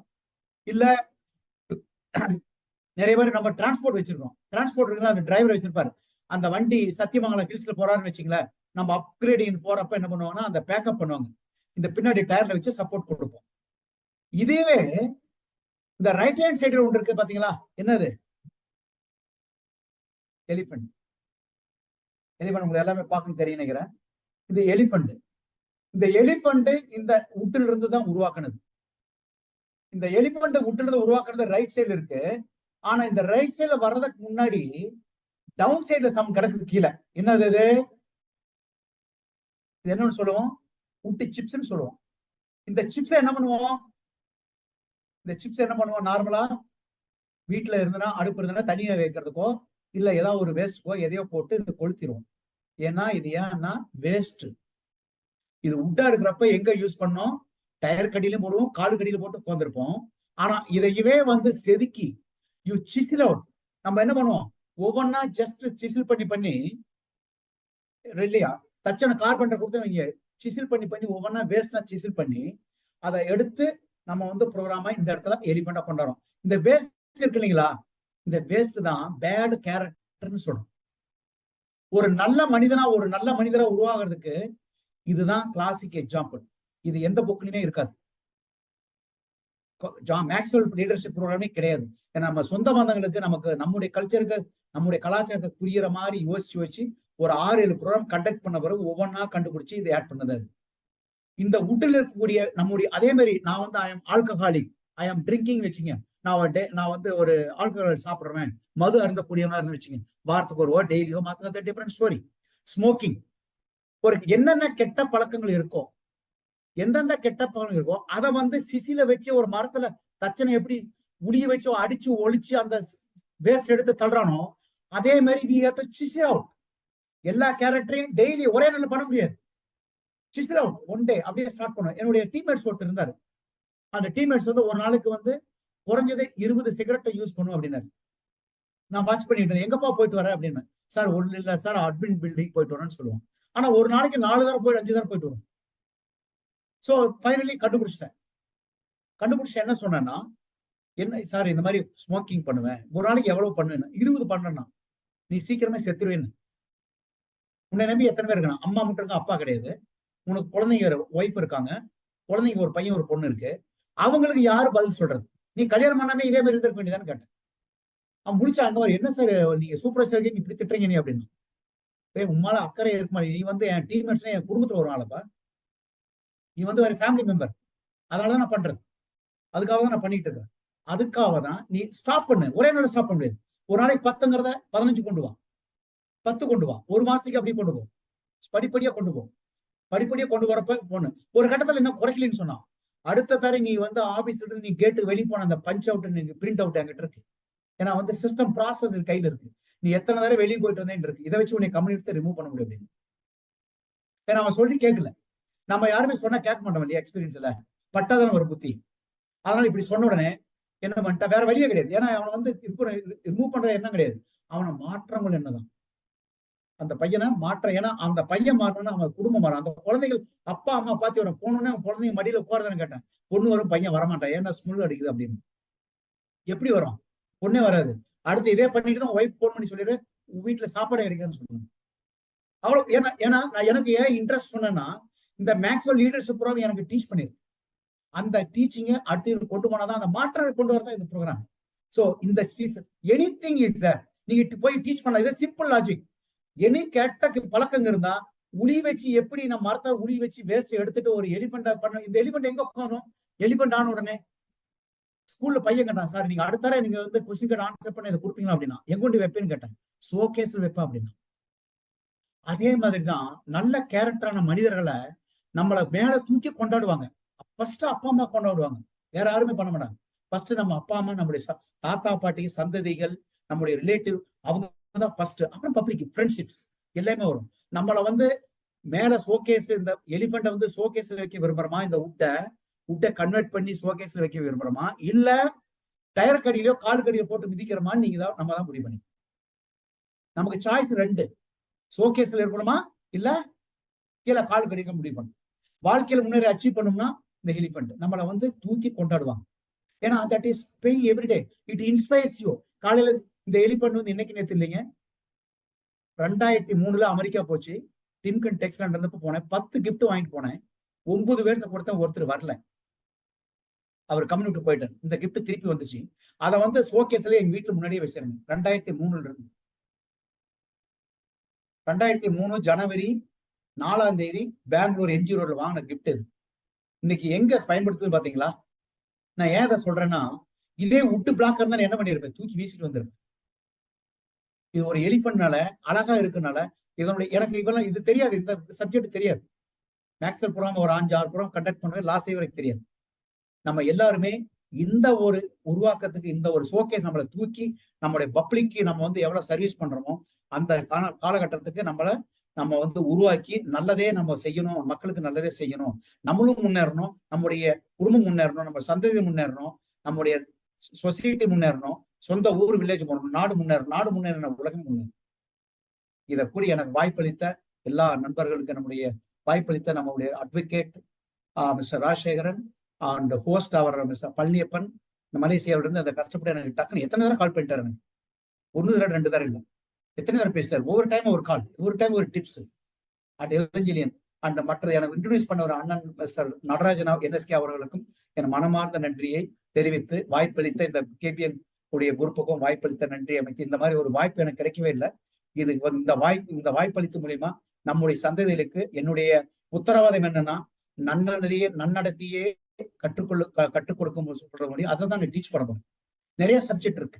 இல்ல நிறைய பேர் நம்ம டிரான்ஸ்போர்ட் வச்சிருக்கோம். டிரான்ஸ்போர்ட் இருக்குன்னா அந்த டிரைவர் வச்சிருப்பாரு. அந்த வண்டி சத்தியமங்கலம் ஹில்ஸ்ல போறாருன்னு வச்சுங்களேன், நம்ம அப்கிரேடிங் போறப்ப என்ன பண்ணுவாங்கன்னா அந்த பேக்கப் பண்ணுவாங்க. இந்த பின்னாடி டயர்ல வச்சு சப்போர்ட் கொடுப்போம். இதுவே இந்த ரைட் ஹேண்ட் சைடுல ஒன்று இருக்கு பாத்தீங்களா, என்னது? எலிபென்ட். எலிபென்ட் உங்களுக்கு எல்லாமே பார்க்கணும் தெரியும் நினைக்கிறேன். இது எலிபென்ட். இந்த எலிபென்ட் இந்த உட்டில இருந்து தான் உருவாக்குனது. இந்த எலிபென்ட் உட்டில இருந்து உருவாக்குறது ரைட் சைடுல இருக்கு. ஆனா இந்த ரைட் சைடுல வர்றதுக்கு முன்னாடி டவுன் சைடுல சம் கிடக்குது கீழே. என்னது இது? இது என்னன்னு சொல்லுவோம்? உட்டு சிப்ஸ்ன்னு சொல்லுவோம். இந்த சிப்ஸ் என்ன பண்ணுவோம்? இந்த சிப்ஸ் என்ன பண்ணுவோம்? நார்மலா வீட்டுல இருந்தனா அடுப்பு இருந்தனா தனியா வைக்கிறதுக்கோ இல்ல ஏதாவது ஒரு வேஸ்ட்க்கோ எதையோ போட்டு இது கொளுத்திடுவோம். ஏன்னா இது ஏன்னா வேஸ்ட். இது உட்டா இருக்கிறப்ப எங்க யூஸ் பண்ணோம்? டயர் கடியிலும் போடுவோம், காலு கடியில போட்டு உட்காந்துருப்போம். ஆனா இதையவே வந்து செதுக்கி யூ சிசில் அவுட். நம்ம என்ன பண்ணுவோம்? ஒவ்வொன்னா ஜஸ்ட் சிசில் பண்ணி இல்லையா, தச்சனை கார்பெண்டர் கொடுத்து வைங்க, சிசில் பண்ணி ஒவ்வொன்னா வேஸ்ட்னா சிசில் பண்ணி அதை எடுத்து நம்ம வந்து ப்ரோக்ராமா இந்த இடத்துல எலிமெண்டா கொண்டாடுறோம். இந்த வேஸ்ட் இருக்கு இல்லைங்களா, இந்த வேஸ்ட் தான் பேட் கேரக்டர்னு சொல்றோம். ஒரு நல்ல மனிதரா உருவாகிறதுக்கு இதுதான் கிளாசிக் எக்ஸாம்பிள். இது எந்த புக்லயுமே இருக்காது. மேக்ஸ்வெல் லீடர்ஷிப் ப்ரோக்ராமே கிடையாது. ஏன்னா நம்ம சொந்த பந்தங்களுக்கு நமக்கு நம்முடைய கல்ச்சருக்கு நம்முடைய கலாச்சாரத்தை புரியுற மாதிரி யோசிச்சு வச்சு ஒரு 6-7 ப்ரோக்ராம் கண்டக்ட் பண்ண பிறகு ஒவ்வொன்னா கண்டுபிடிச்சு இதை ஆட் பண்ணது. இந்த உட்டில் இருக்கக்கூடிய நம்முடைய அதே மாதிரி நான் வந்து I am alcoholic, I am drinking வச்சுங்க. நான் வந்து ஒரு ஆல்கஹால் சாப்பிடுறேன், மது அருந்தக்கூடியவனா இருந்து வச்சுங்க. வாரத்துக்கு ஒரு டெய்லியோ மாத்த டிஃபரெண்ட் ஸ்டோரி. ஸ்மோக்கிங். ஒரு என்னென்ன கெட்ட பழக்கங்கள் இருக்கோ, எந்தெந்த கெட்ட பழக்கம் இருக்கோ அதை வந்து சிசில வச்சு ஒரு மரத்துல தச்சனை எப்படி உளிய வச்சு அடிச்சு ஒழிச்சு அந்த வேஸ்ட் எடுத்து தள்ளுறானோ அதே மாதிரி we have to chisel out. எல்லா கேரக்டரையும் டெய்லி ஒரே நாள்ல பண்ண முடியாது. chisel out ஒன் டே அப்படியே ஸ்டார்ட் பண்ணும். என்னுடைய டீம்மேட்ஸ் ஒருத்தர் இருந்தாரு. அந்த டீம்மேட்ஸ் வந்து ஒரு நாளுக்கு வந்து குறைஞ்சது 20 சிகரெட்டை யூஸ் பண்ணும் அப்படின்னாரு. நான் வாட்ச் பண்ணிட்டு இருந்தேன். எங்கப்பா போயிட்டு வரேன் அப்படின்னு. சார் ஒண்ணு இல்ல சார், அட்மின் பில்டிங் போயிட்டு வரேன்னு சொல்லுவோம். ஆனா ஒரு நாளைக்கு 4 தடவை போய் 5 தடவை போயிட்டு வரும். சோ ஃபைனலி கண்டுபிடிச்சிட்டேன். என்ன சொன்னேன்னா, என்ன சார் இந்த மாதிரி ஸ்மோக்கிங் பண்ணுவேன், ஒரு நாளைக்கு எவ்வளவு பண்ணுவேன்? 20 பண்ணேன்னா நீ சீக்கிரமே செத்துருவேன்னு. உன்னை நம்பி எத்தனை பேர் இருக்காங்க? அம்மா மட்டும் இருக்க, அப்பா கிடையாது. உனக்கு குழந்தைங்க ஒய்ஃப் இருக்காங்க, குழந்தைங்க ஒரு பையன் ஒரு பொண்ணு இருக்கு. அவங்களுக்கு யாரு பதில் சொல்றது? நீ கல்யாணம் பண்ணாமே இதே மாதிரி இருந்திருக்க வேண்டியதான்னு கேட்டேன். அவன் முடிச்சா அந்த மாதிரி, என்ன சார் நீங்க சூப்பர்வைசர் இருக்கீங்க இப்படி திட்டுறீங்க நீ அப்படின்னு. உம்மால அக்கறை இருக்குமா? நீ வந்து என் டீம்மேட்ஸ் என் குடும்பத்துல ஒரு நாளப்பா, நீ வந்து ஒரு ஃபேமிலி மெம்பர், அதனாலதான் நான் பண்றது, அதுக்காக தான் நான் பண்ணிட்டு இருக்கேன். அதுக்காக தான் நீ ஸ்டாப் பண்ணு. ஒரே நாள் ஸ்டாப் பண்ண முடியாது. ஒரு நாளைக்கு 10ங்கிறத 15 கொண்டு வா, 10 கொண்டு வா, ஒரு மாசத்துக்கு அப்படி கொண்டு போ, படிப்படியா கொண்டு போ. படிப்படியா கொண்டு வரப்ப பொண்ணு ஒரு கட்டத்துல என்ன குறைக்கலன்னு சொன்னான். அடுத்த தடவை நீ வந்து ஆபீஸ்ல இருந்து நீ கேட்டு வெளியே போன அந்த பஞ்ச் அவுட் பிரிண்ட் அவுட் என்கிட்ட இருக்கு. ஏன்னா வந்து சிஸ்டம் ப்ராசஸ் கையில இருக்கு. நீ எத்தனை தடவை வெளியே போயிட்டு வந்தேன்னு இருக்கு. இதை வச்சு உன்னை கம்பெனி எடுத்து ரிமூவ் பண்ண முடியும் அப்படின்னு. ஏன்னா அவன் சொல்லி கேட்கல. நம்ம யாருமே சொன்னா கேட்க மாட்டோம் இல்லையா? எக்ஸ்பீரியன்ஸ்ல பட்டாதான ஒரு புத்தி. அதனால இப்படி சொன்ன உடனே என்ன பண்ணிட்டா, வேற வழியே கிடையாது. ஏன்னா அவனை வந்து ரிமூவ் பண்றது என்ன கிடையாது, அவனை மாற்றங்கள் என்னதான் அந்த பையனை மாற்றம். ஏன்னா அந்த பையன் மாறணும்னா அவன் குடும்பம் மாறும். அந்த குழந்தைகள் அப்பா அம்மா பார்த்து வரும். போனோடனே குழந்தைங்க மடியில உட்காருதான்னு கேட்டேன். பொண்ணு வரும், பையன் வரமாட்டான். ஏன்னா ஸ்மெல் அடிக்குது அப்படின்னு. எப்படி வரும்? பொண்ணே வராது. அடுத்து இதே பண்ணிட்டு தான் ஒய்ஃப் போன் பண்ணி சொல்லிடு, வீட்டுல சாப்பாடு கிடைக்காதுன்னு சொல்லுவாங்க. அவ்வளவு. ஏன்னா நான் எனக்கு ஏன் இன்ட்ரெஸ்ட் சொன்னேன்னா, இந்த மேக்ஸ்வெல் லீடர்ஷிப் ப்ரோக்ராம் எனக்கு டீச் பண்ணிருக்கு. அந்த டீச்சிங்கை அடுத்து கொண்டு போனாதான் அந்த மாற்றத்தை கொண்டு வரதான் இந்த ப்ரோக்ராம். சோ இந்த சீசன் எனிதிங் இஸ் தேர். நீங்க போய் டீச் பண்ணலாம். இது சிம்பிள் லாஜிக். எனி கெட்ட பழக்கங்க இருந்தா, உளி வச்சு எப்படி நம்ம மரத்தை உளி வச்சு வேஸ்ட் எடுத்துட்டு ஒரு எலிபெண்டா பண்ண. இந்த எலிபெண்ட் எங்க உட்காரும்? எலிபெண்ட் ஆன உடனே ஸ்கூல்ல பையன் கேட்டான், சார் நீங்க அடுத்த நீங்க வந்து கொஸ்டின் கேட்டு ஆன்சர் பண்ண இதை கொடுப்பீங்களா அப்படின்னா, எங்கொண்டு வைப்பேன்னு கேட்டேன். ஷோகேஸ்ல வைப்பேன் அப்படின்னா. அதே மாதிரிதான் நல்ல கேரக்டரான மனிதர்களை நம்மள மேல தூக்கி கொண்டாடுவாங்க. ஃபர்ஸ்ட் அப்பா அம்மா கொண்டாடுவாங்க, வேற யாருமே பண்ண மாட்டாங்க. ஃபர்ஸ்ட் நம்ம அப்பா அம்மா, நம்முடைய தாத்தா பாட்டி, சந்ததிகள், நம்முடைய ரிலேட்டிவ், அவங்க தான் ஃபர்ஸ்ட். அப்புறம் பப்ளிக், ஃப்ரெண்ட்ஷிப்ஸ் எல்லாமே வரும். நம்மள வந்து மேல ஷோகேஸ், இந்த எலிபெண்ட்டை வந்து ஷோகேஸ்ல வைக்க விரும்புறோமா, இந்த உட்டை கன்வெர்ட் பண்ணி ஷோகேஸ்ல வைக்க விரும்புறோமா, இல்ல டயர் கடியிலோ கால் கடியிலோ போட்டு மிதிக்கிறோமான்னு நம்ம தான் முடிவு பண்ணி. நமக்கு சாய்ஸ் 2. ஷோகேஸ்ல இருக்கணுமா இல்ல கீழே கால் கடிக்க முடிவு பண்ணும். வாழ்க்கையில முன்னேறி அச்சீவ் பண்ணணும்னா இந்த எலிபெண்ட் நம்மளை வந்து தூக்கி கொண்டாடுவாங்க. ஏன்னா that is paying everyday. It inspires you. காலையில இந்த எலிபெண்ட் வந்து இன்னைக்கு நேத்து இல்லைங்க, 2003 அமெரிக்கா போச்சு. டிம்கன் டெக்ஸ்லாண்ட் இருந்தப்ப போனேன். 10 கிஃப்ட் வாங்கிட்டு போனேன். 9 பேர்த்த கொடுத்தேன், ஒருத்தர் வரல. அவர் கம்யூனிட்டி போயிட்டார். இந்த கிஃப்ட் திருப்பி வந்துச்சு. அதை வந்து ஷோகேஸ்ல எங்க வீட்டுல முன்னாடியே வச்சிருந்தேன். 2003 இருந்து 2003 ஜனவரி 4ஆம் தேதி பெங்களூர் எம்ஜி ரோட்ல வாங்கின கிஃப்ட் இது. இன்னைக்கு எங்க பயன்படுத்துது பாத்தீங்களா? நான் ஏன் அதை சொல்றேன்னா, இதே உட்டு பிளாக் இருந்தா என்ன பண்ணிருப்பேன், தூக்கி வீசிட்டு வந்திருப்பேன். இது ஒரு எலிபெண்ட்னால, அழகா இருக்குனால, இதனுடைய எனக்கு இவெல்லாம் இது தெரியாது, இந்த சப்ஜெக்ட் தெரியாது. மேக்ஸ்வெல் ப்ரோக்ராம் ஒரு 5-6 ப்ரோக்ராம் கண்டக்ட் பண்ணுவேன், லாஸ்ட் வரைக்கும் தெரியாது. நம்ம எல்லாருமே இந்த ஒரு உருவாக்கத்துக்கு, இந்த ஒரு ஷோகேஸ் நம்மளை தூக்கி நம்மளுடைய பப்ளிக்கு நம்ம வந்து எவ்வளவு சர்வீஸ் பண்றோமோ அந்த காலகட்டத்துக்கு நம்ம வந்து உருவாக்கி நல்லதே நம்ம செய்யணும், மக்களுக்கு நல்லதே செய்யணும், நம்மளும் முன்னேறணும், நம்முடைய குடும்பம் முன்னேறணும், நம்ம சந்ததி முன்னேறணும், நம்முடைய சொசைட்டி முன்னேறணும், சொந்த ஊர் வில்லேஜ் போகணும், நாடு முன்னேறணும், உலகம் முன்னேறும். இதை கூடி எனக்கு வாய்ப்பளித்த எல்லா நண்பர்களுக்கு, நம்முடைய வாய்ப்பளித்த நம்முடைய advocate mister Rajasekaran and host our mister Palaniappan, இந்த மலேசியாவிலிருந்து அந்த கஷ்டப்பட்டு எனக்கு டக்குன்னு எத்தனை தடவை கால் பண்ணிட்டாரு. எனக்கு 1 தடவை 2 தடவை இல்லை, எத்தனை தடவை பேசுறாரு. ஒவ்வொரு டைம் ஒரு கால், ஒவ்வொரு டைம் ஒரு டிப்ஸ். அண்ட் எலஞ்சலியன் அண்ட் மற்ற எனக்கு இன்ட்ரோடியூஸ் பண்ண ஒரு அண்ணன் மிஸ்டர் நடராஜன் NSK அவர்களுக்கும் என் மனமார்ந்த நன்றியை தெரிவித்து, வாய்ப்பளித்த இந்த KPN உடைய குரூப்புக்கும் வாய்ப்பளித்த நன்றி அமைத்து. இந்த மாதிரி ஒரு வாய்ப்பு எனக்கு கிடைக்கவே இல்லை. இது இந்த வாய்ப்பளித்து மூலியமா நம்முடைய சந்ததிகளுக்கு என்னுடைய உத்தரவாதம் என்னன்னா, நன்னடத்தையே கற்றுக் கொடுக்க முடியும். அதை தான் டீச் பண்ண போறேன். நிறைய சப்ஜெக்ட் இருக்கு,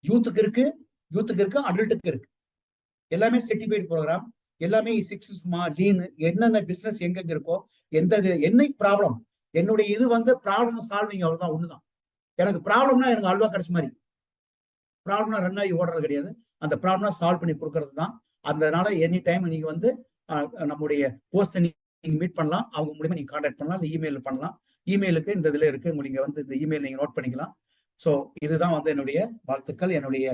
யூத்துக்கு இருக்கு, அடல்ட்டுக்கு இருக்கு. எல்லாமே சர்டிஃபைட் ப்ரோக்ராம், எல்லாமே 6 சிக்மா லீன், என்னென்ன பிசினஸ் எங்கெங்க இருக்கோ, என்ன ப்ராப்ளம், என்னுடைய இது வந்து ப்ராப்ளம் சால்விங், அவ்வளவுதான். ஒண்ணுதான் எனக்கு ப்ராப்ளம்னா, எனக்கு அல்வா கிடைச்ச மாதிரி. ப்ராப்ளம்னா ரன் ஆகி ஓடுறது கிடையாது, அந்த ப்ராப்ளம்னா சால்வ் பண்ணி கொடுக்கறது தான். அதனால எனி டைம் நீங்க வந்து நம்முடைய போஸ்ட் நீங்க மீட் பண்ணலாம், அவங்க மூலியமா நீங்க கான்டாக்ட் பண்ணலாம், இந்த இமெயில் பண்ணலாம். இமெயிலுக்கு இந்த இதுல இருக்கு, நீங்க வந்து இந்த இமெயில் நீங்க நோட் பண்ணிக்கலாம். ஸோ இதுதான் வந்து என்னுடைய வாழ்த்துக்கள். என்னுடைய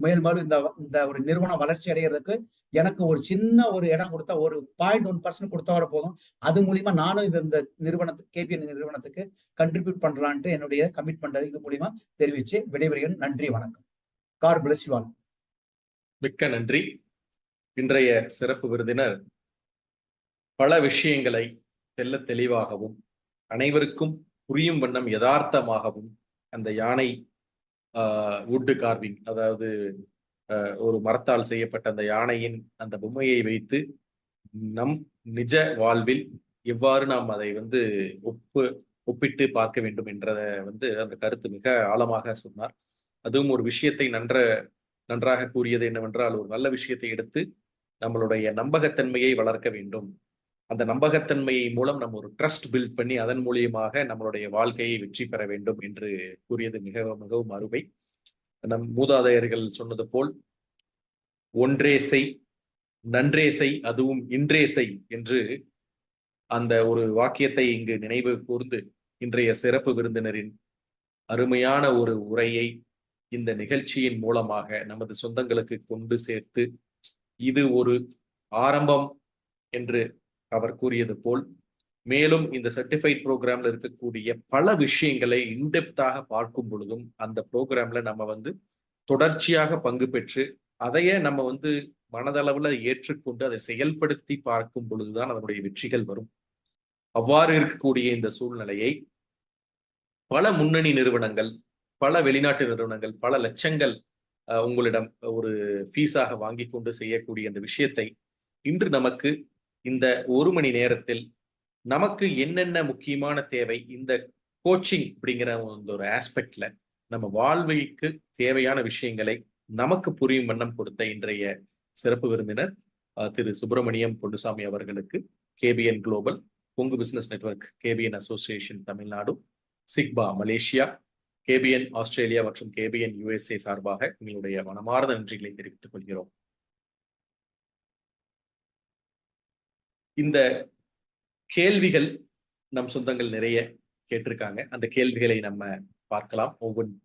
மேலும் இந்த ஒரு நிறுவனம் வளர்ச்சி அடைகிறதுக்கு எனக்கு ஒரு சின்ன ஒரு இடம் கொடுத்தா, ஒரு 0.1% கொடுத்தா வர போதும். அது மூலியமா நானும் இந்த நிறுவனத்துக்கு, KPN நிறுவனத்துக்கு கண்ட்ரிபியூட் பண்ணலான்ட்டு என்னுடைய கமிட்மெண்ட் இது மூலியமா தெரிவிச்சு விடைபெறுகிறேன். நன்றி, வணக்கம். God bless you all. மிக்க நன்றி. இன்றைய சிறப்பு விருந்தினர் பல விஷயங்களை தெல்ல தெளிவாகவும் அனைவருக்கும் புரியும் வண்ணம் யதார்த்தமாகவும் அந்த யானை வுட் கார்விங், அதாவது ஒரு மரத்தால் செய்யப்பட்ட அந்த யானையின் அந்த பொம்மையை வைத்து நம் நிஜ வாழ்வில் எவ்வாறு நாம் அதை வந்து ஒப்பிட்டு பார்க்க வேண்டும் என்றத வந்து அந்த கருத்து மிக ஆழமாக சொன்னார். அதுவும் ஒரு விஷயத்தை நன்றாக கூறியது என்னவென்றால், ஒரு நல்ல விஷயத்தை எடுத்து நம்மளுடைய நம்பகத்தன்மையை வளர்க்க வேண்டும். அந்த நம்பகத்தன்மையை மூலம் நம்ம ஒரு ட்ரஸ்ட் பில்ட் பண்ணி அதன் மூலியமாக நம்மளுடைய வாழ்க்கையை வெற்றி பெற வேண்டும் என்று கூறியது மிகவும் அருமை. நம் மூதாதையர்கள் சொன்னது போல் ஒன்றே செய், நன்றே செய், அதுவும் இன்றே செய் என்று அந்த ஒரு வாக்கியத்தை இங்கு நினைவு கூர்ந்து இன்றைய சிறப்பு விருந்தினரின் அருமையான ஒரு உரையை இந்த நிகழ்ச்சியின் மூலமாக நமது சொந்தங்களுக்கு கொண்டு சேர்த்து, இது ஒரு ஆரம்பம் என்று அவர் கூறியது போல் மேலும் இந்த சர்டிஃபைட் ப்ரோக்ராம்ல இருக்கக்கூடிய பல விஷயங்களை இன்டெப்த்தாக பார்க்கும் பொழுதும் அந்த ப்ரோக்ராம்ல நம்ம தொடர்ச்சியாக பங்கு பெற்று அதையே நம்ம மனதளவுல ஏற்றுக்கொண்டு அதை செயல்படுத்தி பார்க்கும் பொழுதுதான் அதனுடைய வெற்றிகள் வரும். அவ்வாறு இருக்கக்கூடிய இந்த சூழ்நிலையை பல முன்னணி நிறுவனங்கள், பல வெளிநாட்டு நிறுவனங்கள் பல லட்சங்கள் உங்களிடம் ஒரு ஃபீஸாக வாங்கி கொண்டு செய்யக்கூடிய அந்த விஷயத்தை இன்று நமக்கு இந்த 1 மணி நேரத்தில் நமக்கு என்னென்ன முக்கியமான தேவை, இந்த கோச்சிங் அப்படிங்கிற ஒரு ஆஸ்பெக்ட்ல நம்ம வாழ்விற்கு தேவையான விஷயங்களை நமக்கு புரியும் வண்ணம் கொடுத்த இன்றைய சிறப்பு விருந்தினர் திரு சுப்பிரமணியம் பொன்னுசாமி அவர்களுக்கு KBN global, Kongu business network, KBN association Tamil Nadu, சிக்பா மலேசியா, KBN ஆஸ்திரேலியா மற்றும் KBN USA சார்பாக எங்களுடைய மனமார்ந்த நன்றிகளை தெரிவித்துக் கொள்கிறோம். இந்த கேள்விகள் நம் சொந்தங்கள் நிறைய கேட்டிருக்காங்க. அந்த கேள்விகளை நம்ம பார்க்கலாம்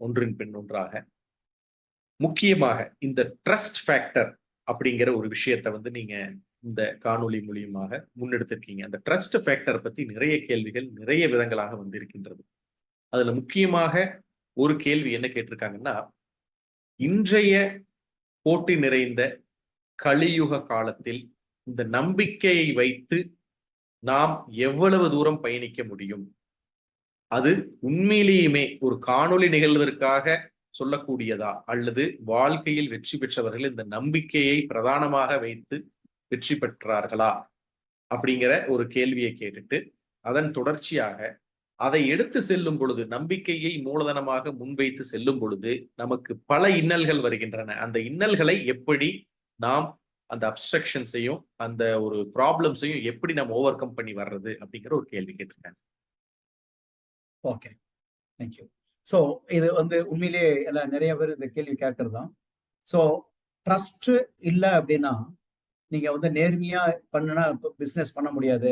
ஒன்றின் பின் ஒன்றாக. முக்கியமாக இந்த ட்ரஸ்ட் ஃபேக்டர் அப்படிங்கிற ஒரு விஷயத்தை நீங்க இந்த காணொளி மூலியமாக முன்னெடுத்திருக்கீங்க. அந்த ட்ரஸ்ட் ஃபேக்டர் பத்தி நிறைய கேள்விகள் நிறைய விதங்களாக வந்திருக்கின்றது. அதுல முக்கியமாக ஒரு கேள்வி என்ன கேட்டிருக்காங்கன்னா, இன்றைய போட்டி நிறைந்த கலியுக காலத்தில் இந்த நம்பிக்கையை வைத்து நாம் எவ்வளவு தூரம் பயணிக்க முடியும்? அது உண்மையிலேயுமே ஒரு காணொளி நிகழ்விற்காக சொல்லக்கூடியதா, அல்லது வாழ்க்கையில் வெற்றி பெற்றவர்கள் இந்த நம்பிக்கையை பிரதானமாக வைத்து வெற்றி பெற்றார்களா அப்படிங்கிற ஒரு கேள்வியை கேட்டுட்டு அதன் தொடர்ச்சியாக அதை எடுத்து செல்லும் பொழுது, நம்பிக்கையை மூலதனமாக முன்வைத்து செல்லும் பொழுது நமக்கு பல இன்னல்கள் வருகின்றன. அந்த இன்னல்களை எப்படி நாம் அந்த அப்ஸ்ட்ரக்ஷன்ஸையும் அந்த ஒரு ப்ராப்ளம்ஸையும் எப்படி நம்ம ஓவர் கம் பண்ணி வர்றது அப்படிங்கிற ஒரு கேள்வி கேட்டிருக்காங்க. Okay, thank you. ஸோ இது உண்மையிலேயே எல்லாம் நிறைய பேர் இந்த கேள்வி கேட்கறதுதான். ஸோ ட்ரஸ்ட் இல்லை அப்படின்னா நீங்க நேர்மையா பண்ணுனா பிசினஸ் பண்ண முடியாது.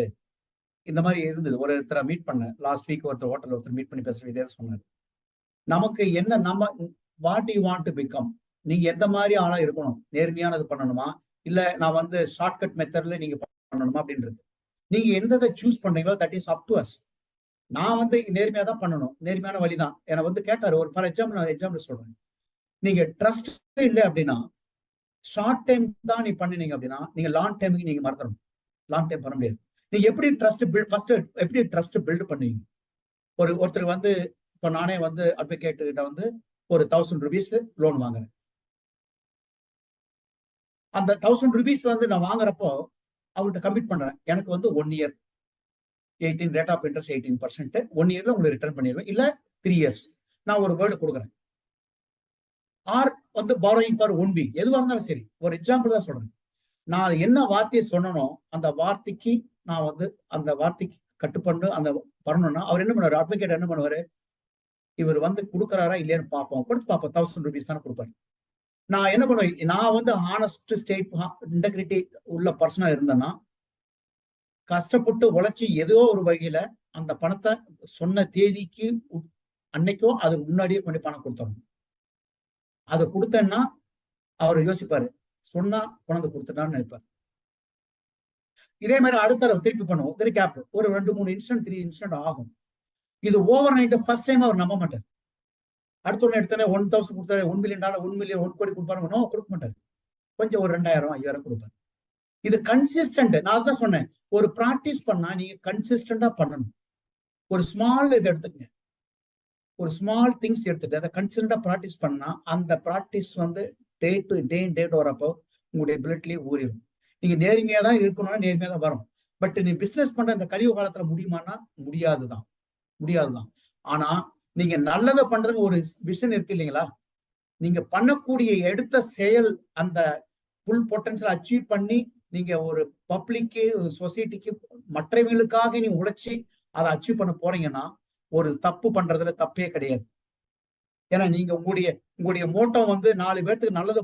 இந்த மாதிரி இருந்தது. ஒருத்தரை மீட் பண்ண லாஸ்ட் வீக், ஒருத்தர் மீட் பண்ணி பேசுற இதே சொன்னார். நமக்கு என்ன, நம்ம what you want to become, நீங்க எந்த மாதிரி ஆளா இருக்கணும், நேர்மையானது பண்ணணுமா, இல்ல நான் ஷார்ட்கட் மெத்தட்ல நீங்க பண்ணணுமா அப்படின்றது. நீங்க எந்த சூஸ் பண்றீங்களோ that is up to us. நான் நேர்மையா தான் பண்ணணும், நேர்மையான வழிதான். என்னை கேட்டாரு ஒரு ஃபார் எக்ஸாம்பிள் சொல்றேன். நீங்க ட்ரஸ்ட் இல்லை அப்படின்னா ஷார்ட் டைம் தான் நீ பண்ணினீங்க அப்படின்னா நீங்க லாங் டைமுக்கு நீங்க மறந்துடணும். லாங் டைம் பண்ண முடியாது. நீங்க எப்படி ட்ரஸ்ட் பில்ட் பண்ணுவீங்க? ஒருத்தர் இப்போ நானே அட்வொகேட் கிட்ட ஒரு 1000 rupees லோன் வாங்குறேன். அந்த 1000 rupees நான் வாங்குறப்போ அவர்கிட்ட கமிட் பண்றேன், எனக்கு 1 year 18 ரேட் ஆஃப் இன்ட்ரெஸ்ட் 18%, 1 yearல உங்களுக்கு ரிட்டர்ன் பண்ணிடுவேன், இல்ல 3 years நான் ஒரு வேர்டு கொடுக்குறேன். ஆர் borrowing for 1 week, எதுவாக இருந்தாலும் சரி. ஒரு எக்ஸாம்பிள் தான் சொல்றேன். நான் என்ன வார்த்தையை சொன்னனோ அந்த வார்த்தைக்கு நான் அந்த வார்த்தைக்கு கட்டுப்பட்டு அந்த பண்ணணும்னா அவர் என்ன பண்ணுவாரு, அட்வொகேட் என்ன பண்ணுவாரு, இவர் கொடுக்குறாரா இல்லையான்னு பார்ப்போம், கொடுத்து பார்ப்போம். 1000 rupees தானே கொடுப்பாரு. நான் என்ன பண்ணுவேன், நான் ஹானஸ்ட் ஸ்டேட் இன்டெகிரிட்டி உள்ள பர்சனா இருந்தேன்னா கஷ்டப்பட்டு உழைச்சி ஏதோ ஒரு வகையில அந்த பணத்தை சொன்ன தேதிக்கு அன்னைக்கோ அதுக்கு முன்னாடியே பண்ணி பணம் கொடுத்தோம். அதை கொடுத்தேன்னா அவர் யோசிப்பாரு, சொன்னா கொண்டு கொடுத்துட்டான்னு நினைப்பாரு. இதே மாதிரி அடுத்த திருப்பி பண்ணுவோம், கேப் ஒரு 2-3 இன்ஸ்டன்ட் 3 இன்ஸ்டன்ட் ஆகும். இது ஓவர் நைட் ஃபர்ஸ்ட் டைம் அவர் நம்ப மாட்டார். அடுத்த ஒன்று எடுத்தானே 1000 கொடுத்தாரு, $1 million, 1 million, 1 கோடி கொடுப்பாரு, கொடுக்க மாட்டாரு. கொஞ்சம் ஒரு 2000 5000 கொடுப்பாரு. இது கன்சிஸ்டன்ட். நான் தான் சொன்னேன், ஒரு பிராக்டிஸ் பண்ணா நீங்க கன்சிஸ்டன்டா பண்ணணும். ஒரு ஸ்மால் இதை எடுத்துக்கங்க, ஒரு ஸ்மால் திங்ஸ் எடுத்துட்டு அதை கன்சிஸ்டன்டா ப்ராக்டிஸ் பண்ணா அந்த ப்ராக்டிஸ் டே டு டே வரப்போ உங்களுடைய பிளட்லயே ஊறிடும். நீங்க நேர்மையா தான் இருக்கணும்னா நேர்மையா தான் வரும். பட் நீ பிசினஸ் பண்ற இந்த கலியுக காலத்துல முடியுமானா முடியாதுதான். ஆனா நீங்க நல்லதை பண்றதுக்கு ஒரு விஷன் இருக்கு இல்லைங்களா? நீங்க பண்ணக்கூடிய எடுத்த செயல் அந்த ஃபுல் பொட்டன்ஷியல் அச்சீவ் பண்ணி நீங்க ஒரு பப்ளிக்கு சொசைட்டிக்கு மற்றவங்களுக்காக நீ உழைச்சி அதை அச்சீவ் பண்ண போறீங்கன்னா ஒரு தப்பு பண்றதுல தப்பே கிடையாது. ஏன்னா நீங்க உங்களுடைய மோட்டோ வந்து 4 பேர்த்துக்கு நல்லது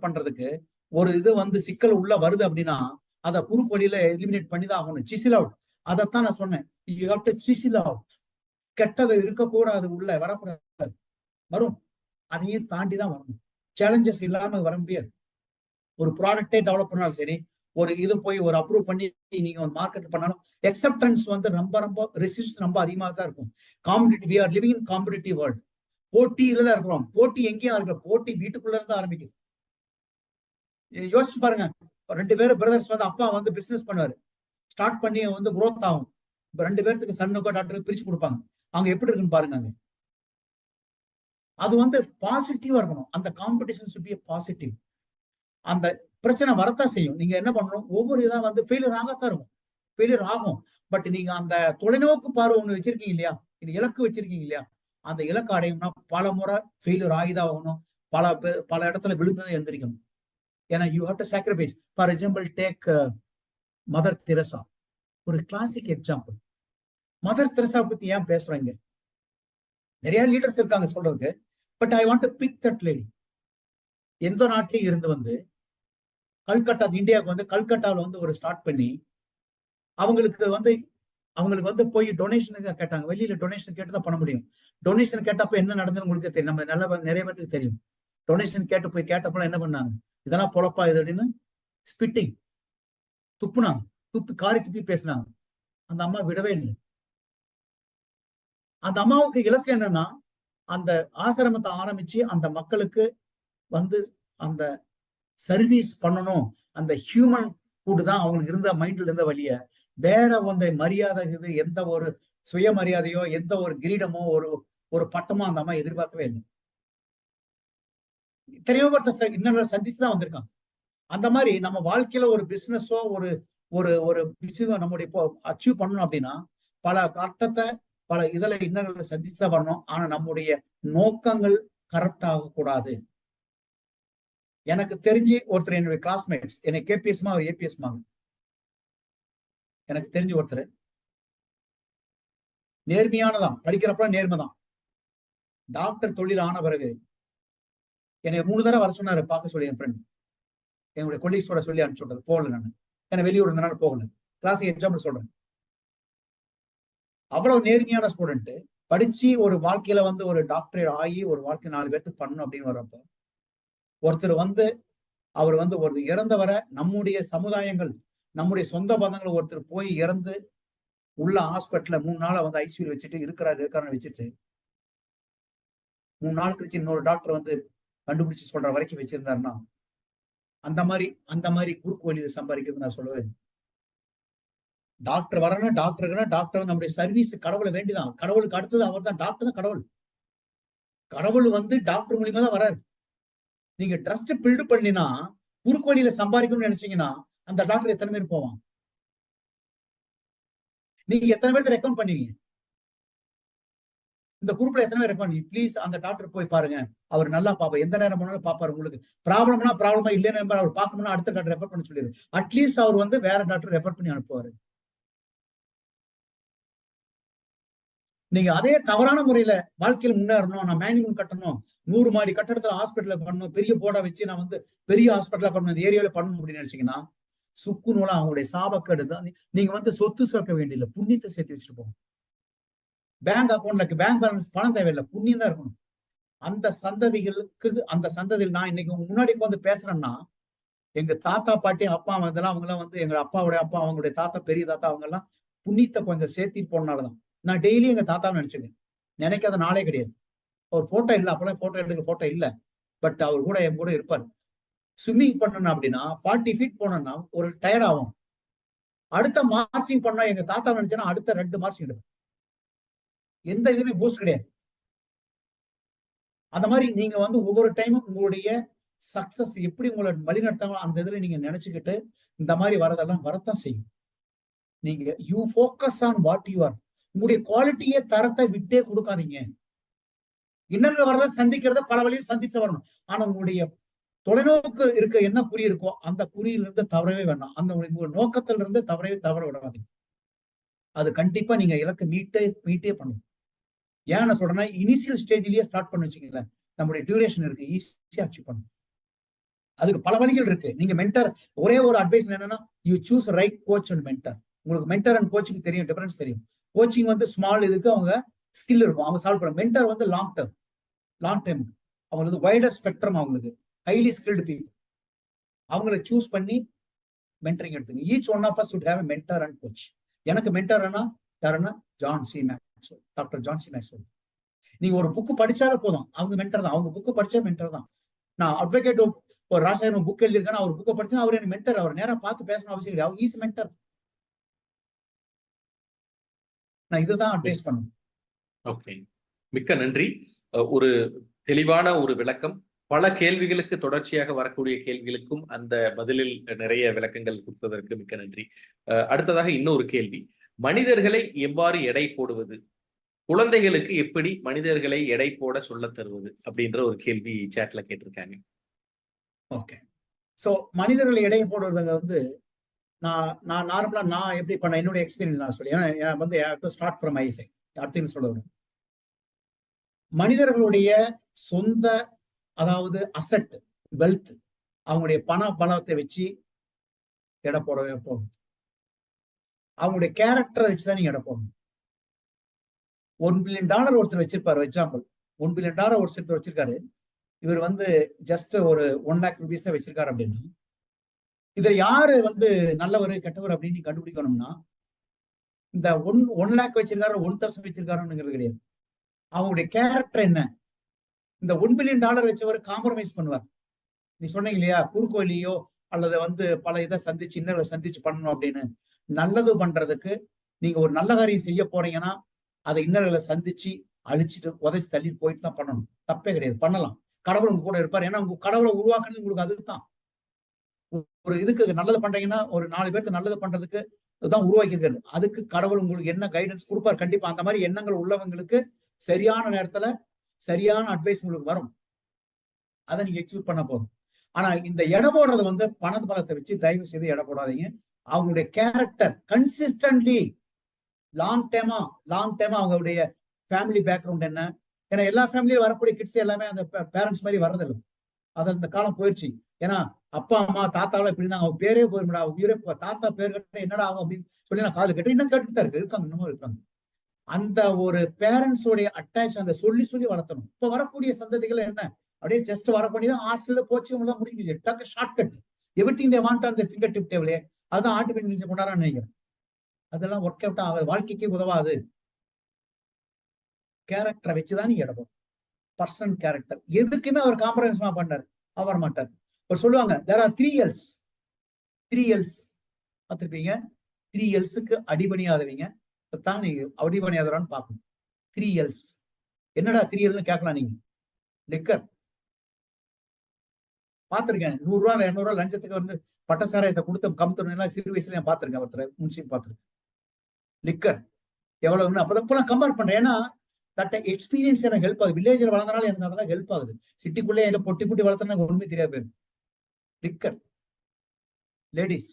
பண்றதுக்கு ஒரு இது வந்து சிக்கல் உள்ள வருது அப்படின்னா அதை குறுக்கு வழியில எலிமினேட் பண்ணி தான் ஆகணும். Cecil out. அதைத்தான் நான் சொன்னேன். You have to Cecil out. கெட்டது இருக்கக்கூடாது, உள்ள வரக்கூடாது. வரும், அதையும் தாண்டி தான் வரணும். சேலஞ்சஸ் இல்லாம வர முடியாது. ஒரு ப்ராடக்டே டெவலப் பண்ணாலும் சரி, ஒரு இது போய் ஒரு அப்ரூவ் பண்ணி நீங்க மார்க்கெட் பண்ணாலும் எக்ஸப்டன்ஸ் வந்து ரொம்ப ரெசிஸ்டன்ஸ் ரொம்ப அதிகமாக தான் இருக்கும். Competitive, we are living in competitive world. போட்டியில தான் இருக்கிறோம். போட்டி எங்கேயும் இருக்கிற போட்டி வீட்டுக்குள்ள இருந்து ஆரம்பிக்குது. யோசிச்சு பாருங்க, 2 பேரும் பிரதர்ஸ் வந்து அப்பா வந்து பிசினஸ் பண்ணுவாரு, ஸ்டார்ட் பண்ணி வந்து குரோத் ஆகும். 2 பேர்த்துக்கு சன்னுக்கோ டாக்டருக்கு பிரிச்சு கொடுப்பாங்க. அவங்க எப்படி இருக்குன்னு பாருங்க. அங்க அது வந்து பாசிட்டிவா இருக்கணும். அந்த காம்படிஷன் சுட் பி பாசிட்டிவ். அந்த பிரச்சனை வரத்தான் செய்யும். நீங்க என்ன பண்ணணும், ஒவ்வொரு இதா வந்து ஃபெயிலியர் ஆகத்தான் இருக்கும், ஃபெயிலியர் ஆகும். பட் நீங்க அந்த தொலைநோக்கு பார்வை ஒண்ணு வச்சிருக்கீங்க இல்லையா, இலக்கு வச்சிருக்கீங்க இல்லையா, அந்த இலக்கு அடையணும்னா பல முறை ஃபெயிலியர் ஆகிதான் ஆகணும். பல இடத்துல விழுந்ததை எந்திரிக்கணும். ஏன்னா you have to sacrifice. For example take Mother Teresa, ஒரு கிளாசிக் எக்ஸாம்பிள். மதர் தெரசா பத்தி ஏன் பேசுறாங்க? நிறைய லீடர்ஸ் இருக்காங்க சொல்றதுக்கு, but I want to pick that lady. எந்த நாட்டிலையும் இருந்து வந்து கல்கட்டா, இந்தியாவுக்கு வந்து கல்கட்டாவில் வந்து ஒரு ஸ்டார்ட் பண்ணி அவங்களுக்கு வந்து போய் டொனேஷனுக்கு கேட்டாங்க. வெளியில டொனேஷன் கேட்டு தான் பண்ண முடியும். டொனேஷன் கேட்டப்ப என்ன நடந்தது உங்களுக்கு தெரியும். நம்ம நிறைய பேருக்கு தெரியும். டொனேஷன் போய் கேட்டப்பெல்லாம் என்ன பண்ணாங்க, இதெல்லாம் பொழப்பா இது அப்படின்னு ஸ்பிட்டிங், துப்புனாங்க. காரி துப்பி பேசினாங்க. அந்த அம்மா விடவே இல்லை. அந்த அம்மாவுக்கு இலக்கு என்னன்னா, அந்த ஆசிரமத்தை ஆரம்பிச்சு அந்த மக்களுக்கு வந்து அந்த சர்வீஸ் பண்ணணும். அந்த ஹியூமன் கூட தான் அவங்களுக்கு இருந்த மைண்ட்ல இருந்த வழிய, வேற வந்து மரியாதை இது, எந்த ஒரு சுயமரியாதையோ எந்த ஒரு கிரீடமோ ஒரு பட்டமோ அந்த அம்மா எதிர்பார்க்கவே இல்லை. இத்தனையோ ஒருத்தர் இன்னும் சந்திச்சுதான் வந்திருக்காங்க. அந்த மாதிரி நம்ம வாழ்க்கையில ஒரு பிசினஸோ ஒரு நம்முடைய அச்சீவ் பண்ணணும் அப்படின்னா பல கட்டத்தை பல இன்னல்களை சந்திச்சுதான் வரணும். ஆனா நம்முடைய நோக்கங்கள் கரெக்ட் ஆகக்கூடாது. எனக்கு தெரிஞ்சு ஒருத்தர் என்னுடைய கிளாஸ்மேட்ஸ், என்னை கேபிஎஸ்மா அவர் ஏபிஎஸ்மா, எனக்கு தெரிஞ்சு ஒருத்தர் நேர்மையானதான், படிக்கிறப்ப நேர்மைதான். டாக்டர் தொழில் ஆன பிறகு என்னை 3 தடவை வர சொன்னாரு பார்க்க சொல்லி. என் ஃப்ரெண்ட் என்னுடைய கொலீக்ஸோட சொல்லி அனுப்பிச்சு விட்டது. போகல, நான் என்ன வெளியூர் இருந்தனால போகல. கிளாஸ் எக்ஸாம்பிள் சொல்றேன். அவ்வளவு நேர்மையான ஸ்டூடெண்ட், படிச்சு ஒரு வாழ்க்கையில வந்து ஒரு டாக்டரேட் ஆகி ஒரு வாழ்க்கை 4 பேருக்கு பண்ணணும் அப்படின்னு வர்றப்ப ஒருத்தர் வந்து அவர் வந்து ஒரு இறந்தவரை நம்முடைய சமுதாயங்கள், நம்முடைய சொந்த பந்தங்கள் ஒருத்தர் போய் இறந்து உள்ள ஹாஸ்பிட்டல்ல 3 நாளை வந்து ஐசியூல வச்சுட்டு இருக்காருன்னு வச்சுட்டு 3 நாள் கழிச்சு இன்னொரு டாக்டர் வந்து கண்டுபிடிச்சு சொல்ற வரைக்கும் வச்சிருந்தாருன்னா அந்த மாதிரி குறுக்கு வழியில சம்பாதிக்கிறது நான் சொல்லவே. டாக்டர் வரணும், டாக்டர் நம்முடைய சர்வீஸ் கடவுளை வேண்டிதான். கடவுளுக்கு அடுத்தது அவர் தான். டாக்டர் தான் கடவுள். கடவுள் வந்து டாக்டர் மூலியமா தான் வராரு. நீங்க ட்ரஸ்ட் பில்டு பண்ணினா குறுக்கு வழியில சம்பாதிக்கணும்னு நினைச்சீங்கன்னா அந்த டாக்டர் எத்தனை பேர் போவான்? நீங்க எத்தனை பேர் ரெக்கமெண்ட் பண்ணுவீங்க? இந்த குரூப்ல எத்தனை பேர் ரெக்கமெண்ட்? ப்ளீஸ் அந்த டாக்டர் போய் பாருங்க, அவர் நல்லா பாப்பாரு, எந்த நேரம் போனாலும் பாப்பாரு. உங்களுக்கு ப்ராப்ளமா இல்லைன்னு அவர் பார்க்கணும்னா அடுத்த டாக்டர் ரெஃபர் பண்ண சொல்லிடுரு. அட்லீஸ்ட் அவர் வந்து வேற டாக்டர் ரெஃபர் பண்ணி அனுப்புவாரு. நீங்க அதே தவறான முறையில வாழ்க்கையில முன்னேறணும், நான் மேனிமம் கட்டணும், 100 மாடி கட்டடத்துல ஹாஸ்பிட்டல பண்ணணும், பெரிய போர்டா வச்சு நான் வந்து பெரிய ஹாஸ்பிட்டலா பண்ணணும், இந்த ஏரியாவில பண்ணணும் அப்படின்னு நினைச்சீங்கன்னா சுக்கு நூலா அவங்களுடைய சாபக்கேடு தான். நீங்க வந்து சொத்து சேர்க்க வேண்டியதில்லை, புண்ணியத்தை சேர்த்து வச்சுட்டு போங்க. பேங்க் அக்கௌண்ட்ல பேங்க் பேலன்ஸ் பணம் தேவையில்லை, புண்ணியம் தான் இருக்கணும். அந்த சந்ததியில் நான் இன்னைக்கு முன்னாடி வந்து பேசுறேன்னா எங்க தாத்தா பாட்டி அப்பா இதெல்லாம் அவங்க எல்லாம் வந்து எங்க அப்பாவுடைய அப்பா, அவங்களுடைய தாத்தா, பெரிய தாத்தா, அவங்க எல்லாம் புண்ணியத்தை கொஞ்சம் சேர்த்தி போனாலதான் நான் டெய்லி எங்க தாத்தாவை நினைச்சுக்கேன். நினைக்காத நாளே கிடையாது. அவர் போட்டோ இல்லை, அப்பெல்லாம் போட்டோ எடுக்க போட்டோ இல்லை, பட் அவர் கூட என் கூட இருப்பாரு. ஸ்விம்மிங் பண்ணணும் அப்படின்னா 40 feet போனோம்னா ஒரு டயர்ட் ஆகும். அடுத்த மார்ச்சிங் பண்ணா எங்க தாத்தா நினைச்சேன்னா அடுத்த 2 மார்ச்சிங் எடுப்பேன். எந்த இதுவுமே பூஸ்ட் கிடையாது. அந்த மாதிரி நீங்க வந்து ஒவ்வொரு டைமும் உங்களுடைய சக்சஸ் எப்படி உங்களை வழிநடத்தாங்களோ அந்த இதுல நீங்க நினைச்சுக்கிட்டு இந்த மாதிரி வரதெல்லாம் வரத்தான் செய்யும். நீங்க you focus on what you are. உங்களுடைய குவாலிட்டியே தரத்தை விட்டே கொடுக்காதீங்க. இன்னொரு வரத சந்திக்கிறத பல வழியில் சந்திச்சு வரணும். ஆனா உங்களுடைய தொலைநோக்கு இருக்க என்ன குறி இருக்கோ அந்த குறியிலிருந்து தவறவே வேண்டாம். அந்த உங்க நோக்கத்துல இருந்து தவற விடாதீங்க. அது கண்டிப்பா நீங்க இலக்கு மீட்டே பண்ணணும். ஏன் நான் சொல்றேன்னா, இனிஷியல் ஸ்டேஜ்லயே ஸ்டார்ட் பண்ணி வச்சுக்கீங்களேன், நம்முடைய டியூரேஷன் இருக்கு, ஈஸியா அச்சீவ் பண்ணும். அதுக்கு பல வழிகள் இருக்கு. நீங்க மென்டர், ஒரே ஒரு அட்வைஸ் என்னன்னா, you choose right coach and mentor. உங்களுக்கு மென்டர் அண்ட் கோச்சிங் தெரியும், டிஃபரன்ஸ் தெரியும். கோச்சிங் வந்து ஸ்மால் இதுக்கு அவங்க ஸ்கில் இருக்கும், அவங்க சால்வ் பண்ணுவாங்க. மென்டர் வந்து லாங் டைம், அவங்களுக்கு வைடர் ஸ்பெக்ட்ரம், அவங்களுக்கு ஹைலி ஸ்கில்டு பீப்புள். அவங்களை சூஸ் பண்ணி மென்டரிங் எடுத்துங்க. Each one of us would have a mentor and coach. எனக்கு மென்டர்னா யாருன்னா டாக்டர் ஜான் சி மேக்ஸ்வெல். நீங்க ஒரு புக்கு படிச்சாலே போதும், அவங்க மென்டர் தான். அவங்க புக்கு படிச்சா மென்டர் தான். நான் அட்வொகேட் ஒரு ராசாயன புக் எழுதியிருக்கேன், அவர் புக்கை படிச்சா அவர் எனக்கு மென்டர். அவர் நேரம் பார்த்து பேசணும் அவசியம் கிடையாது, அவர் ஈஸ் மென்டர். நான் இதுதான் அட்வைஸ் பண்ணுவேன். ஓகே, மிக்க நன்றி. ஒரு தெளிவான ஒரு விளக்கம். பல கேள்விகளுக்கு தொடர்ச்சியாக வரக்கூடிய கேள்விகளுக்கும் அந்த பதிலில் நிறைய விளக்கங்கள் கொடுத்ததற்கு மிக்க நன்றி. அடுத்ததாக இன்னொரு கேள்வி, மனிதர்களை எவ்வாறு எடை போடுவது, குழந்தைகளுக்கு எப்படி மனிதர்களை எடை போட சொல்ல தருவது அப்படின்ற ஒரு கேள்வி சேட்ல கேட்டிருக்காங்க. ஓகே, சோ மனிதர்களை எடை போடுறதுங்க வந்து நான் நார்மலா நான் எப்படி பண்ண என்னுடைய எக்ஸ்பீரியன்ஸ் நான் சொல்லி, ஏன்னா வந்து ஸ்டார்ட் ஃப்ரம் ஐ சைட் அடுத்து சொல்ல வரும். மனிதர்களுடைய சொந்த, அதாவது அசெட், வெல்த், அவங்களுடைய பண பலத்தை வச்சு எடை போடவே போகும். அவங்களுடைய கேரக்டரை வச்சுதான் நீங்க எடை போடணும். $1 பில்லியன் ஒருத்தர் வச்சிருப்பாரு, எக்ஸாம்பிள். $1 பில்லியன் ஒருத்தர் வச்சிருக்காரு. இவர் வந்து ஜஸ்ட் ஒரு 1 lakh rupees தான் வச்சிருக்காரு அப்படின்னா, இதுல யாரு வந்து நல்லவர் கெட்டவர் அப்படின்னு கண்டுபிடிக்கணும்னா, இந்த 1 lakh வச்சிருக்காரு 1,000 வச்சிருக்காருங்கிறது கிடையாது. அவங்களுடைய கேரக்டர் என்ன. இந்த $1 பில்லியன் வச்சவர் காம்ப்ரமைஸ் பண்ணுவார். நீ சொன்னீங்க இல்லையா, குறுக்கு வழியோ அல்லது வந்து பல இதை சந்திச்சு இன்னொரு சந்திச்சு பண்ணணும் அப்படின்னு. நல்லது பண்றதுக்கு நீங்க ஒரு நல்ல காரியம் செய்ய போறீங்கன்னா அதை இன்னொரு சந்திச்சு அழிச்சிட்டு உதைச்சு தள்ளிட்டு போயிட்டு தான் பண்ணணும். தப்பே கிடையாது, பண்ணலாம். கடவுள் உங்க கூட இருப்பார். ஏன்னா உங்க கடவுளை உருவாக்குறது உங்களுக்கு அதுதான். ஒரு இதுக்கு நல்லது பண்றீங்கன்னா, ஒரு 4 பேருக்கு நல்லது பண்றதுக்கு தான் உருவாக்கியிருக்காரு. அதுக்கு கடவுள் உங்களுக்கு என்ன கைடன்ஸ் கொடுப்பார் கண்டிப்பா. அந்த மாதிரி எண்ணங்கள் உள்ளவங்களுக்கு சரியான நேரத்துல சரியான அட்வைஸ் உங்களுக்கு வரும். அதை நீங்க எக்ஸிக்யூட் பண்ண போதும். ஆனா இந்த எடை போடுறது வந்து பண பலத்தை வச்சு தயவு செய்து எடை போடாதீங்க. அவங்களுடைய கேரக்டர் கன்சிஸ்டன்ட்லி லாங் டைமா அவங்களுடைய ஃபேமிலி பேக்ரவுண்ட் என்ன. ஏன்னா எல்லா ஃபேமிலியும் வரக்கூடிய கிட்ஸ் எல்லாமே அந்த பேரண்ட்ஸ் மாதிரி வர்றதில்லை. அது இந்த காலம் போயிடுச்சு. ஏன்னா அப்பா அம்மா தாத்தாவெல்லாம் இப்படி இருந்தாங்க, அவங்க பேரே போயிருந்தா உயிரே தாத்தா பேர் கேட்ட என்னடா ஆகும் அப்படின்னு சொல்லி நான் காது கேட்டு இன்னும் கேட்டுட்டு தான் இருக்காங்க, இன்னமும் இருக்காங்க. அந்த ஒரு பேரண்ட்ஸோடைய அட்டாச் அந்த சொல்லி வளர்த்தணும். இப்ப வரக்கூடிய சந்ததிகள் என்ன, அப்படியே ஜஸ்ட் வர பண்ணி தான் ஹாஸ்டல்ல போச்சு தான் முடிஞ்சு டக்கு short cut everything they want on the finger tip டேபிளே. அதுதான் ஆர்டிஃபிஷியல் இன்டெலிஜென்ஸ் கொண்டாடுறான்னு நினைக்கிறேன். அதெல்லாம் ஒர்க் அவுட் ஆகாது, வாழ்க்கைக்கு உதவாது. கேரக்டரை வச்சுதான் நீங்க எடுப்போம். பர்சன் கேரக்டர் எதுக்குமே அவர் காம்ப்ரமைஸ் பண்ணார், அவர் மாட்டார். அவர் சொல்லுவாங்க there are 3 L's. 3 L's பார்த்திருப்பீங்க. 3 L'க்கு அடிபணியாதவங்க தான் நீங்க அடிபணியாதவரான்னு பார்க்கணும். 3 L's என்னடா 3 Lன்னு கேட்கலாம் நீங்க. லிக்கர் பார்த்திருக்கேன். 100 ரூபா 200 ரூபா லஞ்சத்துக்கு வந்து பட்டசாராயத்தை கொடுத்து கம்பெனி சிறு வயசுல பார்த்திருக்கேன். ஒருத்தர் முன்சிப் பார்த்திருக்கேன். லிக்கர் எவ்வளவுன்னு அப்பதான் கம்பேர் பண்றேன். ஏன்னா தட்ட எக்ஸ்பீரியன்ஸ் எனக்கு ஹெல்ப் ஆகுது. வில்லேஜில் வளர்ந்தனால எனக்கு அதெல்லாம் ஹெல்ப் ஆகுது. சிட்டிக்குள்ளே என்ன பொட்டி வளர்த்தனா ஒண்ணுமே தெரியாது பேரு. Liquor, ladies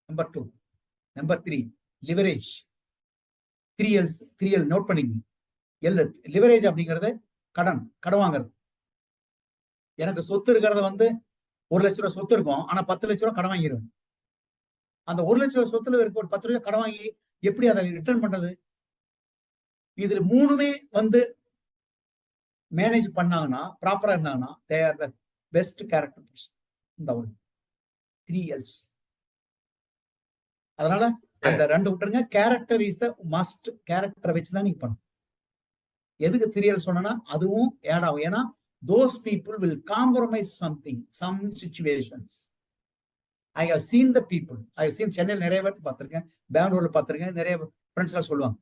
number 2. Number 3 leverage. 3 L note பண்ணிக்கங்க. லிவரேஜ் அப்படிங்கிறது கடன் வாங்குறது. எனக்கு சொத்து இருக்கிறத வந்து 1 லட்ச ரூபாய் சொத்து இருக்கும், ஆனா 10 லட்ச ரூபாய் கடன் வாங்கிடுவேன். அந்த 1 லட்ச ரூபாய் சொத்துல இருக்க ஒரு 10 ரூபாய் கடன் வாங்கி எப்படி அதை ரிட்டர்ன் பண்றது. இதுல 3மே வந்து மேனேஜ் பண்ணாங்கன்னா, ப்ராப்பரா இருந்தாங்கன்னா, they are the best character இந்த 3 L's. அதனால அந்த 2 விட்டுருங்க. Character is the must. கேரக்டரை வச்சுதான் நீங்க பண்ணணும். எதுக்கு 3 L's சொன்னா அதுவும் ஆட் ஆகும். ஏன்னா those people will compromise something, some situations. I have seen the people. I have seen சென்னையில் நிறைய பேர் பார்த்திருக்கேன், பெங்களூர்ல பார்த்திருக்கேன். நிறைய ஃப்ரெண்ட்ஸ் எல்லாம் சொல்லுவாங்க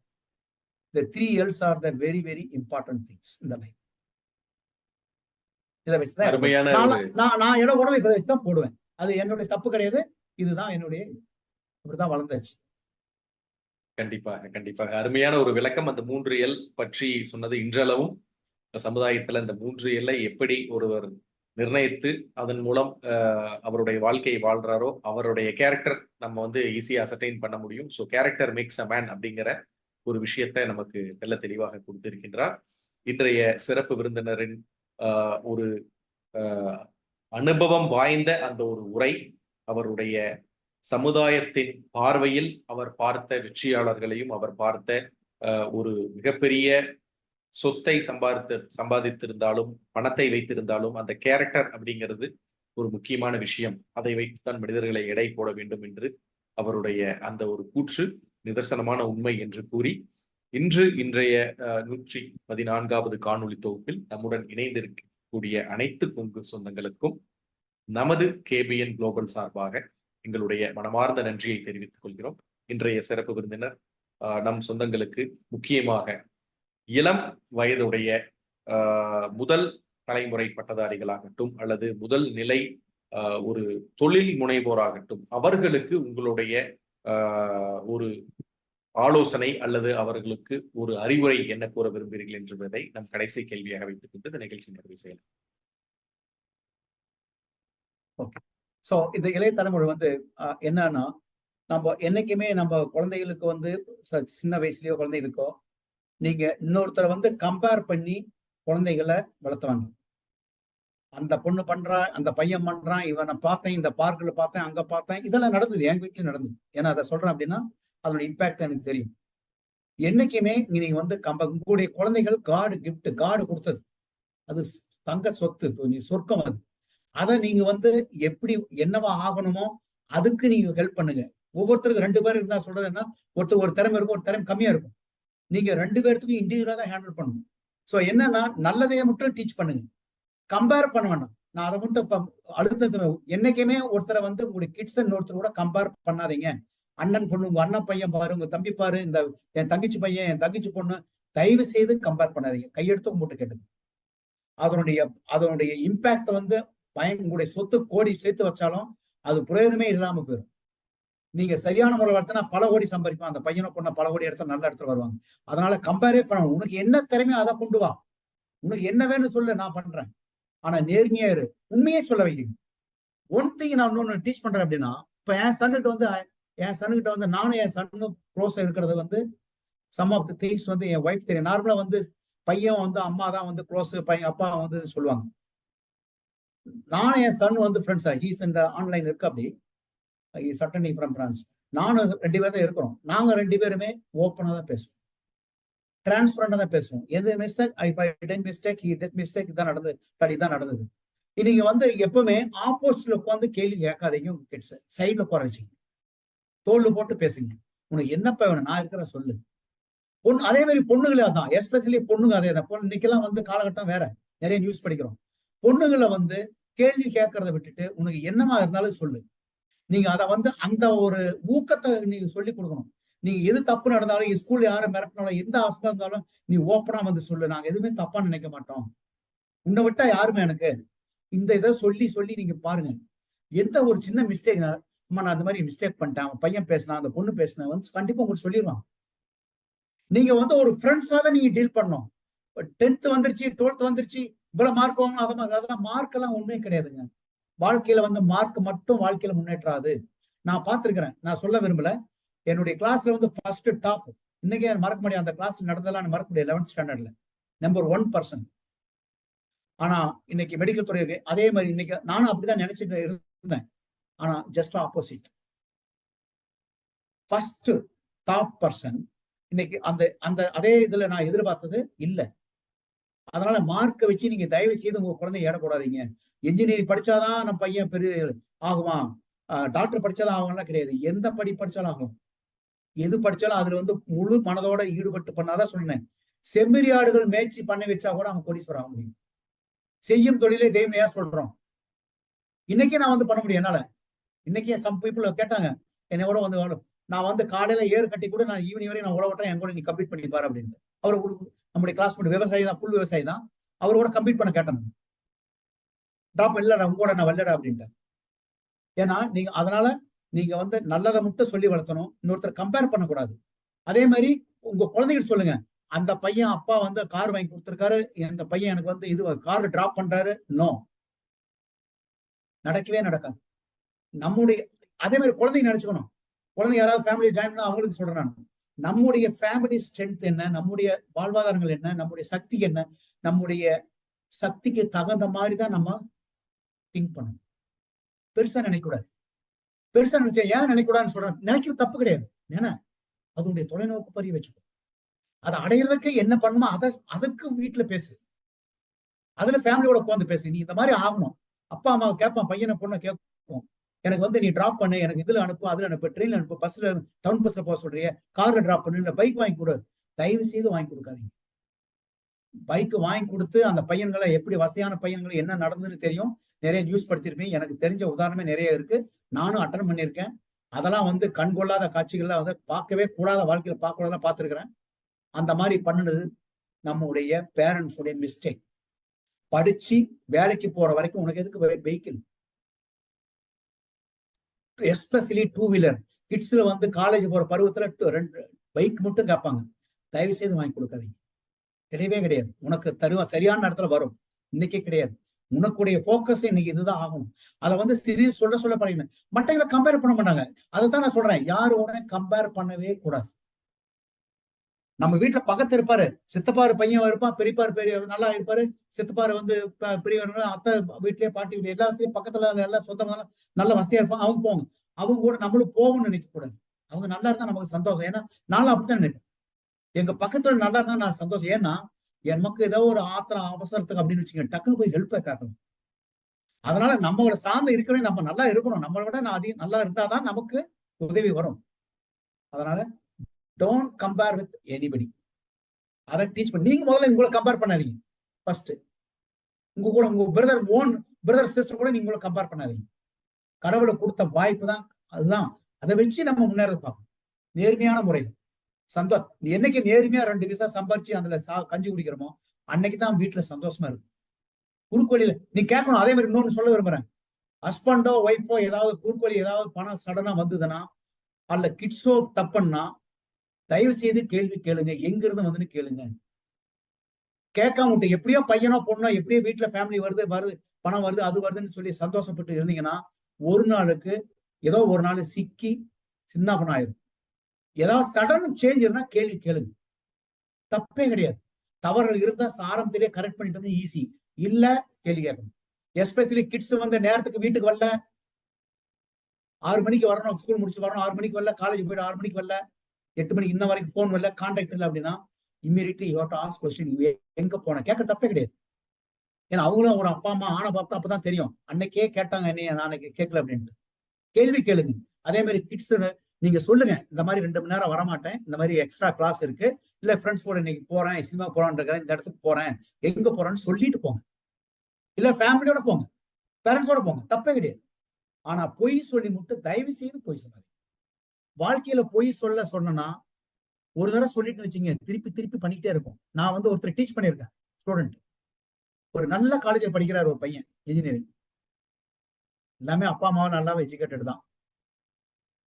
the 3 L's are the very very important things in the life. இதை வச்சுதான் நான் இடம் உடலை இதை வச்சுதான் போடுவேன். அது என்னுடைய தப்பு கிடையாது. இதுதான் என்னுடைய, இப்படிதான் வளர்ந்தாச்சு. கண்டிப்பாக அருமையான ஒரு விளக்கம். அந்த 3 L பற்றி சொன்னது இன்றளவும் சமுதாயத்துல இந்த 3 L எப்படி ஒருவர் நிர்ணயித்து அதன் மூலம் அவருடைய வாழ்க்கையை வாழ்றாரோ அவருடைய கேரக்டர் நம்ம வந்து ஈஸியா அசர்டைன் பண்ண முடியும். So character maths a man அப்படிங்கிற ஒரு விஷயத்தை நமக்கு தெள்ள தெளிவாக கொடுத்திருக்கின்றார். இன்றைய சிறப்பு விருந்தினரின் ஒரு அனுபவம் வாய்ந்த அந்த ஒரு உரை, அவருடைய சமுதாயத்தின் பார்வையில் அவர் பார்த்த வெற்றியாளர்களையும் அவர் பார்த்த ஒரு மிகப்பெரிய சொத்தை சம்பாதித்திருந்தாலும் பணத்தை வைத்திருந்தாலும் அந்த கேரக்டர் அப்படிங்கிறது ஒரு முக்கியமான விஷயம். அதை வைத்துத்தான் மனிதர்களை எடை போட வேண்டும் என்று அவருடைய அந்த ஒரு கூற்று நிதர்சனமான உண்மை என்று கூறி, இன்றைய 114வது காணொளி தொகுப்பில் நம்முடன் இணைந்திருக்கக்கூடிய அனைத்து கொங்கு சொந்தங்களுக்கும் நமது KBN குளோபல் சார்பாக எங்களுடைய மனமார்ந்த நன்றியை தெரிவித்துக் கொள்கிறோம். இன்றைய சிறப்பு விருந்தினர் நம் சொந்தங்களுக்கு முக்கியமாக இளம் வயதுடைய முதல் தலைமுறை பட்டதாரிகளாகட்டும் அல்லது முதல் நிலை ஒரு தொழில் முனைவோராகட்டும், அவர்களுக்கு உங்களுடைய ஒரு ஆலோசனை அல்லது அவர்களுக்கு ஒரு அறிவுரை என்ன கூற விரும்புகிறீர்கள் என்பதை நம் கடைசி கேள்வியாக வைத்துக் கொண்டு இந்த நிகழ்ச்சி நிறைவு செய்யலாம். ஓகே. ஸோ இந்த இளைய தலைமுறை வந்து என்னன்னா, நம்ம என்னைக்குமே நம்ம குழந்தைகளுக்கு வந்து சின்ன வயசுலயோ குழந்தைகளுக்கோ நீங்க இன்னொருத்தரை வந்து கம்பேர் பண்ணி குழந்தைகளை வளர்த்த வேண்டாம். அந்த பொண்ணு பண்றா, அந்த பையன் பண்றான், இவனை பார்த்தேன், இந்த பார்க்ல பார்த்தேன், அங்க பார்த்தேன், இதெல்லாம் நடந்தது, என் வீட்லயும் நடந்தது. ஏன்னா அதை சொல்றேன் அப்படின்னா அதோட இம்பாக்ட் எனக்கு தெரியும். என்னைக்குமே நீங்க வந்து உங்களுடைய குழந்தைகள் காடு கிஃப்ட், காடு கொடுத்தது, அது தங்க சொத்து, சொர்க்கம் அது. அதை நீங்க வந்து எப்படி என்னவா ஆகணுமோ அதுக்கு நீங்க ஹெல்ப் பண்ணுங்க. ஒவ்வொருத்தருக்கு 2 பேர் இருந்தா சொல்றதுன்னா, ஒருத்தர் ஒரு திறமை இருக்கும், ஒரு திறமை கம்மியா இருக்கும். நீங்க 2 பேர்த்துக்கும் இண்டிவிஜுவலா தான் ஹேண்டில் பண்ணணும். ஸோ என்னன்னா, நல்லதையே மட்டும் டீச் பண்ணுங்க, கம்பேர் பண்ண வேண்டாம். நான் அதை மட்டும் அழுத்தத்தை என்னைக்குமே ஒருத்தரை வந்து உங்களுடைய கிட்ஸ் இன்னொருத்தர் கூட கம்பேர் பண்ணாதீங்க. அண்ணன் பொண்ணு, உங்க அண்ணன் பையன் பாரு, உங்க தம்பி பாரு, இந்த என் தங்கச்சி பையன், என் தங்கச்சி பொண்ணு, தயவு செய்து கம்பேர் பண்ணாதீங்க. கையெடுத்து கும்பிட்டு கேட்டுங்க. அதனுடைய இம்பாக்ட் வந்து உங்களுடைய சொத்து கோடி சேர்த்து வச்சாலும் அது பிரயோஜனமே இல்லாம போயிடும். நீங்க சரியான முறை வளர்த்தனா பல கோடி சம்பாதிப்பான். அந்த பையனை பொண்ண பல கோடி எடுத்தா நல்ல இடத்துல வருவாங்க. அதனால கம்பேரே பண்ண, உனக்கு என்ன திறமையோ அதை கொண்டு வா, உனக்கு என்ன வேணும்னு சொல்லு, நான் பண்றேன். ஆனா நேர்மையா இரு, உண்மையே சொல்ல வைக்கணும். ஒன் திங் நான் இன்னொன்னு டீச் பண்றேன் அப்படின்னா, இப்ப என் சன்னுகிட்ட வந்து நானும் என் சன்னும் க்ளோஸா இருக்கிறது வந்து சம் ஆஃப் தி திங்ஸ் வந்து என் ஒய்ஃப் தெரியும். நார்மலா வந்து பையன் வந்து அம்மா தான் வந்து க்ளோஸ், பையன் அப்பா வந்து சொல்லுவாங்க. நானும் என் சன் வந்து ஃப்ரெண்ட்ஸா, ஹீஸ் இந்த ஆன்லைன் இருக்கு, அப்படி சட்டனி ஃப்ரம் பிரான்ஸ். நானும் 2 பேர் தான் இருக்கிறோம். நாங்க 2 பேருமே ஓப்பனா தான் பேசுவோம், டிரான்ஸ்பரண்டா தான் பேசுவோம். எது மிஸ்டேக் இதான் நடந்தது, இதான் நடந்தது. நீங்க வந்து எப்பவுமே ஆப்போசிட்ல உட்காந்து கேள்வி கேட்காதீங்க. உங்க கிட்ஸ் சைட்ல உட்கார வச்சுங்க, தோல்ல போட்டு பேசுங்க. உனக்கு என்னப்பா வேணும், நான் இருக்கிற சொல்லு. அதே மாதிரி பொண்ணுகளே தான், எஸ்பெஷலி பொண்ணுங்க அதே தான். இன்னைக்கெல்லாம் வந்து காலகட்டம் வேற, நிறைய நியூஸ் படிக்கிறோம். பொண்ணுங்களை வந்து கேள்வி கேட்கறத விட்டுட்டு உனக்கு என்னமா இருந்தாலும் சொல்லு. நீங்க அதை வந்து அந்த ஒரு ஊக்கத்தை நீங்க சொல்லி கொடுக்கணும். நீங்க எது தப்பு நடந்தாலும், ஸ்கூல்ல யாரை மிரட்டினாலும், எந்த ஆஸ்பா இருந்தாலும் நீ ஓப்பனா வந்து சொல்லு, நாங்க எதுவுமே தப்பா நினைக்க மாட்டோம், உன்னை விட்டா யாருமே எனக்கு. இந்த இதை சொல்லி சொல்லி நீங்க பாருங்க. எந்த ஒரு சின்ன மிஸ்டேக், அம்மா நான் அந்த மாதிரி மிஸ்டேக் பண்ணிட்டேன், அவன் பையன் பேசினா, அந்த பொண்ணு பேசினா வந்து கண்டிப்பா உங்களுக்கு சொல்லிடுவான். நீங்க வந்து ஒரு ஃப்ரெண்ட்ஸா தான் நீங்க டீல் பண்ணணும். 10th வந்துருச்சு, 12th வந்துருச்சு, இவ்வளவு மார்க் வாங்கணும், அதெல்லாம் மார்க் எல்லாம் ஒண்ணுமே கிடையாதுங்க. வாழ்க்கையில வந்து மார்க் மட்டும் வாழ்க்கையில முன்னேற்றாது. நான் பார்த்திருக்கிறேன், நான் சொல்ல விரும்பல. என்னுடைய கிளாஸ்ல வந்து ஃபர்ஸ்ட் டாப், இன்னைக்கு மறக்க முடியாது, அந்த கிளாஸ் நடந்ததெல்லாம் மறக்க முடியாது. 11th ஸ்டாண்டர்ட்ல நம்பர் 1%. ஆனா இன்னைக்கு மெடிக்கல் துறை இருக்கு. அதே மாதிரி இன்னைக்கு நானும் அப்படிதான் நினைச்சிட்டு இருந்தேன். ஆனா just opposite, first top person இன்னைக்கு அந்த அதே இதுல நான் எதிர்பார்த்தது இல்லை. அதனால மார்க்கை வச்சு நீங்க தயவு செய்து உங்க குழந்தைய ஏட போடாதீங்க. இன்ஜினியரிங் படிச்சாதான் நம்ம பையன் பெரிய ஆகுவான், டாக்டர் படிச்சாதான் ஆகும்லாம் கிடையாது. எந்த படி படிச்சாலும் ஆகும். எது படிச்சாலும் அதுல வந்து முழு மனதோட ஈடுபட்டு பண்ணாதான் சொன்னேன். செம்பரி ஆடுகள் மேய்ச்சி பண்ணி வச்சா கூட அவன் கோடீஸ்வரர் ஆக முடியும். செய்யும் தொழிலே தெய்வம் ஏன் சொல்றோம். இன்னைக்கே நான் வந்து பண்ண முடியும் என்னால. இன்னைக்கே சம் பீப்புள் கேட்டாங்க என்னோட வந்து, நான் வந்து காலையில ஏறு கட்டி கூட நான் ஈவினிங் வரையும் நான் உழவட்டேன், என் கூட நீ கம்ப்ளீட் பண்ணி பாரு அப்படின்ட்டு. அவரு நம்முடைய கிளாஸ்மேட் விவசாயி தான், ஃபுல் விவசாயி தான். அவரோட கம்ப்ளீட் பண்ண கேட்டாங்க. ட்ராப் இல்லடா உங்களோட நான் வரலடா அப்படின்ட்டு. ஏன்னா நீங்க அதனால நீங்க வந்து நல்லதை மட்டும் சொல்லி வளர்த்தணும், இன்னொருத்தர் கம்பேர் பண்ணக்கூடாது. அதே மாதிரி உங்க குழந்தைகிட்ட சொல்லுங்க, அந்த பையன் அப்பா வந்து கார் வாங்கி கொடுத்துருக்காரு, அந்த பையன் எனக்கு வந்து இது கார் டிராப் பண்றாரு, நோ, நடக்கவே நடக்காது. நம்முடைய அதே மாதிரி குழந்தைங்க நினைச்சுக்கணும். குழந்தைங்க யாராவது ஃபேமிலி ஜாயின் பண்ணா அவங்களுக்கு சொல்றேன் நான். நம்முடைய ஃபேமிலி ஸ்ட்ரென்த் என்ன, நம்முடைய வாழ்வாதாரங்கள் என்ன, நம்முடைய சக்தி என்ன, நம்முடைய சக்திக்கு தகுந்த மாதிரி தான் நம்ம திங்க் பண்ணணும். பெருசா நினைக்கக்கூடாது. பெருசா நினைச்சா ஏன் நினைக்கூடாதுன்னு சொல்றேன், நினைக்கிறது தப்பு கிடையாது. ஏன்னா அதனுடைய தொலைநோக்கு பறி வச்சுக்கோ. அதை அடையிறதுக்கு என்ன பண்ணுமோ அதுக்கு வீட்டுல பேசு. அதுல ஃபேமிலியோட உட்காந்து பேசு. நீ இந்த மாதிரி ஆகணும். அப்பா அம்மாவை கேட்பான், பையனை பொண்ணை கேட்போம். எனக்கு வந்து நீ டிராப் பண்ணு, எனக்கு இதுல அனுப்பு, அதுல அனுப்பு, ட்ரெயின்ல அனுப்பு, பஸ்ல டவுன் பஸ்ல போக சொல்றிய, கார்ல டிராப் பண்ணு, இல்ல பைக் வாங்கி கொடு. தயவு செய்து வாங்கி கொடுக்காதீங்க. பைக் வாங்கி கொடுத்து அந்த பையன்களை எப்படி வசதியான பையன்களை என்ன நடந்துன்னு தெரியும். நிறைய நியூஸ் படிச்சிருப்பேன். எனக்கு தெரிஞ்ச உதாரணமே நிறைய இருக்கு. நானும் அட்டன் பண்ணியிருக்கேன். அதெல்லாம் வந்து கண்கொள்ளாத காட்சிகள்லாம் வந்து பார்க்கவே கூடாத, வாழ்க்கையில பார்க்க கூடாத பார்த்துருக்கிறேன். அந்த மாதிரி பண்ணுனது நம்முடைய பேரண்ட்ஸ் உடைய மிஸ்டேக். படிச்சு வேலைக்கு போற வரைக்கும் உனக்கு எதுக்கு வெஹிக்கிள், எஸ்பெஷலி டூ வீலர். கிட்ஸ்ல வந்து காலேஜ் போற பருவத்துல 2 பைக் மட்டும் கேட்பாங்க. தயவு செய்து வாங்கி கொடுக்காதீங்க. கிடையவே கிடையாது. உனக்கு சரியான நேரத்துல வரும். இன்னைக்கே கிடையாது. உனக்குடைய போக்கஸ் இன்னைக்கு இதுதான் ஆகணும். அதை வந்து சொல்ல பழகின மற்றவங்களை கம்பேர் பண்ண மாட்டாங்க. அதைத்தான் நான் சொல்றேன், யாரு உடனே கம்பேர் பண்ணவே கூடாது. நம்ம வீட்டுல பக்கத்து இருப்பாரு, சித்தப்பாரு பையன் இருப்பான், பெரியப்பாரு பெரிய நல்லா இருப்பாரு, சித்தப்பாரு வந்து பெரியவர்கள், அத்தை வீட்லயே பாட்டி வீட்டு எல்லாத்தையும் பக்கத்துல எல்லாம் சொந்தம் நல்ல வசதியா இருப்பான். அவங்க போங்க, அவங்க கூட நம்மளும் போகணும்னு நினைக்க கூடாது. அவங்க நல்லா இருந்தா நமக்கு சந்தோஷம். ஏன்னா நானும் அப்படித்தான் நினைப்பேன். எங்க பக்கத்துல நல்லா இருந்தா நான் சந்தோஷம். ஏன்னா நமக்கு ஏதோ ஒரு ஆத்திரம் அவசரத்துக்கு அப்படின்னு வச்சுக்கோங்க, டக்குன்னு போய் ஹெல்ப் கேட்கணும். அதனால நம்மளோட சார்ந்து இருக்கிறவங்க நம்ம நல்லா இருக்கணும். நம்மளை விட நான் அதிகம் நல்லா இருந்தாதான் நமக்கு உதவி வரும். அதனால டோன்ட் கம்பேர் வித் எனிபடி. அதை டீச் பண்ணி நீங்க முதல்ல உங்களை கம்பேர் பண்ணாதீங்க. ஃபர்ஸ்ட் உங்க பிரதர் சிஸ்டர் கூட நீங்க கம்பேர் பண்ணாதீங்க. கடவுளை கொடுத்த வாய்ப்பு தான் அதுதான். அதை வச்சு நம்ம முன்னேற பார்க்கணும் நேர்மையான முறையில். நீ என்னைக்கு நேர்மையா 2 பைசா சம்பாரிச்சு அதுல கஞ்சி குடிக்கிறோமோ அன்னைக்குதான் வீட்டுல சந்தோஷமா இருக்கும். குறுக்கோழியில நீ கேட்கணும். அதே மாதிரி இன்னொன்னு சொல்ல விரும்புறேன். ஹஸ்பண்டோ ஒய்ஃபோ ஏதாவது குறுக்கோழி ஏதாவது பணம் சடனா வந்ததுன்னா, அல்ல கிட்ஸோ தப்புன்னா, தயவு செய்து கேள்வி கேளுங்க. எங்க இருந்து வந்துன்னு கேளுங்க. கேட்காம விட்டு எப்படியோ பையனோ பொண்ணோ எப்படியோ வீட்டுல ஃபேமிலி வருது பணம் வருது அது வருதுன்னு சொல்லி சந்தோஷப்பட்டு இருந்தீங்கன்னா, ஒரு நாளுக்கு ஏதோ ஒரு நாள் சிக்கி சின்ன பணம் ஆயிரும். ஏதாவது சடன் சேஞ்ச் இருந்தா கேள்வி கேளுங்க. தப்பே கிடையாது. தவறுகள் இருந்தா ஆரம்பத்திலேயே கரெக்ட் பண்ணிட்டோம்னா ஈஸி. இல்ல கேள்வி கேட்கணும். எஸ்பெஷலி கிட்ஸ் வந்து நேரத்துக்கு வீட்டுக்கு வரல, 6 மணிக்கு வரணும், ஸ்கூல் முடிச்சு வரணும், 6 மணிக்கு வரல, காலேஜ் போயிட்டு 6 மணிக்கு வரல, 8 மணிக்கு இன்ன வரைக்கும் போன் வரல, கான்டாக்ட் இல்லை அப்படின்னா immediately you have to ask question. எங்க போன கேட்கற தப்பே கிடையாது. ஏன்னா அவங்களும் ஒரு அப்பா அம்மா ஆன பார்த்தா அப்பதான் தெரியும். அன்னைக்கே கேட்டாங்க என்னைய, நான் கேட்கல அப்படின்ட்டு. கேள்வி கேளுங்க. அதே மாதிரி கிட்ஸ் நீங்க சொல்லுங்க, இந்த மாதிரி 2 மணி நேரம் வரமாட்டேன், இந்த மாதிரி எக்ஸ்ட்ரா கிளாஸ் இருக்கு, இல்ல ஃப்ரெண்ட்ஸ் கூட இன்னைக்கு போறேன், சினிமா போறான்னு இருக்கிறேன், இந்த இடத்துக்கு போறேன், எங்க போறேன்னு சொல்லிட்டு போங்க. இல்ல ஃபேமிலியோட போங்க, பேரண்ட்ஸோட போங்க, தப்பே கிடையாது. ஆனா பொய் சொல்லி மட்டும் தயவு செய்து பொய் சொல்லாது. வாழ்க்கையில பொய் சொன்னா ஒரு தடவை சொல்லிட்டு வச்சுங்க, திருப்பி திருப்பி பண்ணிக்கிட்டே இருக்கும். நான் வந்து ஒருத்தர் டீச் பண்ணியிருக்கேன். ஸ்டூடெண்ட் ஒரு நல்ல காலேஜில் படிக்கிறார், ஒரு பையன் இன்ஜினியரிங், எல்லாமே அப்பா அம்மாவும் நல்லா எஜுகேட்டட் தான்.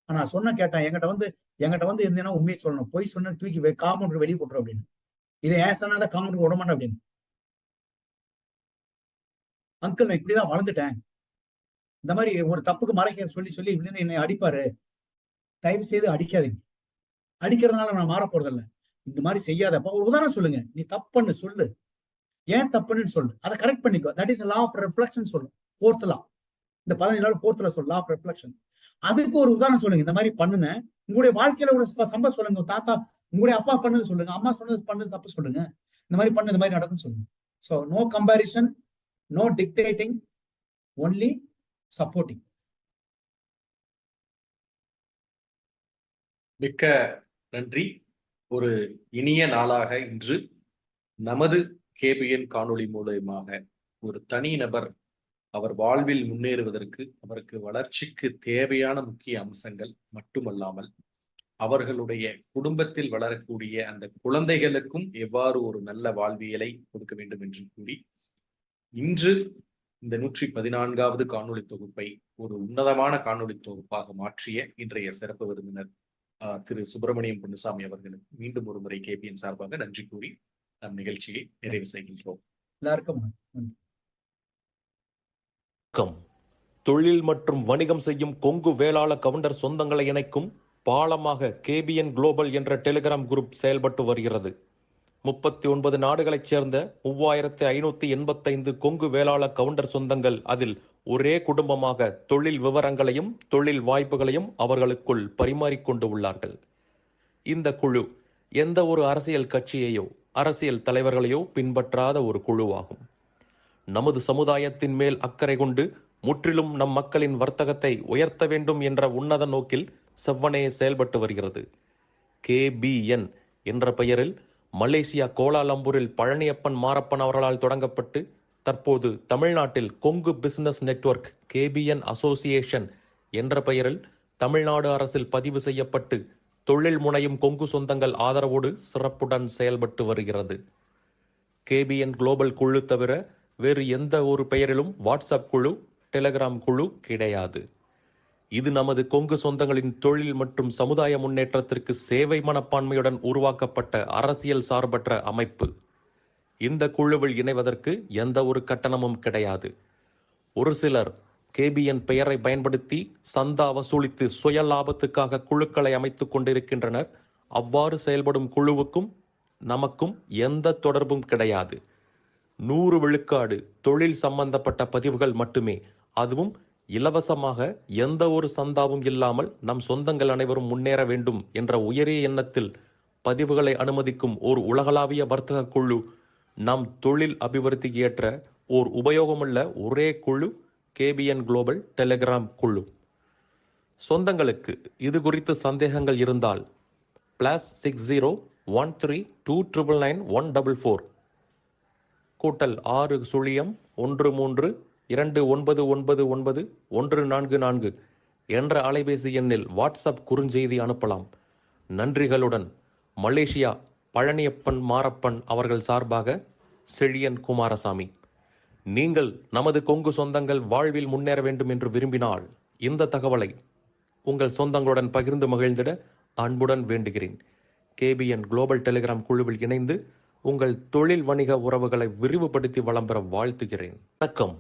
ஆனா சொன்ன கேட்டேன், எங்கிட்ட வந்து இருந்தேன்னா உண்மையை சொல்லணும், பொய் சொன்ன தூக்கி காம்பவுண்டர் வெளியே போட்டுரும் அப்படின்னு. இதை ஏன் சொன்னாதான் காம்பவுண்டர் விட மாட்டேன் அப்படின்னு. அங்கிள் நான் இப்படிதான் வளர்ந்துட்டேன், இந்த மாதிரி ஒரு தப்புக்கு மறைக்க சொல்லி சொல்லி இப்படின்னு என்னை அடிப்பாரு, தயவு செய்து அடிக்காதீங்க. அடிக்கிறதுனால நான் மாற போறதில்ல. இந்த மாதிரி செய்யாதப்ப ஒரு உதாரணம் சொல்லுங்க. நீ தப்புன்னு சொல்லு, ஏன் தப்புன்னு சொல்லு, அதை கரெக்ட் பண்ணிக்கோ. That is law of reflection சொல்லும். 4th law, இந்த 15 4th law சொல்லு, லா ஆஃப் ரிஃப்ளெக்ஷன். அதுக்கு ஒரு உதாரணம் சொல்லுங்க. இந்த மாதிரி பண்ணுன உங்களுடைய வாழ்க்கையில ஒரு சம்பவம் சொல்லுங்க. தாத்தா உங்களுடைய அப்பா பண்ணது சொல்லுங்க, அம்மா சொன்னது பண்ணது தப்பு சொல்லுங்க, இந்த மாதிரி பண்ணு, இந்த மாதிரி நடக்கும் சொல்லுங்க. So no comparison, no dictating, only supporting. மிக்க நன்றி. ஒரு இனிய நாளாக இன்று நமது KBN காணொளி மூலமாக ஒரு தனி நபர் அவர் வாழ்வில் முன்னேறுவதற்கு, அவருக்கு வளர்ச்சிக்கு தேவையான முக்கிய அம்சங்கள் மட்டுமல்லாமல் அவர்களுடைய குடும்பத்தில் வளரக்கூடிய அந்த குழந்தைகளுக்கும் எவ்வாறு ஒரு நல்ல வாழ்வியலை கொடுக்க வேண்டும் என்று கூறி, இன்று இந்த 114வது காணொளி தொகுப்பை ஒரு உன்னதமான காணொளி தொகுப்பாக மாற்றிய இன்றைய சிறப்பு விருந்தினர் திரு சுப்பிரமணியம் பொன்னுசாமி அவர்களுக்கு மீண்டும் ஒரு முறை KBN சார்பாக நன்றி கூறி நம் நிகழ்ச்சியை நிறைவு செய்கின்றோம். எல்லாருக்கும் தொழில் மற்றும் வணிகம் செய்யும் கொங்கு வேளாள கவுண்டர் சொந்தங்களை இணைக்கும் பாலமாக கேபிஎன் குளோபல் என்ற டெலிகிராம் குரூப் செயல்பட்டு வருகிறது. 39 நாடுகளைச் சேர்ந்த 3585 கொங்கு வேளாள கவுண்டர் சொந்தங்கள் அதில் ஒரே குடும்பமாக தொழில் விவரங்களையும் தொழில் வாய்ப்புகளையும் அவர்களுக்குள் பரிமாறிக்கொண்டு உள்ளார்கள். இந்த குழு எந்த ஒரு அரசியல் கட்சியையோ அரசியல் தலைவர்களையோ பின்பற்றாத ஒரு குழுவாகும். நமது சமுதாயத்தின் மேல் அக்கறை கொண்டு முற்றிலும் நம் மக்களின் வர்த்தகத்தை உயர்த்த வேண்டும் என்ற உன்னத நோக்கில் செவ்வனே செயல்பட்டு வருகிறது. KBN என்ற பெயரில் மலேசியா கோலாலம்பூரில் பழனியப்பன் மாரப்பன் அவர்களால் தொடங்கப்பட்டு தற்போது தமிழ்நாட்டில் Kongu business network KBN association என்ற பெயரில் தமிழ்நாடு அரசில் பதிவு செய்யப்பட்டு தொழில் முனையும் கொங்கு சொந்தங்கள் ஆதரவோடு சிறப்புடன் செயல்பட்டு வருகிறது. KBN குளோபல் குழு தவிர வேறு எந்த ஒரு பெயரிலும் வாட்ஸ்அப் குழு, டெலிகிராம் குழு கிடையாது. இது நமது கொங்கு சொந்தங்களின் தொழில் மற்றும் சமுதாய முன்னேற்றத்திற்கு சேவை மனப்பான்மையுடன் உருவாக்கப்பட்ட அரசியல் சார்பற்ற அமைப்பு. இந்த குழுவில் இணைவதற்கு எந்த ஒரு கட்டணமும் கிடையாது. ஒரு சிலர் KBN பெயரை பயன்படுத்தி சந்தா வசூலித்து சுய லாபத்துக்காக குழுக்களை அமைத்துக் கொண்டிருக்கின்றனர். அவ்வாறு செயல்படும் குழுவுக்கும் நமக்கும் எந்த தொடர்பும் கிடையாது. 100 விழுக்காடு தொழில் சம்பந்தப்பட்ட பதிவுகள் மட்டுமே, அதுவும் இலவசமாக, எந்த ஒரு சந்தாவும் இல்லாமல் நம் சொந்தங்கள் அனைவரும் முன்னேற வேண்டும் என்ற உயரிய எண்ணத்தில் பதிவுகளை அனுமதிக்கும் ஓர் உலகளாவிய வர்த்தக குழு. நம் தொழில் அபிவிருத்திக்கு ஏற்ற ஓர் உபயோகமுள்ள ஒரே குழு KBN குளோபல் டெலிகிராம் குழு. சொந்தங்களுக்கு இது குறித்து சந்தேகங்கள் இருந்தால் +60 13299144 +6 0 13 2999 144 என்ற அலைபேசி எண்ணில் வாட்ஸ்அப் குறுஞ்செய்தி அனுப்பலாம். நன்றிகளுடன் மலேசியா பழனியப்பன் மாரப்பன் அவர்கள் சார்பாக செழியன் குமாரசாமி. நீங்கள் நமது கொங்கு சொந்தங்கள் வாழ்வில் முன்னேற வேண்டும் என்று விரும்பினால் இந்த தகவலை உங்கள் சொந்தங்களுடன் பகிர்ந்து மகிழ்ந்திட அன்புடன் வேண்டுகிறேன். KBN குளோபல் டெலிகிராம் குழுவில் இணைந்து உங்கள் தொழில் வணிக உறவுகளை விரிவுபடுத்தி வளம் பெற வாழ்த்துகிறேன். வணக்கம்.